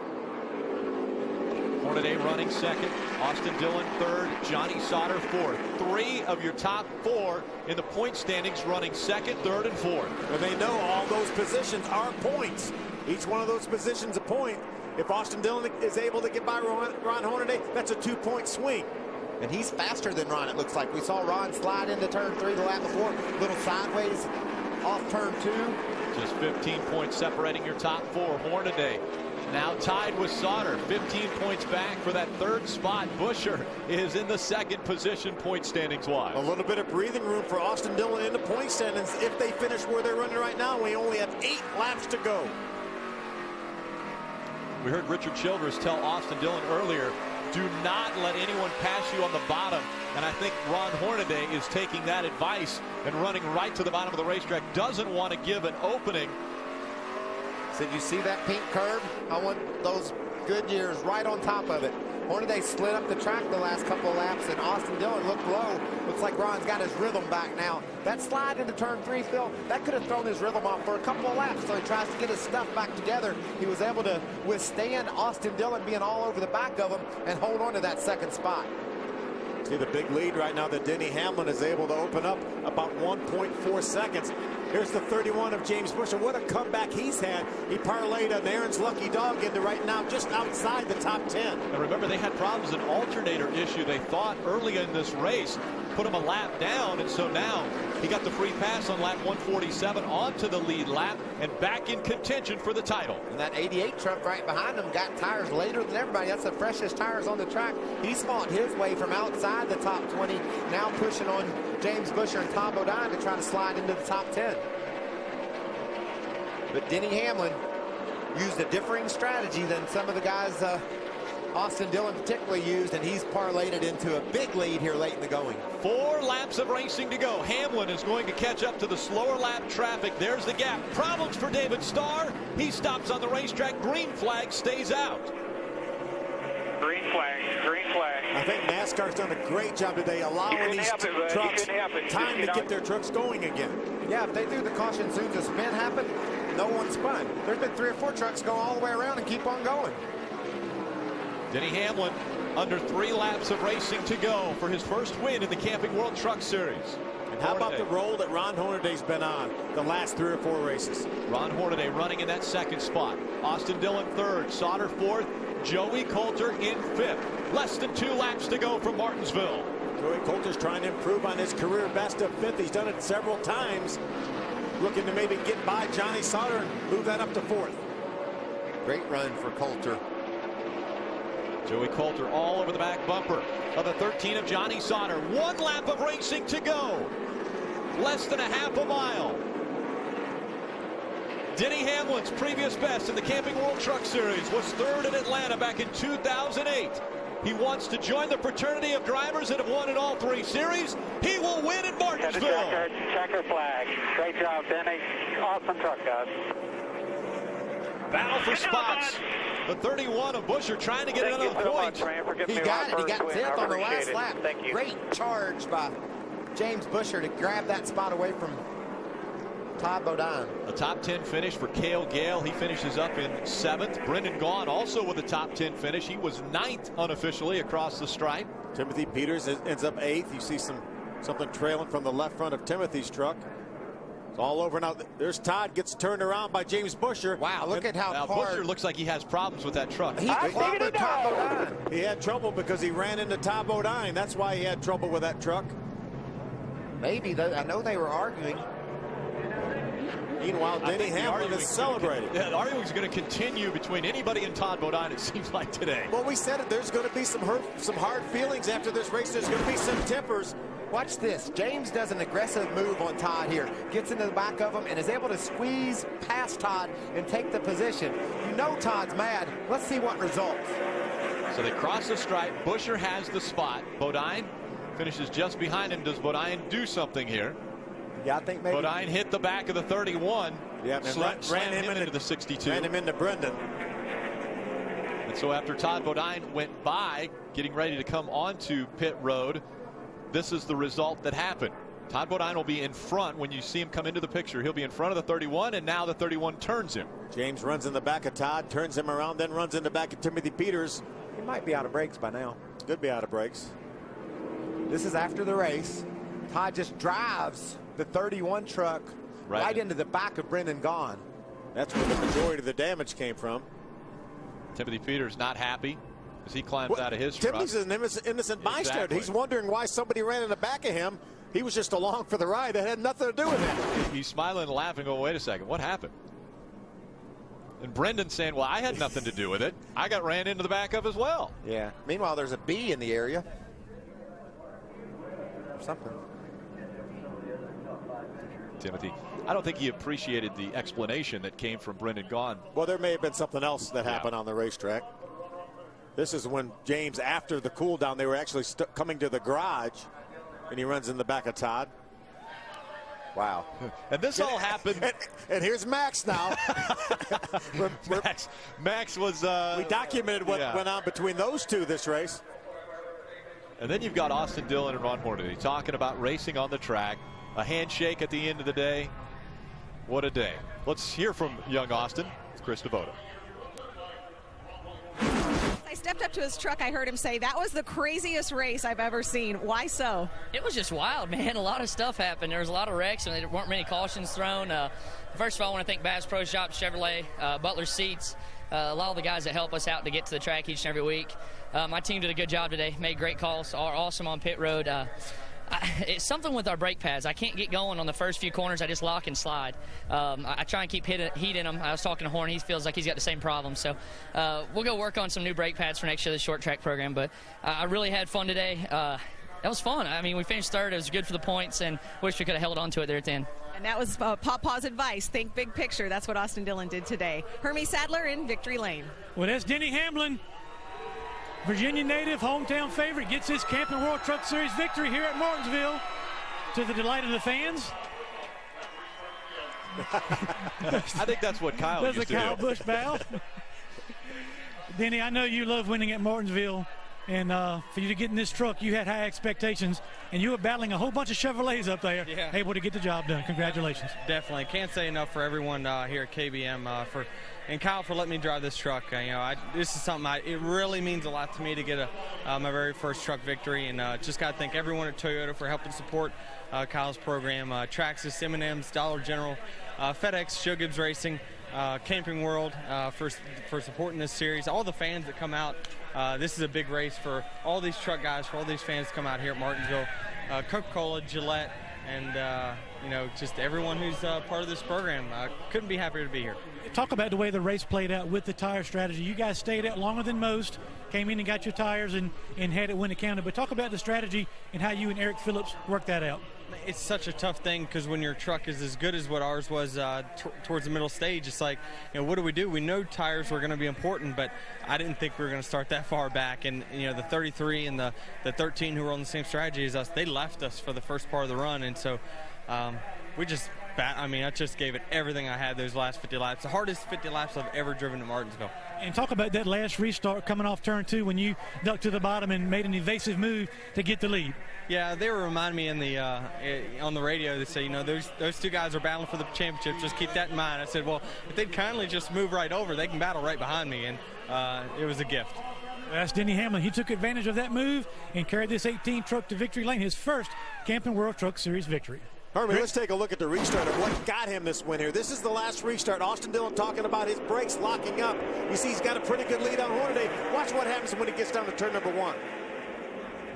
Hornaday running second. Austin Dillon third. Johnny Sauter fourth. 3 of your top 4 in the point standings running second, third, and fourth. And they know all those positions are points. Each one of those positions a point. If Austin Dillon is able to get by Ron Hornaday, that's a 2-point swing. And he's faster than Ron, it looks like. We saw Ron slide into turn 3 the lap before. A little sideways off turn 2. Just 15 points separating your top 4. Hornaday now tied with Sauter. 15 points back for that third spot. Buscher is in the second position point standings wise. A little bit of breathing room for Austin Dillon in the point standings if they finish where they're running right now. We only have 8 laps to go. We heard Richard Childress tell Austin Dillon earlier, do not let anyone pass you on the bottom. And I think Ron Hornaday is taking that advice and running right to the bottom of the racetrack. Doesn't want to give an opening. Did you see that pink curb? I want those Goodyears right on top of it. Hornaday slid up the track the last couple of laps, and Austin Dillon looked low. Looks like Ron's got his rhythm back now. That slide into turn 3, Phil, that could have thrown his rhythm off for a couple of laps, so he tries to get his stuff back together. He was able to withstand Austin Dillon being all over the back of him and hold on to that second spot. See the big lead right now that Denny Hamlin is able to open up about 1.4 seconds. Here's the 31 of James Busher. What a comeback he's had. He parlayed an Aaron's lucky dog into right now just outside the top 10. And remember, they had problems, an alternator issue. They thought early in this race put him a lap down, and so now he got the free pass on lap 147 onto the lead lap and back in contention for the title. And that 88 truck right behind him got tires later than everybody. That's the freshest tires on the track. He's fought his way from outside the top 20, now pushing on James Busher and Tom Bodine to try to slide into the top 10. But Denny Hamlin used a differing strategy than some of the guys Austin Dillon particularly used, and he's parlayed it into a big lead here late in the going. 4 laps of racing to go. Hamlin is going to catch up to the slower lap traffic. There's the gap. Problems for David Starr. He stops on the racetrack. Green flag, stays out. Green flag, green flag. I think NASCAR's done a great job today allowing these trucks time to get their trucks going again. Yeah, if they do the caution as soon as the spin happened, no one spun. There's been 3 or 4 trucks go all the way around and keep on going. Denny Hamlin under 3 laps of racing to go for his first win in the Camping World Truck Series. And how about the roll that Ron Hornaday's been on the last 3 or 4 races? Ron Hornaday running in that second spot. Austin Dillon 3rd, Sauter 4th, Joey Coulter in 5th. Less than 2 laps to go from Martinsville. Joey Coulter's trying to improve on his career best of 5th. He's done it several times. Looking to maybe get by Johnny Sauter and move that up to 4th. Great run for Coulter. Joey Coulter all over the back bumper of the 13 of Johnny Sauter. 1 lap of racing to go. Less than a half a mile. Denny Hamlin's previous best in the Camping World Truck Series was 3rd in Atlanta back in 2008. He wants to join the fraternity of drivers that have won in all 3 series. He will win in Martinsville. Checker flag. Great job, Denny. Awesome truck, guys. Battle for spots. The 31 of Busher trying to get another point. He got it. He got 10th on the last lap. Thank you. Great charge by James Busher to grab that spot away from Todd Bodine. A top 10 finish for Cale Gale. He finishes up in 7th. Brendan Gaughan also with a top 10 finish. He was 9th unofficially across the stripe. Timothy Peters ends up 8th. You see something trailing from the left front of Timothy's truck. It's all over now. There's Todd, gets turned around by James Busher. Wow, look at how hard. Busher looks like he has problems with that truck. He clobbered Todd Bodine. He had trouble because he ran into Todd Bodine. That's why he had trouble with that truck. Maybe. I know they were arguing. Meanwhile, Denny Hamlin is celebrating. The arguing is going to continue between anybody and Todd Bodine, it seems like today. Well, we said it. There's going to be some hard feelings after this race. There's going to be some tempers. Watch this. James does an aggressive move on Todd here. Gets into the back of him and is able to squeeze past Todd and take the position. You know Todd's mad. Let's see what results. So they cross the stripe. Busher has the spot. Bodine finishes just behind him. Does Bodine do something here? Yeah, I think maybe. Bodine hit the back of the 31. Yeah, ran him into the 62. Ran him into Brendan. And so after Todd Bodine went by, getting ready to come onto pit road, this is the result that happened. Todd Bodine will be in front when you see him come into the picture. He'll be in front of the 31, and now the 31 turns him. James runs in the back of Todd, turns him around, then runs in the back of Timothy Peters. He might be out of brakes by now. Could be out of brakes. This is after the race. Todd just drives the 31 truck right into the back of Brendan Gaughan. That's where the majority of the damage came from. Timothy Peters not happy as he climbs out of his truck. Timothy's an innocent bystander. He's wondering why somebody ran in the back of him. He was just along for the ride. That had nothing to do with that. He's smiling and laughing, going, wait a second, what happened? And Brendan saying, well, I had nothing to do with it. I got ran into the back of as well. Yeah. Meanwhile, there's a bee in the area. Or something. Timothy, I don't think he appreciated the explanation that came from Brendan Gaughan. Well, there may have been something else that happened on the racetrack. This is when James, after the cool down, they were actually coming to the garage, and he runs in the back of Todd. Wow. And this all happened. And here's Max now. Max was. We documented what went on between those two this race. And then you've got Austin Dillon and Ron Hornaday talking about racing on the track. A handshake at the end of the day. What a day. Let's hear from young Austin. It's Chris Devoto. I stepped up to his truck. I heard him say, that was the craziest race I've ever seen. Why so? It was just wild, man. A lot of stuff happened. There was a lot of wrecks, and there weren't many cautions thrown. First of all, I want to thank Bass Pro Shop, Chevrolet, Butler Seats, a lot of the guys that help us out to get to the track each and every week. My team did a good job today, made great calls, are awesome on pit road. It's something with our brake pads. I can't get going on the first few corners. I just lock and slide. I try and keep heat in them. I was talking to Horn. He feels like he's got the same problem. So we'll go work on some new brake pads for next year, the short track program. But I really had fun today. That was fun. I mean, we finished third. It was good for the points, and wish we could have held on to it there at the end. And that was Pawpaw's advice. Think big picture. That's what Austin Dillon did today. Hermie Sadler in victory lane. Well, that's Denny Hamlin. Virginia native, hometown favorite, gets his Camping World Truck Series victory here at Martinsville to the delight of the fans. I think that's what Kyle used to do. That's a Kyle Busch bow. Denny, I know you love winning at Martinsville, and for you to get in this truck, you had high expectations, and you were battling a whole bunch of Chevrolets up there, able to get the job done. Congratulations. Definitely. Can't say enough for everyone here at KBM and Kyle for letting me drive this truck. This is something it really means a lot to me to get my very first truck victory, and just got to thank everyone at Toyota for helping support Kyle's program. Traxxas, M&M's, Dollar General, FedEx, Joe Gibbs Racing, Camping World for supporting this series. All the fans that come out. This is a big race for all these truck guys, for all these fans to come out here at Martinsville. Coca-Cola, Gillette, and just everyone who's part of this program. Couldn't be happier to be here. Talk about the way the race played out with the tire strategy. You guys stayed out longer than most, came in and got your tires and had it when it counted. But talk about the strategy and how you and Eric Phillips worked that out. It's such a tough thing because when your truck is as good as what ours was towards the middle stage, it's like, what do? We know tires were going to be important, but I didn't think we were going to start that far back. And, the 33 and the 13 who were on the same strategy as us, they left us for the first part of the run. And so we just I just gave it everything I had those last 50 laps. The hardest 50 laps I've ever driven at Martinsville. And talk about that last restart coming off turn 2 when you ducked to the bottom and made an evasive move to get the lead. Yeah, they were reminding me in the on the radio. They say, those two guys are battling for the championship. Just keep that in mind. I said, well, if they'd kindly just move right over, they can battle right behind me. And it was a gift. That's Denny Hamlin. He took advantage of that move and carried this 18 truck to victory lane, his first Camping World Truck Series victory. Herman, let's take a look at the restart of what got him this win here. This is the last restart. Austin Dillon talking about his brakes locking up. You see he's got a pretty good lead on Hornaday. Watch what happens when he gets down to turn number 1.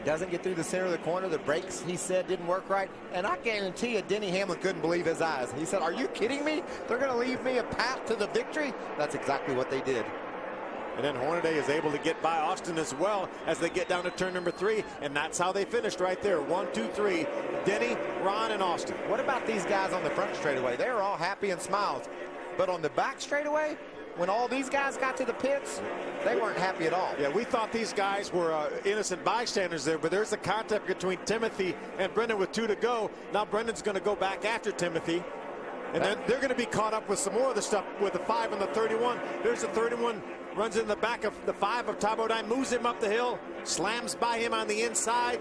Doesn't get through the center of the corner. The brakes, he said, didn't work right. And I guarantee you, Denny Hamlin couldn't believe his eyes. He said, are you kidding me? They're going to leave me a path to the victory? That's exactly what they did. And then Hornaday is able to get by Austin as well as they get down to turn number 3. And that's how they finished right there. 1, 2, 3. Denny, Ron, and Austin. What about these guys on the front straightaway? They were all happy and smiles. But on the back straightaway, when all these guys got to the pits, they weren't happy at all. Yeah, we thought these guys were innocent bystanders there, but there's a contact between Timothy and Brendan with 2 to go. Now Brendan's going to go back after Timothy. And then they're going to be caught up with some more of the stuff with the 5 and the 31. There's the 31. Runs in the back of the 5 of Ty Bodine, moves him up the hill, slams by him on the inside,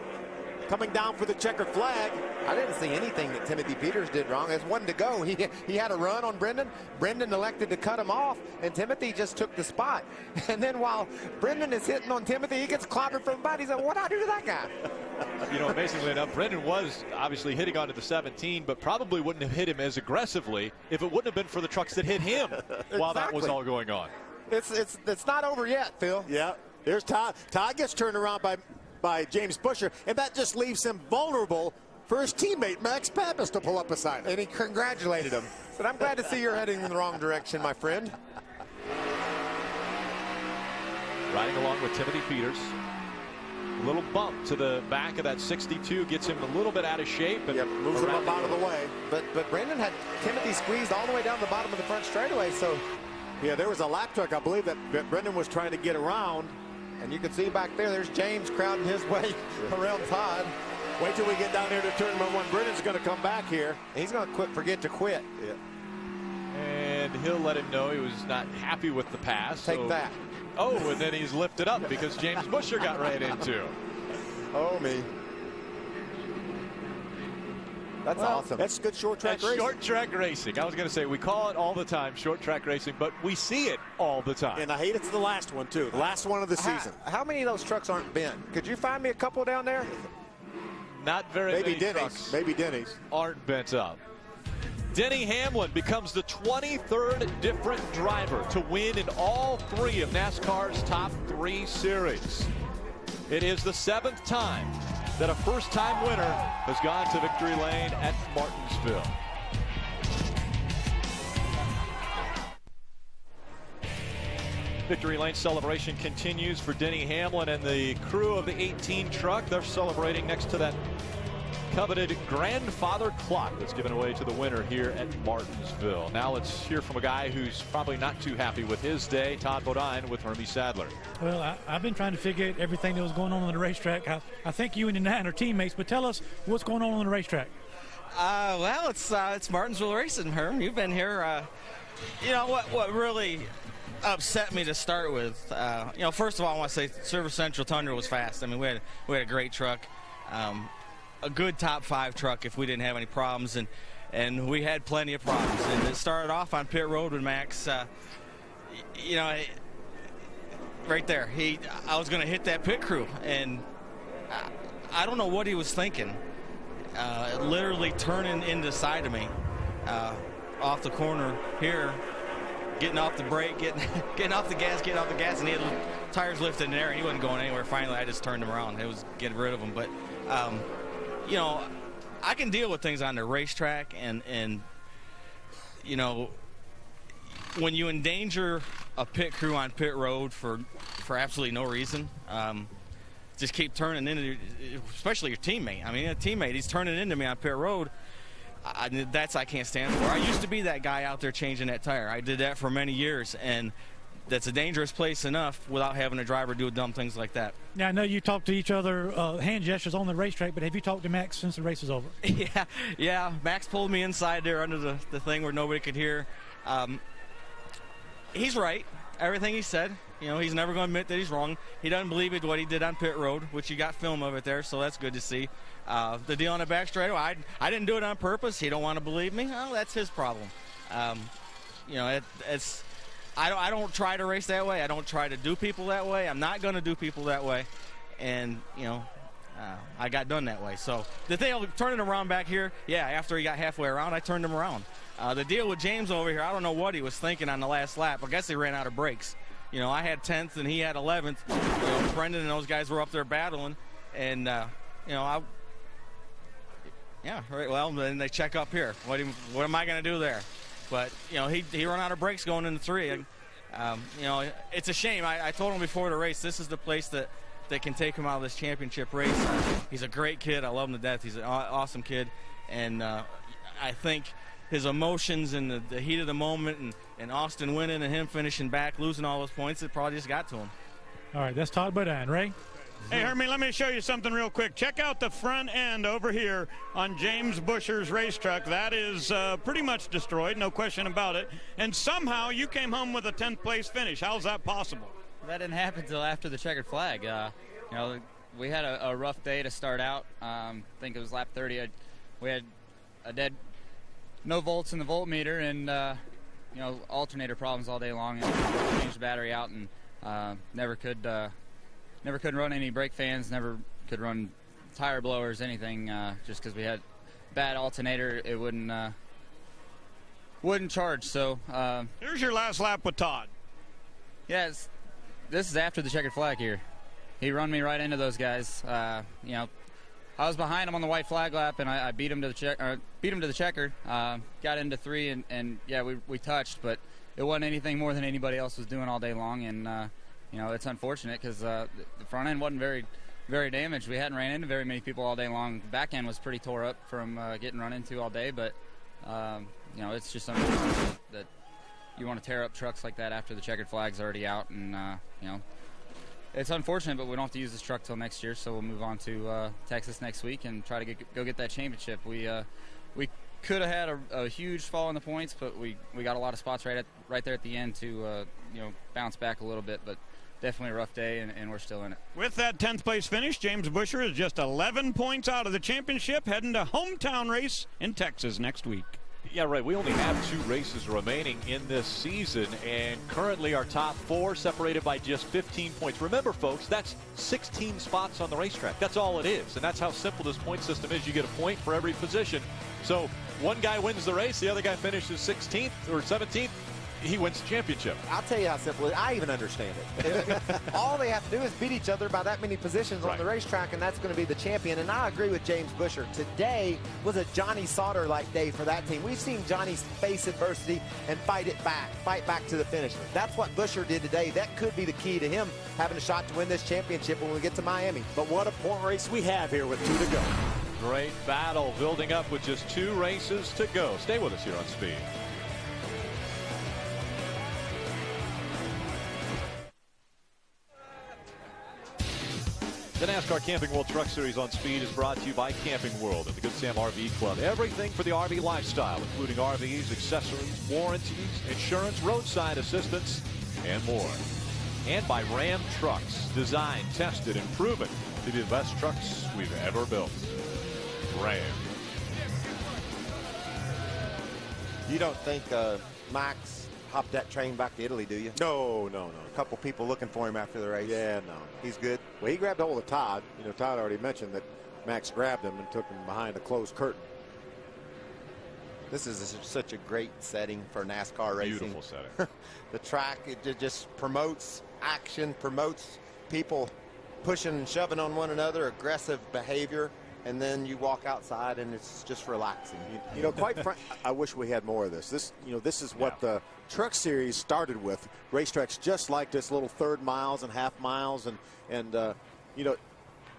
coming down for the checkered flag. I didn't see anything that Timothy Peters did wrong. There's 1 to go. He had a run on Brendan. Brendan elected to cut him off, and Timothy just took the spot. And then while Brendan is hitting on Timothy, he gets clobbered from the back. He said, what'd I do to that guy? Amazingly enough, Brendan was obviously hitting onto the 17, but probably wouldn't have hit him as aggressively if it wouldn't have been for the trucks that hit him while that was all going on. It's not over yet, Phil. Yeah, there's Todd. Todd gets turned around by James Busher, and that just leaves him vulnerable for his teammate Max Pappas to pull up beside him. And he congratulated him. Said, I'm glad to see you're heading in the wrong direction, my friend. Riding along with Timothy Peters. A little bump to the back of that 62 gets him a little bit out of shape. And moves him up out of the way. But Brendan had Timothy squeezed all the way down the bottom of the front straightaway, so... Yeah, there was a lap truck, I believe, that Brendan was trying to get around. And you can see back there's James crowding his way around Todd. Wait till we get down here to turn number 1. Brendan's going to come back here. He's going to forget to quit. Yeah. And he'll let him know he was not happy with the pass. Take that. Oh, and then he's lifted up because James Busher got right into. Oh, me. That's awesome. That's good short track racing. Short track racing. I was going to say, we call it all the time, short track racing, but we see it all the time. And I hate it's the last one, too. The last one of the season. How many of those trucks aren't bent? Could you find me a couple down there? Not very many Denny's. Trucks maybe Denny's. Aren't bent up. Denny Hamlin becomes the 23rd different driver to win in all 3 of NASCAR's top 3 series. It is the 7th time that a first-time winner has gone to victory lane at Martinsville. Victory Lane celebration continues for Denny Hamlin and the crew of the 18 truck. They're celebrating next to that coveted grandfather clock that's given away to the winner here at Martinsville. Now let's hear from a guy who's probably not too happy with his day, Todd Bodine with Hermie Sadler. Well, I've been trying to figure out everything that was going on the racetrack. I think you and the nine are teammates, but tell us what's going on the racetrack. Well, it's Martinsville Racing, Herm. You've been here. You know what really upset me to start with. You know, first of all, I want to say Service Central Tundra was fast. I mean, we had a great truck, a good top 5 truck if we didn't have any problems, and we had plenty of problems. And it started off on pit road with Max. You know, right there, I was going to hit that pit crew, and I don't know what he was thinking. Literally turning in the side of me, off the corner here. Getting off the brake, getting off the gas, and he had the tires lifted in the air, and he wasn't going anywhere. Finally, I just turned him around. It was getting rid of him. But, you know, I can deal with things on the racetrack, and you know, when you endanger a pit crew on pit road for absolutely no reason, just keep turning into, especially your teammate. I mean, a teammate, he's turning into me on pit road. I can't stand for. I used to be that guy out there changing that tire. I did that for many years, and that's a dangerous place enough without having a driver do dumb things like that. Now, I know you talk to each other, hand gestures on the racetrack, but have you talked to Max since the race is over? Yeah. Max pulled me inside there under the thing where nobody could hear. He's right. Everything he said. You know, he's never going to admit that he's wrong. He doesn't believe it, what he did on pit road, which you got film of it there, so that's good to see. The deal on the back straightaway, I didn't do it on purpose. He don't want to believe me. Oh, that's his problem. You know, I don't try to race that way. I don't try to do people that way. I'm not going to do people that way. And, you know, I got done that way. So the thing, turning around back here, yeah, after he got halfway around, I turned him around. The deal with James over here, I don't know what he was thinking on the last lap. I guess he ran out of brakes. You know, I had 10th and he had 11th. You know, Brendan and those guys were up there battling. And, you know, yeah, right, well, then they check up here. What am I going to do there? But, you know, he ran out of brakes going into 3. You know, it's a shame. I told him before the race, this is the place that can take him out of this championship race. He's a great kid. I love him to death. He's an awesome kid. And I think his emotions and the heat of the moment and Austin winning and him finishing back, losing all those points, it probably just got to him. All right, that's Todd Bodine. Ray? Hey, Hermie, let me show you something real quick. Check out the front end over here on James Busher's race truck. That is pretty much destroyed, no question about it. And somehow you came home with a 10th place finish. How's that possible? That didn't happen until after the checkered flag. You know, we had a rough day to start out. I think it was lap 30. We had no volts in the voltmeter, and you know, alternator problems all day long, and changed the battery out, and never could run any brake fans, never could run tire blowers, anything, just because we had bad alternator. It wouldn't charge. So here's your last lap with Todd. Yes, this is after the checkered flag here. He run me right into those guys. You know, I was behind him on the white flag lap, and I beat him to the checkered. Got into 3, and yeah, we touched, but it wasn't anything more than anybody else was doing all day long. And you know, it's unfortunate because the front end wasn't very damaged. We hadn't ran into very many people all day long. The back end was pretty tore up from getting run into all day, but you know, it's just unfortunate that you want to tear up trucks like that after the checkered flag's already out. And you know, it's unfortunate, but we don't have to use this truck till next year, so we'll move on to Texas next week and try to go get that championship. We could have had a huge fall in the points, but we got a lot of spots right there at the end to you know, bounce back a little bit, but definitely a rough day, and we're still in it. With that 10th place finish, James Busher is just 11 points out of the championship, heading to hometown race in Texas next week. Yeah, right. We only have 2 races remaining in this season, and currently our top 4 separated by just 15 points. Remember, folks, that's 16 spots on the racetrack. That's all it is, and that's how simple this point system is. You get a point for every position. So one guy wins the race, the other guy finishes 16th or 17th. he wins the championship. I'll tell you how simple it is. I even understand it. All they have to do is beat each other by that many positions on the racetrack, and that's going to be the champion. And I agree with James Busher. Today was a Johnny Sauter-like day for that team. We've seen Johnny face adversity and fight back to the finish. That's what Busher did today. That could be the key to him having a shot to win this championship when we get to Miami. But what a point race we have here with 2 to go. Great battle building up with just 2 races to go. Stay with us here on Speed. The NASCAR Camping World Truck Series on Speed is brought to you by Camping World and the Good Sam RV Club. Everything for the RV lifestyle, including RVs, accessories, warranties, insurance, roadside assistance, and more. And by Ram Trucks, designed, tested, and proven to be the best trucks we've ever built. Ram. You don't think Max hopped that train back to Italy, do you? No. A couple people looking for him after the race. Yeah, no. He's good. Well, he grabbed hold of Todd. You know, Todd already mentioned that Max grabbed him and took him behind a closed curtain. This is such a great setting for NASCAR racing. Beautiful setting. The track, it just promotes action, promotes people pushing and shoving on one another, aggressive behavior, and then you walk outside and it's just relaxing. You know, quite frankly, I wish we had more of this. This is what the Truck Series started with. Racetracks just like this, little third miles and half miles, and you know,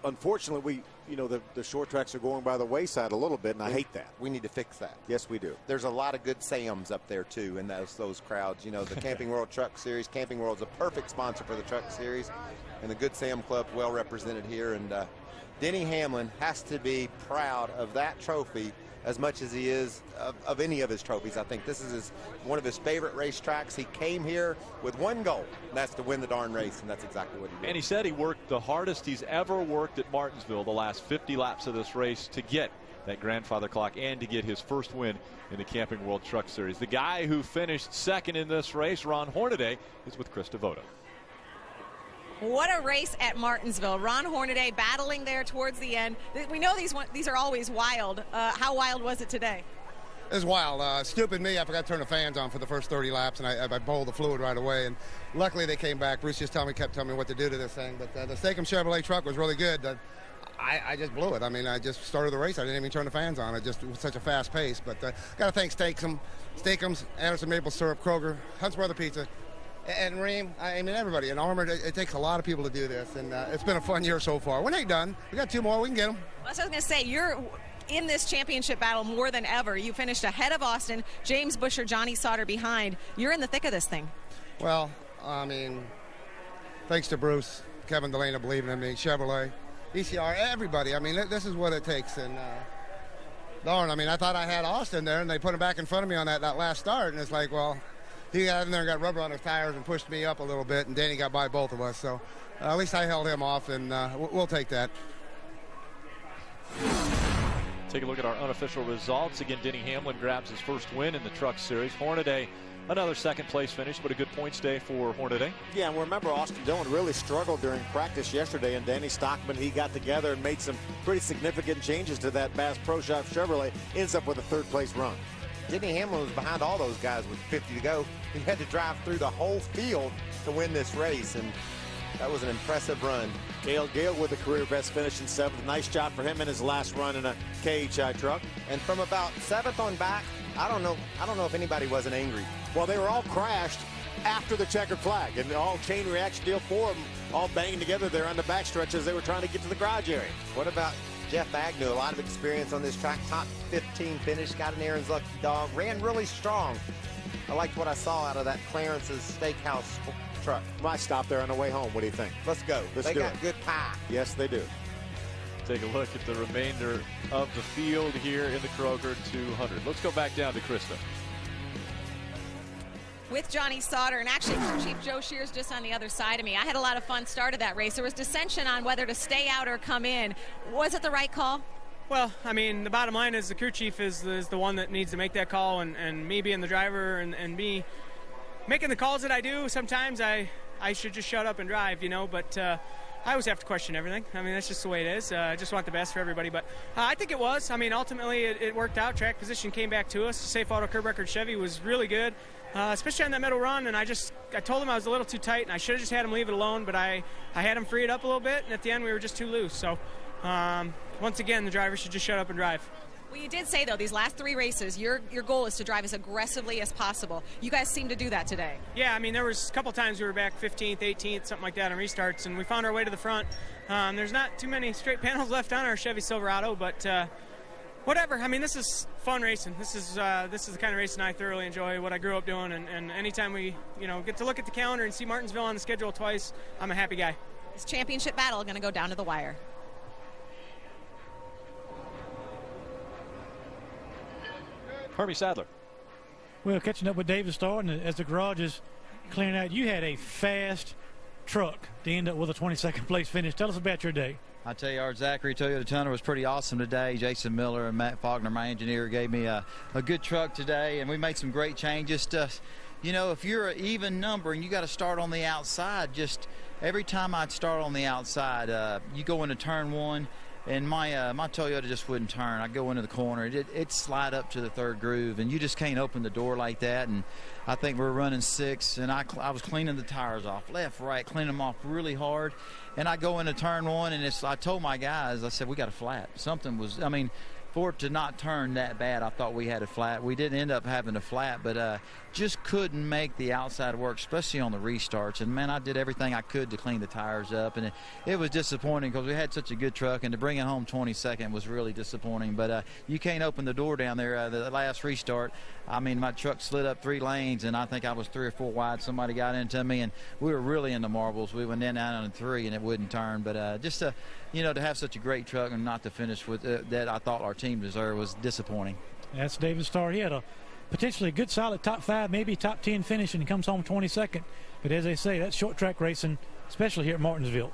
unfortunately, the short tracks are going by the wayside a little bit, and I hate that. We need to fix that. Yes, we do. There's a lot of good Sams up there too in those crowds. You know, the Camping World Truck Series. Camping World's a perfect sponsor for the Truck Series, and the Good Sam Club well represented here. And Denny Hamlin has to be proud of that trophy as much as he is of any of his trophies. I think this is one of his favorite racetracks. He came here with one goal, and that's to win the darn race, and that's exactly what he did. And he said he worked the hardest he's ever worked at Martinsville the last 50 laps of this race to get that grandfather clock and to get his first win in the Camping World Truck Series. The guy who finished second in this race, Ron Hornaday, is with Chris Devoto. What a race at Martinsville. Ron Hornaday battling there towards the end. We know these are always wild. How wild was it today? It was wild. Stupid me, I forgot to turn the fans on for the first 30 laps, and I bowled the fluid right away. And luckily they came back. Bruce just kept telling me what to do to this thing. But the Steakum Chevrolet truck was really good. I just blew it. I mean, I just started the race. I didn't even turn the fans on. It was such a fast pace. But got to thank Steakums, Anderson Maple Syrup, Kroger, Hunt's Brother Pizza, and Ream. I mean, everybody. And Armored, it takes a lot of people to do this. And it's been a fun year so far. We're not done. We got 2 more. We can get them. Well, I was going to say, you're in this championship battle more than ever. You finished ahead of Austin, James Busher, Johnny Sauter behind. You're in the thick of this thing. Well, I mean, thanks to Bruce, Kevin Delana believing in me, Chevrolet, ECR, everybody. I mean, this is what it takes. And darn, I mean, I thought I had Austin there, and they put him back in front of me on that last start. And it's like, well, he got in there and got rubber on his tires and pushed me up a little bit, and Danny got by both of us. So at least I held him off, and we'll take that. Take a look at our unofficial results. Again, Denny Hamlin grabs his first win in the Truck Series. Hornaday, another second-place finish, but a good points day for Hornaday. Yeah, and remember, Austin Dillon really struggled during practice yesterday, and Danny Stockman, he got together and made some pretty significant changes to that Bass Pro Shop Chevrolet, ends up with a third-place run. Denny Hamlin was behind all those guys with 50 to go. He had to drive through the whole field to win this race, and that was an impressive run. Gale with a career best finish in 7th. Nice job for him in his last run in a KHI truck. And from about 7th on back, I don't know if anybody wasn't angry. Well, they were all crashed after the checkered flag, and all chain reaction deal for them, all banging together there on the backstretch as they were trying to get to the garage area. What about Jeff Agnew? A lot of experience on this track, top 15 finish, got an Aaron's Lucky Dog, ran really strong. I liked what I saw out of that Clarence's Steakhouse truck. Might stop there on the way home. What do you think? Let's go. They got good pie. Yes, they do. Take a look at the remainder of the field here in the Kroger 200. Let's go back down to Krista. With Johnny Sauter, and actually Chief Joe Shears just on the other side of me. I had a lot of fun start of that race. There was dissension on whether to stay out or come in. Was it the right call? Well, I mean, the bottom line is the crew chief is the one that needs to make that call, and me being the driver and me making the calls that I do, sometimes I should just shut up and drive, but I always have to question everything. I mean, that's just the way it is. I just want the best for everybody. But I think it was. I mean, ultimately it worked out. Track position came back to us. Safe auto curb record Chevy was really good. especially on that middle run, and I told him I was a little too tight, and I should have just had him leave it alone, but I had him free it up a little bit, and at the end we were just too loose. So once again, the driver should just shut up and drive. Well, you did say, though, these last 3 races, your goal is to drive as aggressively as possible. You guys seem to do that today. Yeah, I mean, there was a couple times we were back 15th, 18th, something like that on restarts, and we found our way to the front. There's not too many straight panels left on our Chevy Silverado, but whatever. I mean, this is fun racing. This is the kind of racing I thoroughly enjoy, what I grew up doing, and anytime we get to look at the calendar and see Martinsville on the schedule twice, I'm a happy guy. This championship battle going to go down to the wire. Hermie Sadler. Well, catching up with David Starr, and as the garage is clearing out, you had a fast truck to end up with a 22nd place finish. Tell us about your day. I tell you, our Zachary Toyota Tundra was pretty awesome today. Jason Miller and Matt Faulkner, my engineer, gave me a good truck today, and we made some great changes. If you're an even number and you got to start on the outside, just every time I'd start on the outside, you go into turn 1, and my Toyota just wouldn't turn. I'd go into the corner. It'd slide up to the 3rd groove, and you just can't open the door like that. And I think we're running 6, and I was cleaning the tires off, left, right, cleaning them off really hard. And I go into turn 1, and I told my guys, I said, we got a flat. Something was, for it to not turn that bad, I thought we had a flat. We didn't end up having a flat, but just couldn't make the outside work, especially on the restarts. And, man, I did everything I could to clean the tires up. And it was disappointing because we had such a good truck, and to bring it home 22nd was really disappointing. But you can't open the door down there. The last restart, my truck slid up 3 lanes, and I think I was 3 or 4 wide. Somebody got into me, and we were really in the marbles. We went down on 3, and it wouldn't turn. But just to have such a great truck and not to finish with that I thought our team deserved was disappointing. That's David Starr. He had a potentially good solid top 5, maybe top 10 finish, and he comes home 22nd. But as they say, that's short track racing, especially here at Martinsville.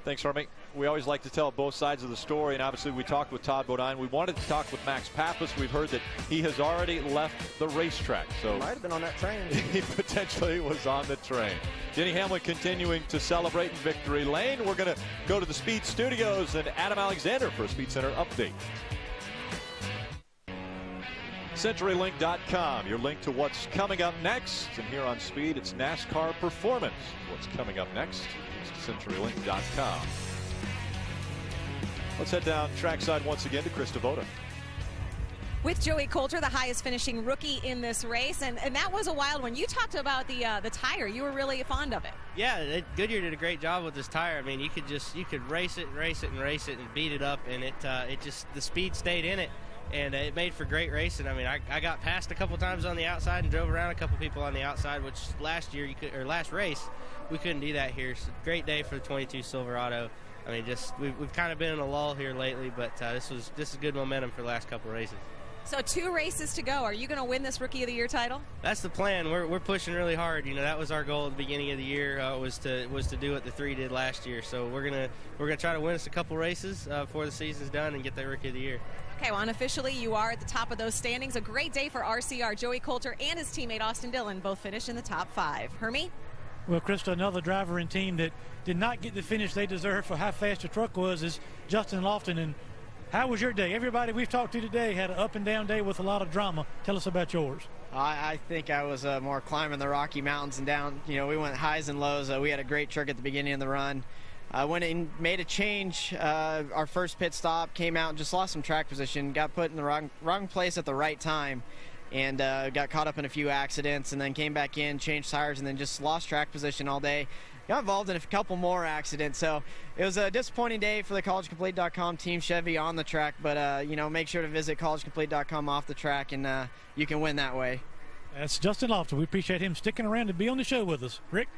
Thanks, Hermie. We always like to tell both sides of the story, and obviously we talked with Todd Bodine. We wanted to talk with Max Pappas. We've heard that he has already left the racetrack. So he might have been on that train. He potentially was on the train. Denny Hamlin continuing to celebrate in victory lane. We're going to go to the Speed Studios and Adam Alexander for a Speed Center update. CenturyLink.com, your link to what's coming up next. And here on Speed, it's NASCAR Performance. What's coming up next is CenturyLink.com. Let's head down trackside once again to Chris Devoto. With Joey Coulter, the highest finishing rookie in this race, and that was a wild one. You talked about the tire. You were really fond of it. Yeah, Goodyear did a great job with this tire. You could race it and beat it up, and the speed stayed in it, and it made for great racing. I got past a couple times on the outside and drove around a couple people on the outside, which last race we couldn't do that here. So great day for the 22 Silverado. We've kind of been in a lull here lately, but this is good momentum for the last couple races. So 2 races to go. Are you going to win this Rookie of the Year title? That's the plan. We're pushing really hard. That was our goal at the beginning of the year was to do what the 3 did last year. So we're gonna try to win us a couple races before the season's done and get that Rookie of the Year. Okay, well, unofficially, you are at the top of those standings. A great day for RCR. Joey Coulter and his teammate Austin Dillon both finished in the top 5. Hermie? Well, Krista, another driver and team that did not get the finish they deserve for how fast the truck was is Justin Lofton. And how was your day? Everybody we've talked to today had an up and down day with a lot of drama. Tell us about yours. I think I was more climbing the Rocky Mountains and down. We went highs and lows. We had a great truck at the beginning of the run. Went in, made a change. Our first pit stop, came out and just lost some track position. Got put in the wrong place at the right time. And got caught up in a few accidents, and then came back in, changed tires, and then just lost track position all day. Got involved in a couple more accidents, so it was a disappointing day for the CollegeComplete.com Team Chevy on the track, but make sure to visit CollegeComplete.com off the track, and you can win that way. That's Justin Lofton. We appreciate him sticking around to be on the show with us. Rick?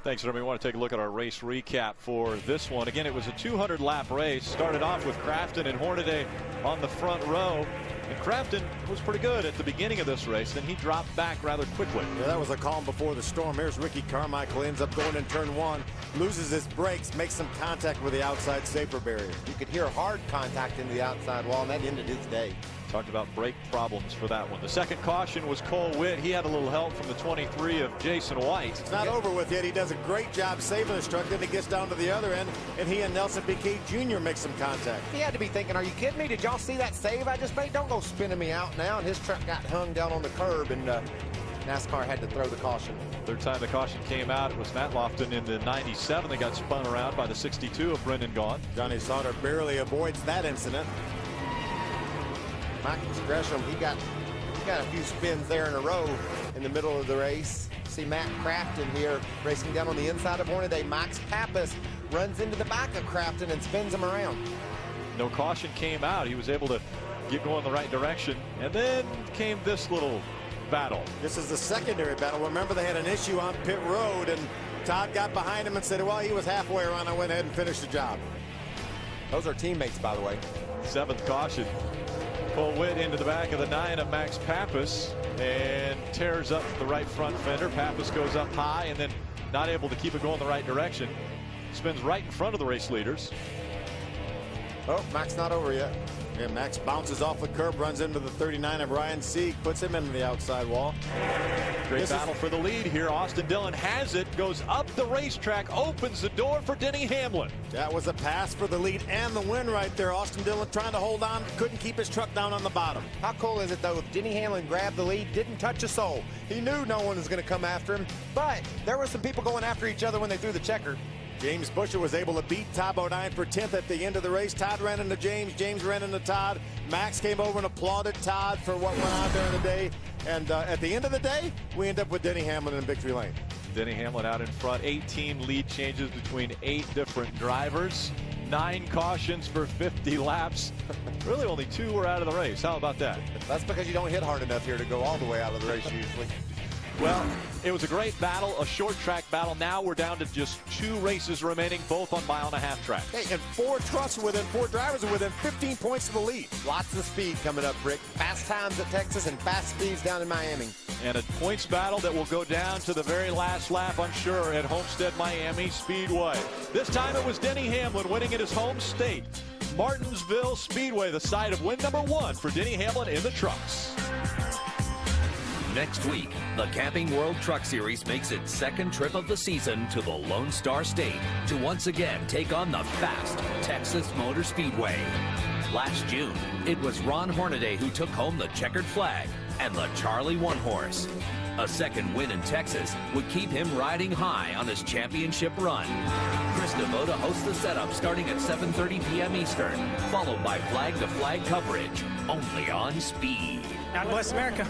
Thanks, everybody. We want to take a look at our race recap for this one. Again, it was a 200-lap race. Started off with Crafton and Hornaday on the front row. And Crafton was pretty good at the beginning of this race. Then he dropped back rather quickly. Yeah, that was a calm before the storm. Here's Ricky Carmichael. Ends up going in turn 1. Loses his brakes. Makes some contact with the outside safer barrier. You could hear hard contact in the outside wall, and that ended his day. Talked about brake problems for that one. The second caution was Cole Witt. He had a little help from the 23 of Jason White. It's not over with yet. He does a great job saving his truck. Then he gets down to the other end, and he and Nelson Piquet Jr. make some contact. He had to be thinking, are you kidding me? Did y'all see that save I just made? Don't go spinning me out now. And his truck got hung down on the curb, and NASCAR had to throw the caution. Third time the caution came out, it was Matt Lofton in the 97 that got spun around by the 62 of Brendan Gaughan. Johnny Sauter barely avoids that incident. Mike Gresham, he got a few spins there in a row in the middle of the race. See Matt Crafton here racing down on the inside of Hornaday. Max Pappas runs into the back of Crafton and spins him around. No caution came out. He was able to get going the right direction. And then came this little battle. This is the secondary battle. Remember, they had an issue on pit road, and Todd got behind him and said, well, he was halfway around. I went ahead and finished the job. Those are teammates, by the way. Seventh caution. Cole Witt into the back of the 9 of Max Pappas and tears up the right front fender. Pappas goes up high and then not able to keep it going the right direction. Spins right in front of the race leaders. Oh, Max not over yet. And Max bounces off the curb, runs into the 39 of Ryan Sieg, puts him into the outside wall. Great battle for the lead here. Austin Dillon has it, goes up the racetrack, opens the door for Denny Hamlin. That was a pass for the lead and the win right there. Austin Dillon trying to hold on, couldn't keep his truck down on the bottom. How cool is it, though? Denny Hamlin grabbed the lead, didn't touch a soul. He knew no one was going to come after him, but there were some people going after each other when they threw the checker. James Busher was able to beat Todd Bodine for 10th at the end of the race. Todd ran into James. James ran into Todd. Max came over and applauded Todd for what went on there in the day. And at the end of the day, we end up with Denny Hamlin in victory lane. Denny Hamlin out in front. 18 lead changes between 8 different drivers. 9 cautions for 50 laps. Really only 2 were out of the race. How about that? That's because you don't hit hard enough here to go all the way out of the race usually. Well, it was a great battle, a short track battle. Now we're down to just 2 races remaining, both on 1.5 tracks. Hey, and 4 trucks are within 4 drivers are within 15 points of the lead. Lots of speed coming up, Rick. Fast times at Texas and fast speeds down in Miami. And a points battle that will go down to the very last lap, I'm sure, at Homestead Miami Speedway. This time it was Denny Hamlin winning in his home state. Martinsville Speedway, the site of win number 1 for Denny Hamlin in the trucks. Next week, the Camping World Truck Series makes its second trip of the season to the Lone Star State to once again take on the fast Texas Motor Speedway. Last June, it was Ron Hornaday who took home the checkered flag and the Charlie One Horse. A second win in Texas would keep him riding high on his championship run. Chris Devoda hosts the setup starting at 7:30 p.m. Eastern, followed by flag-to-flag coverage, only on Speed. God bless America.